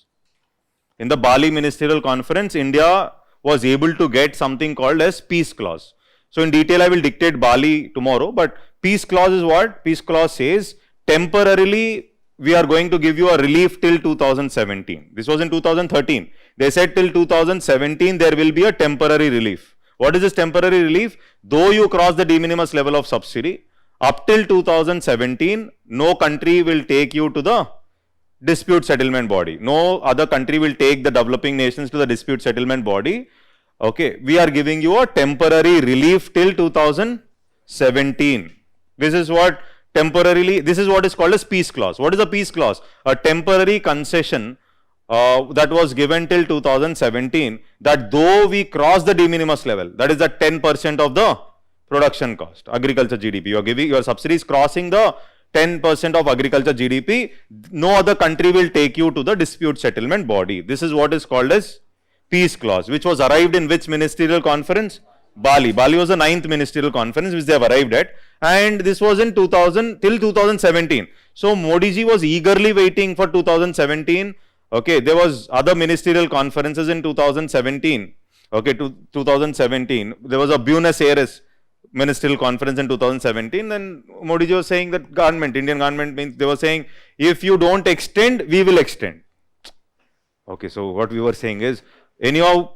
In the Bali Ministerial Conference, India was able to get something called as peace clause. So in detail, I will dictate Bali tomorrow, but peace clause is what? Peace clause says, temporarily, we are going to give you a relief till 2017. This was in 2013. They said till 2017, there will be a temporary relief. What is this temporary relief? Though you cross the de minimis level of subsidy, up till 2017, no country will take you to the dispute settlement body. No other country will take the developing nations to the dispute settlement body. Okay, we are giving you a temporary relief till 2017. This is what temporarily, this is what is called as peace clause. What is a peace clause? A temporary concession that was given till 2017, that though we cross the de minimis level, that is the 10% of the production cost, agriculture GDP, you are giving your subsidies crossing the 10% of agriculture GDP, no other country will take you to the dispute settlement body. This is what is called as peace clause, which was arrived in which ministerial conference? Bali. Bali was the 9th ministerial conference which they have arrived at, and this was in 2000 till 2017. So Modi ji was eagerly waiting for 2017. Okay, there was other ministerial conferences in 2017. Okay, to 2017, there was a Buenos Aires ministerial conference in 2017, and Modi ji was saying that government, Indian government means, they were saying, if you don't extend, we will extend. Okay, so what we were saying is, anyhow,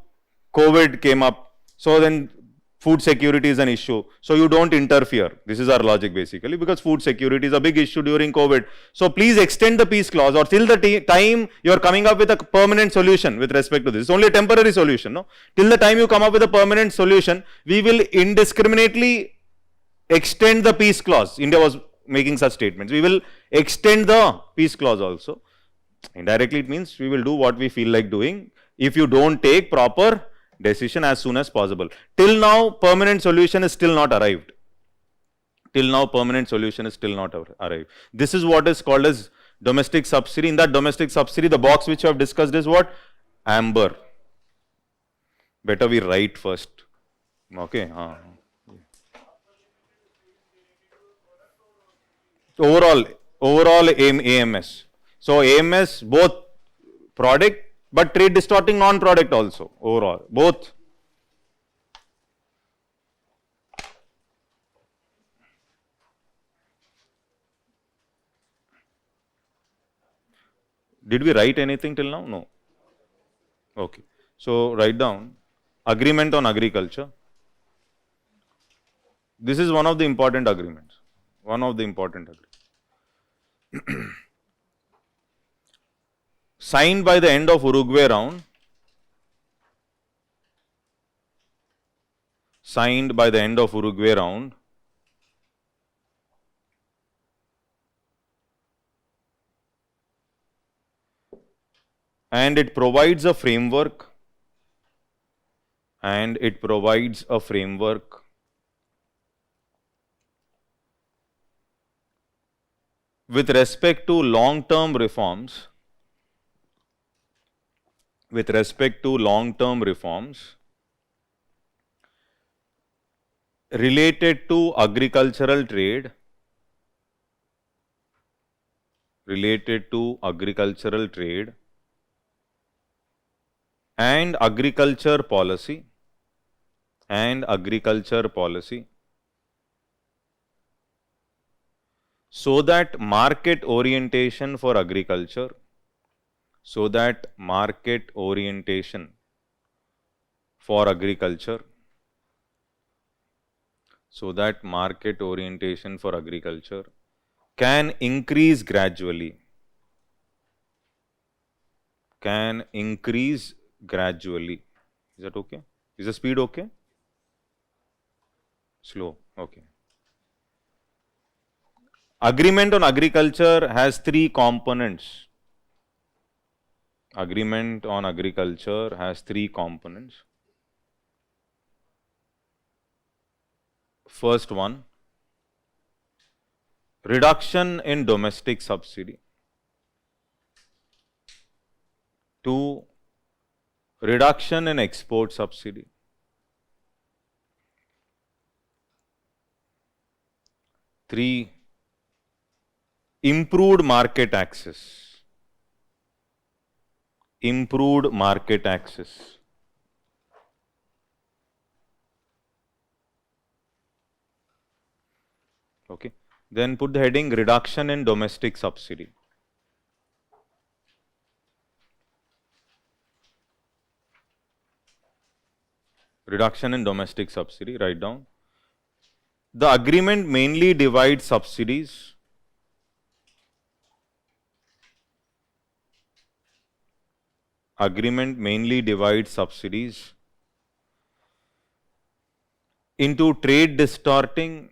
COVID came up, so then food security is an issue, so you don't interfere. This is our logic basically, because food security is a big issue during COVID. So please extend the peace clause, or till the time you are coming up with a permanent solution with respect to this. It's only a temporary solution, no? Till the time you come up with a permanent solution, we will indiscriminately extend the peace clause. India was making such statements. We will extend the peace clause also. Indirectly, it means we will do what we feel like doing if you don't take proper decision as soon as possible. Till now, permanent solution is still not arrived. Till now, permanent solution is still not arrived. This is what is called as domestic subsidy. In that domestic subsidy, the box which I have discussed is what? Amber. Better we write first. Okay. Overall AMS. So AMS both product but trade distorting non-product also overall both. Did we write anything till now? No. Okay. So write down agreement on agriculture. This is one of the important agreements. One of the important agreements. Signed by the end of Uruguay round. Signed by the end of Uruguay round. And it provides a framework. And it provides a framework with respect to long-term reforms. With respect to long-term reforms related to agricultural trade, and agriculture policy, so that market orientation for agriculture, can increase gradually. Is that okay? Is the speed okay? Slow. Okay. Agreement on agriculture has three components. Agreement on agriculture has three components. First one, reduction in domestic subsidy. 2, reduction in export subsidy. 3, improved market access. Okay. Then put the heading reduction in domestic subsidy. Reduction in domestic subsidy, write down. The agreement mainly divides subsidies. Into trade distorting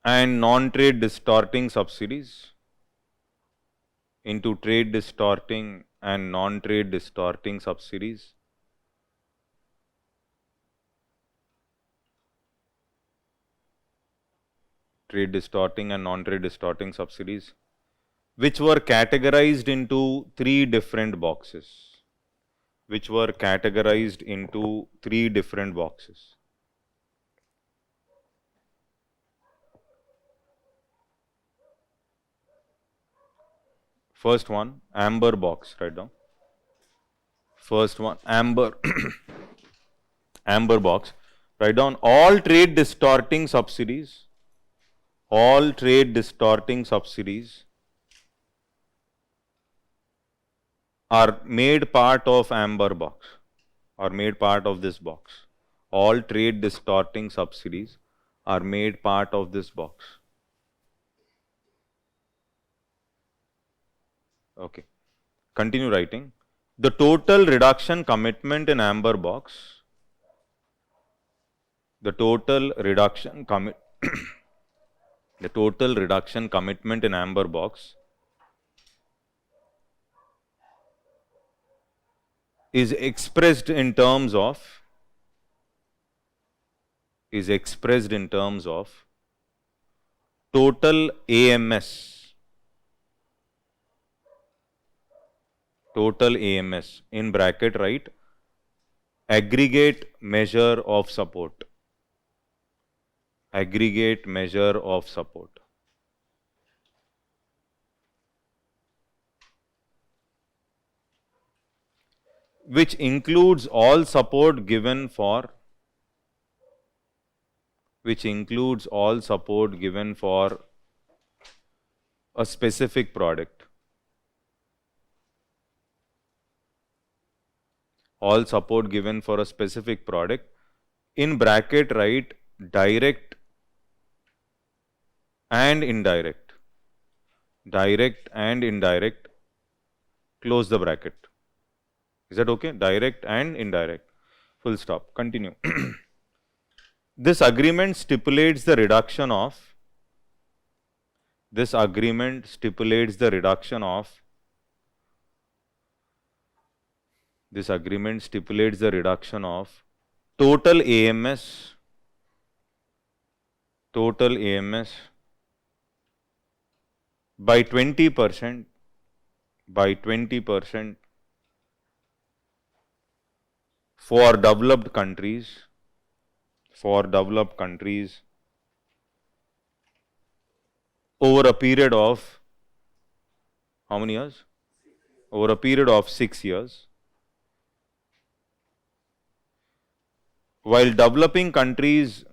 and non-trade distorting subsidies. Trade distorting and non-trade distorting subsidies. Which were categorized into three different boxes. First one, amber box, write down. First one, amber, amber box. Write down all trade distorting subsidies. Are made part of amber box. All trade distorting subsidies are made part of this box. Okay. Continue writing. The total reduction commitment in amber box. The total reduction commitment in amber box is expressed in terms of is expressed in terms of total AMS, in bracket write aggregate measure of support, which includes all support given for a specific product. All support given for a specific product. In bracket write direct and indirect. Direct and indirect. Close the bracket. Is that okay? Direct and indirect. Full stop. Continue. This agreement stipulates the reduction of total AMS by 20% for developed countries over a period of how many years? Over a period of 6 years. While developing countries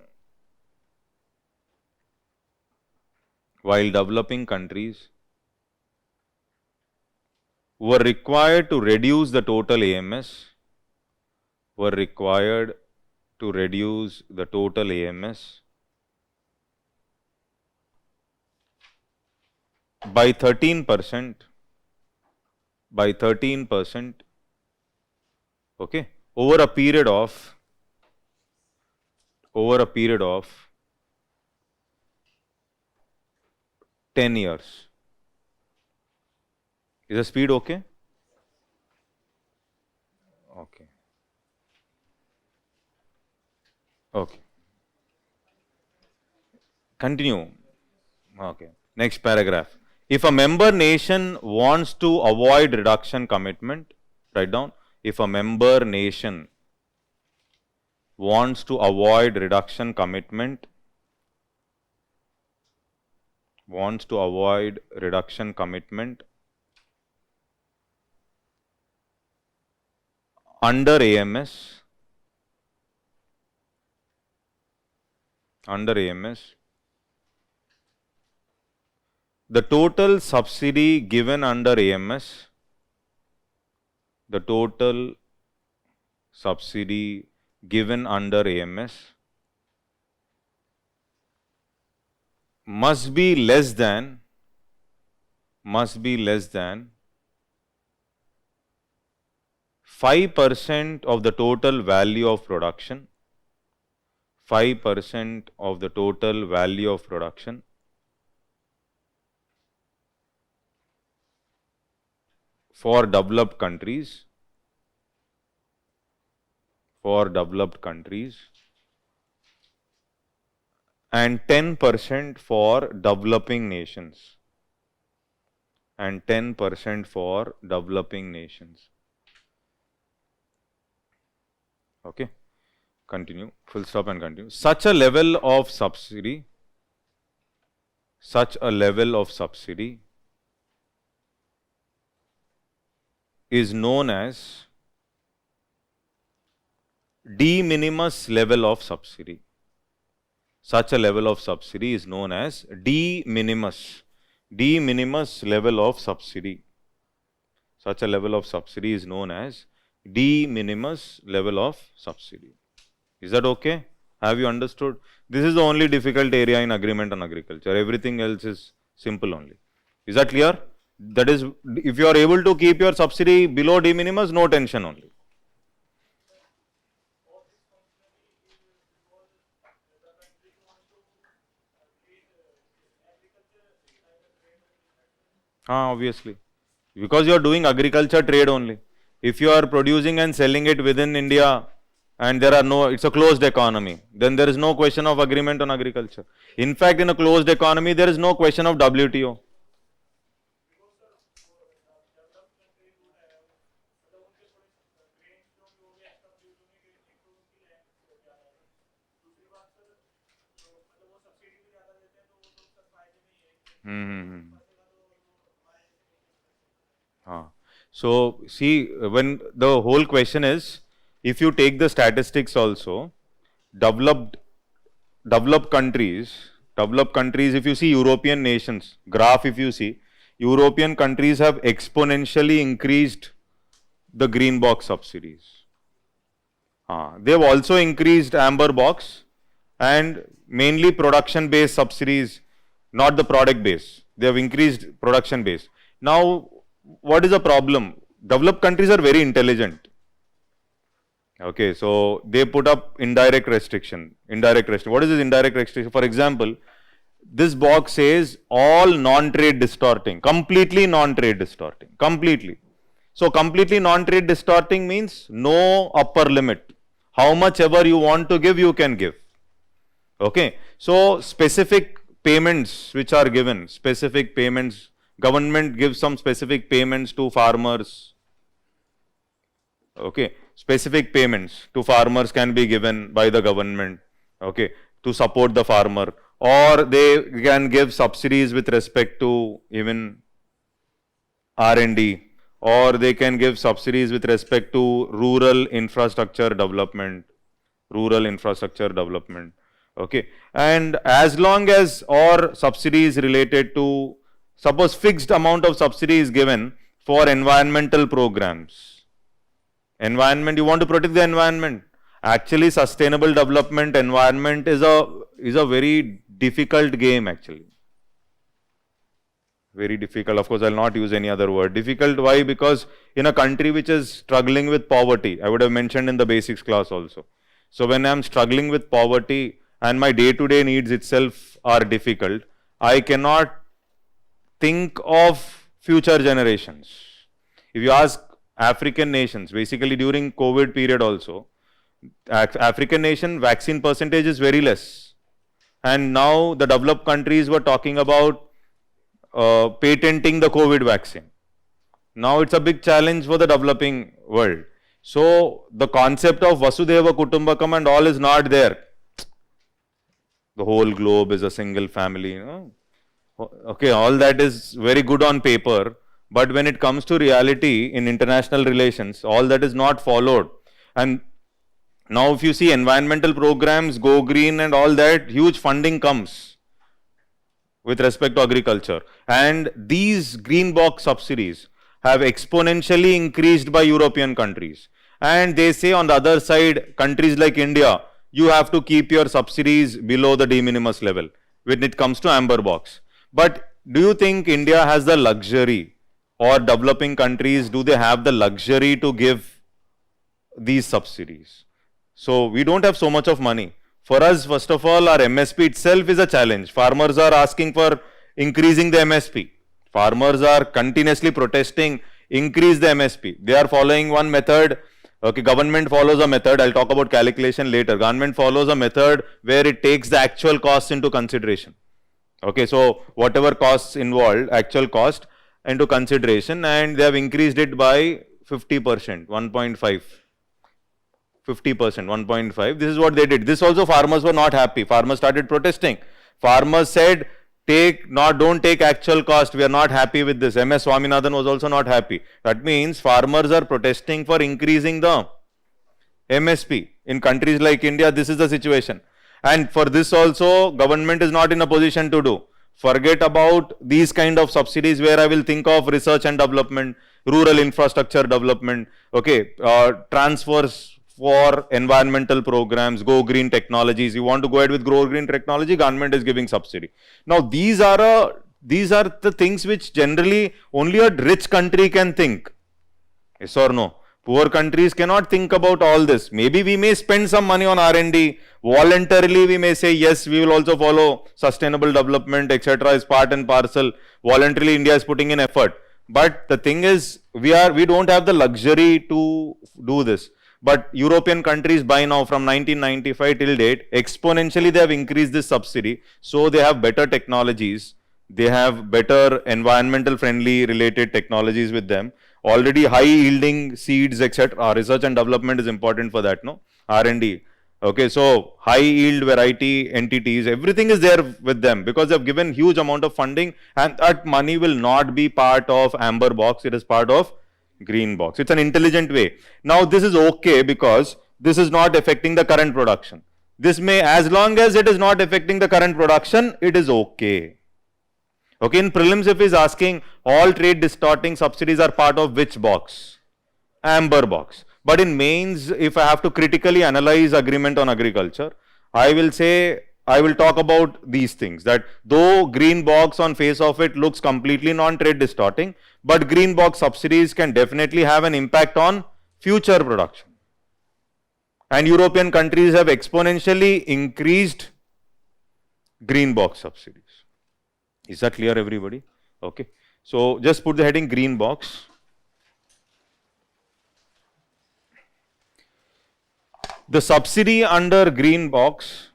were required to reduce the total AMS by 13%, okay, over a period of 10 years. Is the speed okay? Okay. Okay. Continue. Okay. Next paragraph. If a member nation wants to avoid reduction commitment, write down. If a member nation wants to avoid reduction commitment, under AMS, the total subsidy given under AMS, must be less than 5% of the total value of production, for developed countries, and 10% for developing nations, Okay, continue, full stop and continue. Such a level of subsidy is known as de minimis level of subsidy. Such a level of subsidy is known as de minimis level of subsidy. Such a level of subsidy is known as de minimis level of subsidy. Is that okay? Have you understood? This is the only difficult area in agreement on agriculture. Everything else is simple only. Is that clear? That is, if you are able to keep your subsidy below de minimis, no tension only. Obviously, because you are doing agriculture trade only. If you are producing and selling it within India, and there are no, it's a closed economy, then there is no question of agreement on agriculture. In fact, in a closed economy, there is no question of WTO. Hmm. So, see, when the whole question is, if you take the statistics also, developed developed countries, if you see European nations, graph if you see, European countries have exponentially increased the green box subsidies. They have also increased amber box and mainly production based subsidies, not the product base. They have increased production base. Now, what is the problem? Developed countries are very intelligent. Okay, so they put up indirect restriction. What is this indirect restriction? For example, this box says all non-trade distorting, completely non-trade distorting, completely. So completely non-trade distorting means no upper limit. How much ever you want to give, you can give. Okay, so specific payments which are given, specific payments, government gives some specific payments to farmers. Okay, specific payments to farmers can be given by the government, okay, to support the farmer, or they can give subsidies with respect to even R&D, or they can give subsidies with respect to rural infrastructure development, okay, and as long as or subsidies related to, suppose fixed amount of subsidy is given for environmental programs. Environment, you want to protect the environment. Actually, sustainable development environment is a very difficult game actually. Very difficult. Of course, I'll not use any other word. Difficult, why? Because in a country which is struggling with poverty, I would have mentioned in the basics class also. So when I'm struggling with poverty and my day-to-day needs itself are difficult, I cannot think of future generations. If you ask African nations, basically during COVID period also, African nation vaccine percentage is very less. And now the developed countries were talking about patenting the COVID vaccine. Now it's a big challenge for the developing world. So the concept of Vasudhaiva Kutumbakam and all is not there. The whole globe is a single family. You know? Okay, all that is very good on paper. But when it comes to reality in international relations, all that is not followed. And now if you see environmental programs, go green and all that, huge funding comes with respect to agriculture. And these green box subsidies have exponentially increased by European countries. And they say on the other side, countries like India, you have to keep your subsidies below the de minimis level when it comes to amber box. But do you think India has the luxury, or developing countries, do they have the luxury to give these subsidies? So we don't have so much of money. For us, first of all, our MSP itself is a challenge. Farmers are asking for increasing the MSP. Farmers are continuously protesting, increase the MSP. They are following one method. Okay, government follows a method. I'll talk about calculation later. Government follows a method where it takes the actual costs into consideration. Okay, so whatever costs involved, actual cost into consideration, and they have increased it by 50%, 1.5. 50%, 1.5. This is what they did. This also farmers were not happy. Farmers started protesting. Farmers said, don't take actual cost. We are not happy with this. MS Swaminathan was also not happy. That means farmers are protesting for increasing the MSP. In countries like India, this is the situation. And for this also, government is not in a position to do. Forget about these kind of subsidies where I will think of research and development, rural infrastructure development, okay, transfers for environmental programs, go green technologies. You want to go ahead with go green technology, government is giving subsidy. Now these are the things which generally only a rich country can think. Yes or no? Poor countries cannot think about all this. Maybe we may spend some money on R&D. Voluntarily, we may say, yes, we will also follow sustainable development, etc. is part and parcel. Voluntarily, India is putting in effort. But the thing is, we don't have the luxury to do this. But European countries by now from 1995 till date, exponentially they have increased this subsidy. So they have better technologies. They have better environmental friendly related technologies with them. Already high yielding seeds, etc. Research and development is important for that, no? R&D. Okay, so high yield variety entities, everything is there with them because they have given huge amount of funding, and that money will not be part of amber box, it is part of green box. It's an intelligent way. Now this is okay because this is not affecting the current production. This may, as long as it is not affecting the current production, it is okay. Okay, in prelims if he is asking all trade distorting subsidies are part of which box? Amber box. But in mains, if I have to critically analyze agreement on agriculture, I will say, I will talk about these things, that though green box on face of it looks completely non-trade distorting, but green box subsidies can definitely have an impact on future production. And European countries have exponentially increased green box subsidies. Is that clear, everybody? Okay. So just put the heading green box. The subsidy under green box,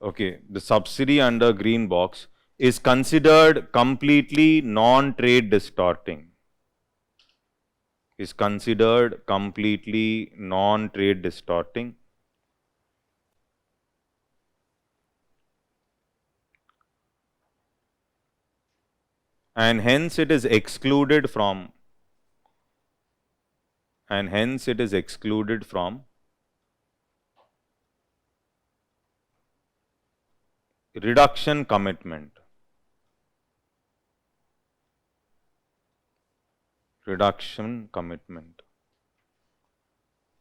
okay, the subsidy under green box is considered completely non-trade distorting. Is considered completely non-trade distorting. And hence it is excluded from, reduction commitment. Reduction commitment.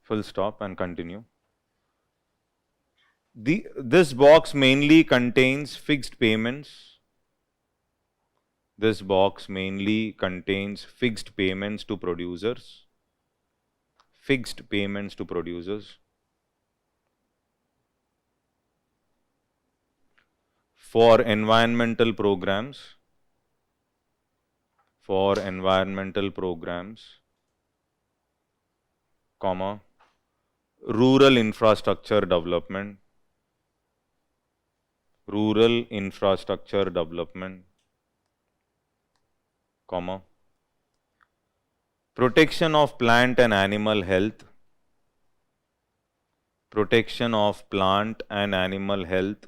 Full stop and continue. This box mainly contains fixed payments. This box mainly contains fixed payments to producers. Fixed payments to producers. For environmental programs. For environmental programs, comma, rural infrastructure development, comma, protection of plant and animal health, protection of plant and animal health,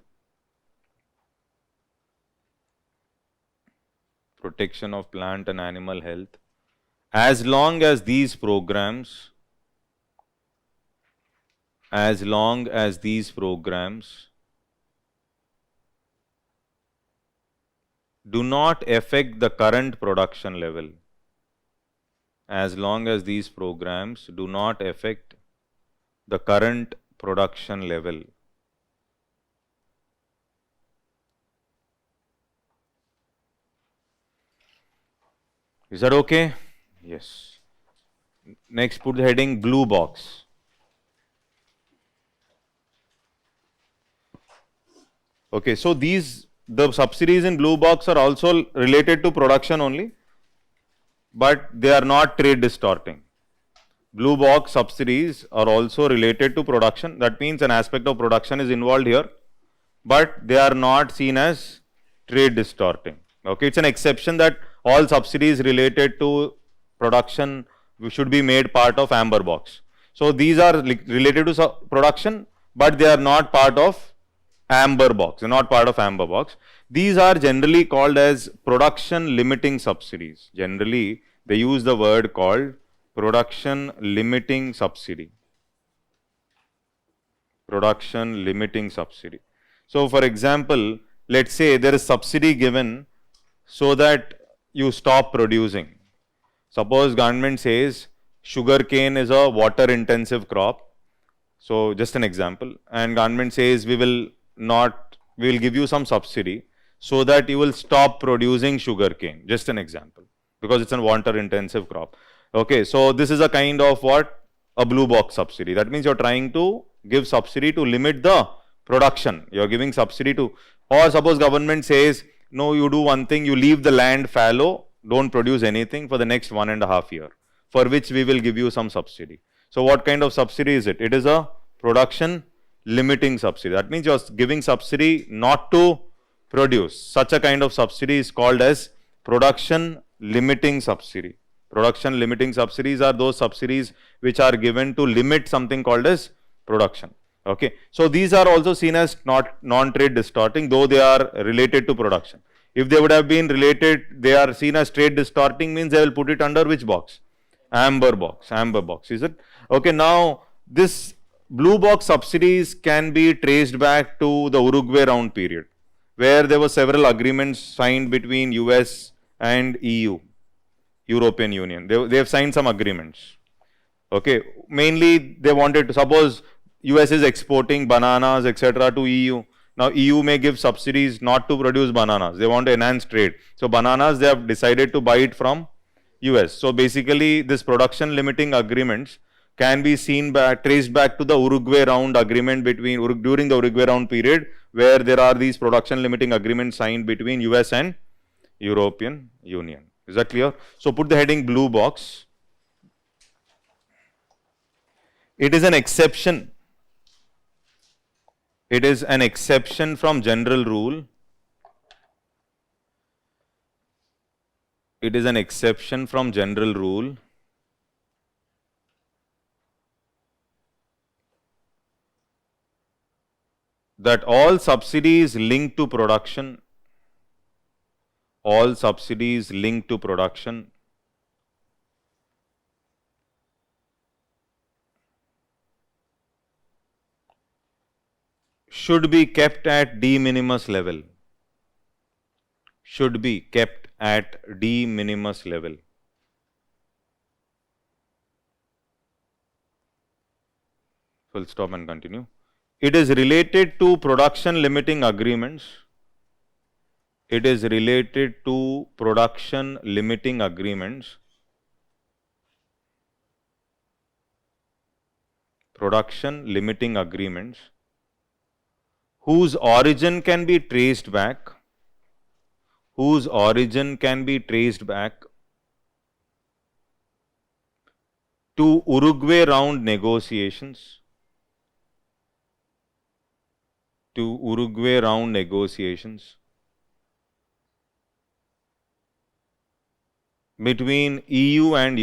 protection of plant and animal health, as long as these programs do not affect the current production level. As long as these programs do not affect the current production level. Is that okay? Yes. Next, put the heading blue box. Okay, so the subsidies in blue box are also related to production only, but they are not trade distorting. Blue box subsidies are also related to production. That means an aspect of production is involved here, but they are not seen as trade distorting. Okay, it's an exception that all subsidies related to production should be made part of amber box. So these are related to production, but they are not part of amber box. They're not part of amber box. These are generally called as production limiting subsidies. Generally, they use the word called production limiting subsidy. Production limiting subsidy. So for example, let's say there is subsidy given so that you stop producing. Suppose government says sugarcane is a water intensive crop. So just an example, and government says we will give you some subsidy so that you will stop producing sugarcane. Just an example. because it's a water intensive crop. Okay, so this is a kind of what? A blue box subsidy. That means you're trying to give subsidy to limit the production. You're giving subsidy to, or suppose government says, no, you do one thing, you leave the land fallow, don't produce anything for the next 1.5 years, for which we will give you some subsidy. So what kind of subsidy is it? It is a production limiting subsidy. That means you're giving subsidy not to produce. Such a kind of subsidy is called as production limiting subsidy. Production limiting subsidies are those subsidies which are given to limit something called as production. Okay, so these are also seen as not non-trade distorting, though they are related to production. If they would have been related, they are seen as trade distorting, means they will put it under which box? Amber box. Amber box, is it? Okay, now this blue box subsidies can be traced back to the Uruguay round period, where there were several agreements signed between US and EU, European Union. They have signed some agreements. Okay, mainly they wanted to, suppose US is exporting bananas, etc. to EU. Now EU may give subsidies not to produce bananas. They want to enhance trade. So bananas, they have decided to buy it from US. So basically this production limiting agreements can be seen back, traced back to the Uruguay round agreement between, during the Uruguay round period, where there are these production limiting agreements signed between US and European Union. Is that clear? So put the heading blue box. It is an exception. It is an exception from general rule. It is an exception from general rule that all subsidies linked to production, should be kept at de minimis level. Should be kept at de minimis level. Full stop and continue. It is related to production limiting agreements. It is related to production limiting agreements. Production limiting agreements whose origin can be traced back, to Uruguay round negotiations, between EU and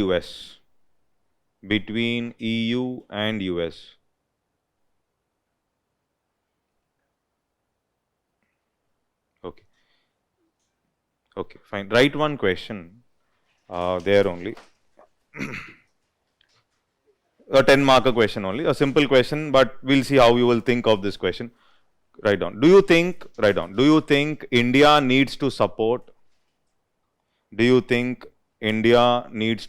US, Okay, fine. Write one question there only. A 10-marker question only, a simple question, but we'll see how you will think of this question. Write down. Do you think India needs to support? India needs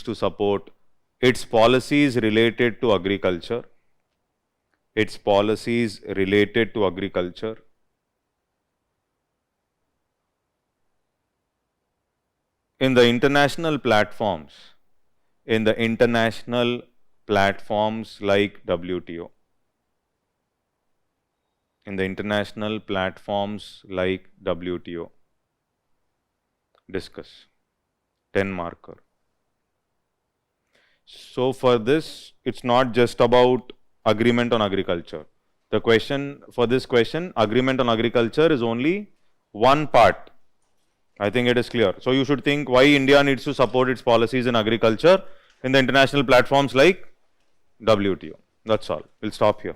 to support its policies related to agriculture. In the international platforms, like WTO. Discuss. 10-marker. So for this, it's not just about agreement on agriculture. The question for this question, agreement on agriculture, is only one part. I think it is clear. So you should think why India needs to support its policies in agriculture in the international platforms like WTO. That's all. We'll stop here.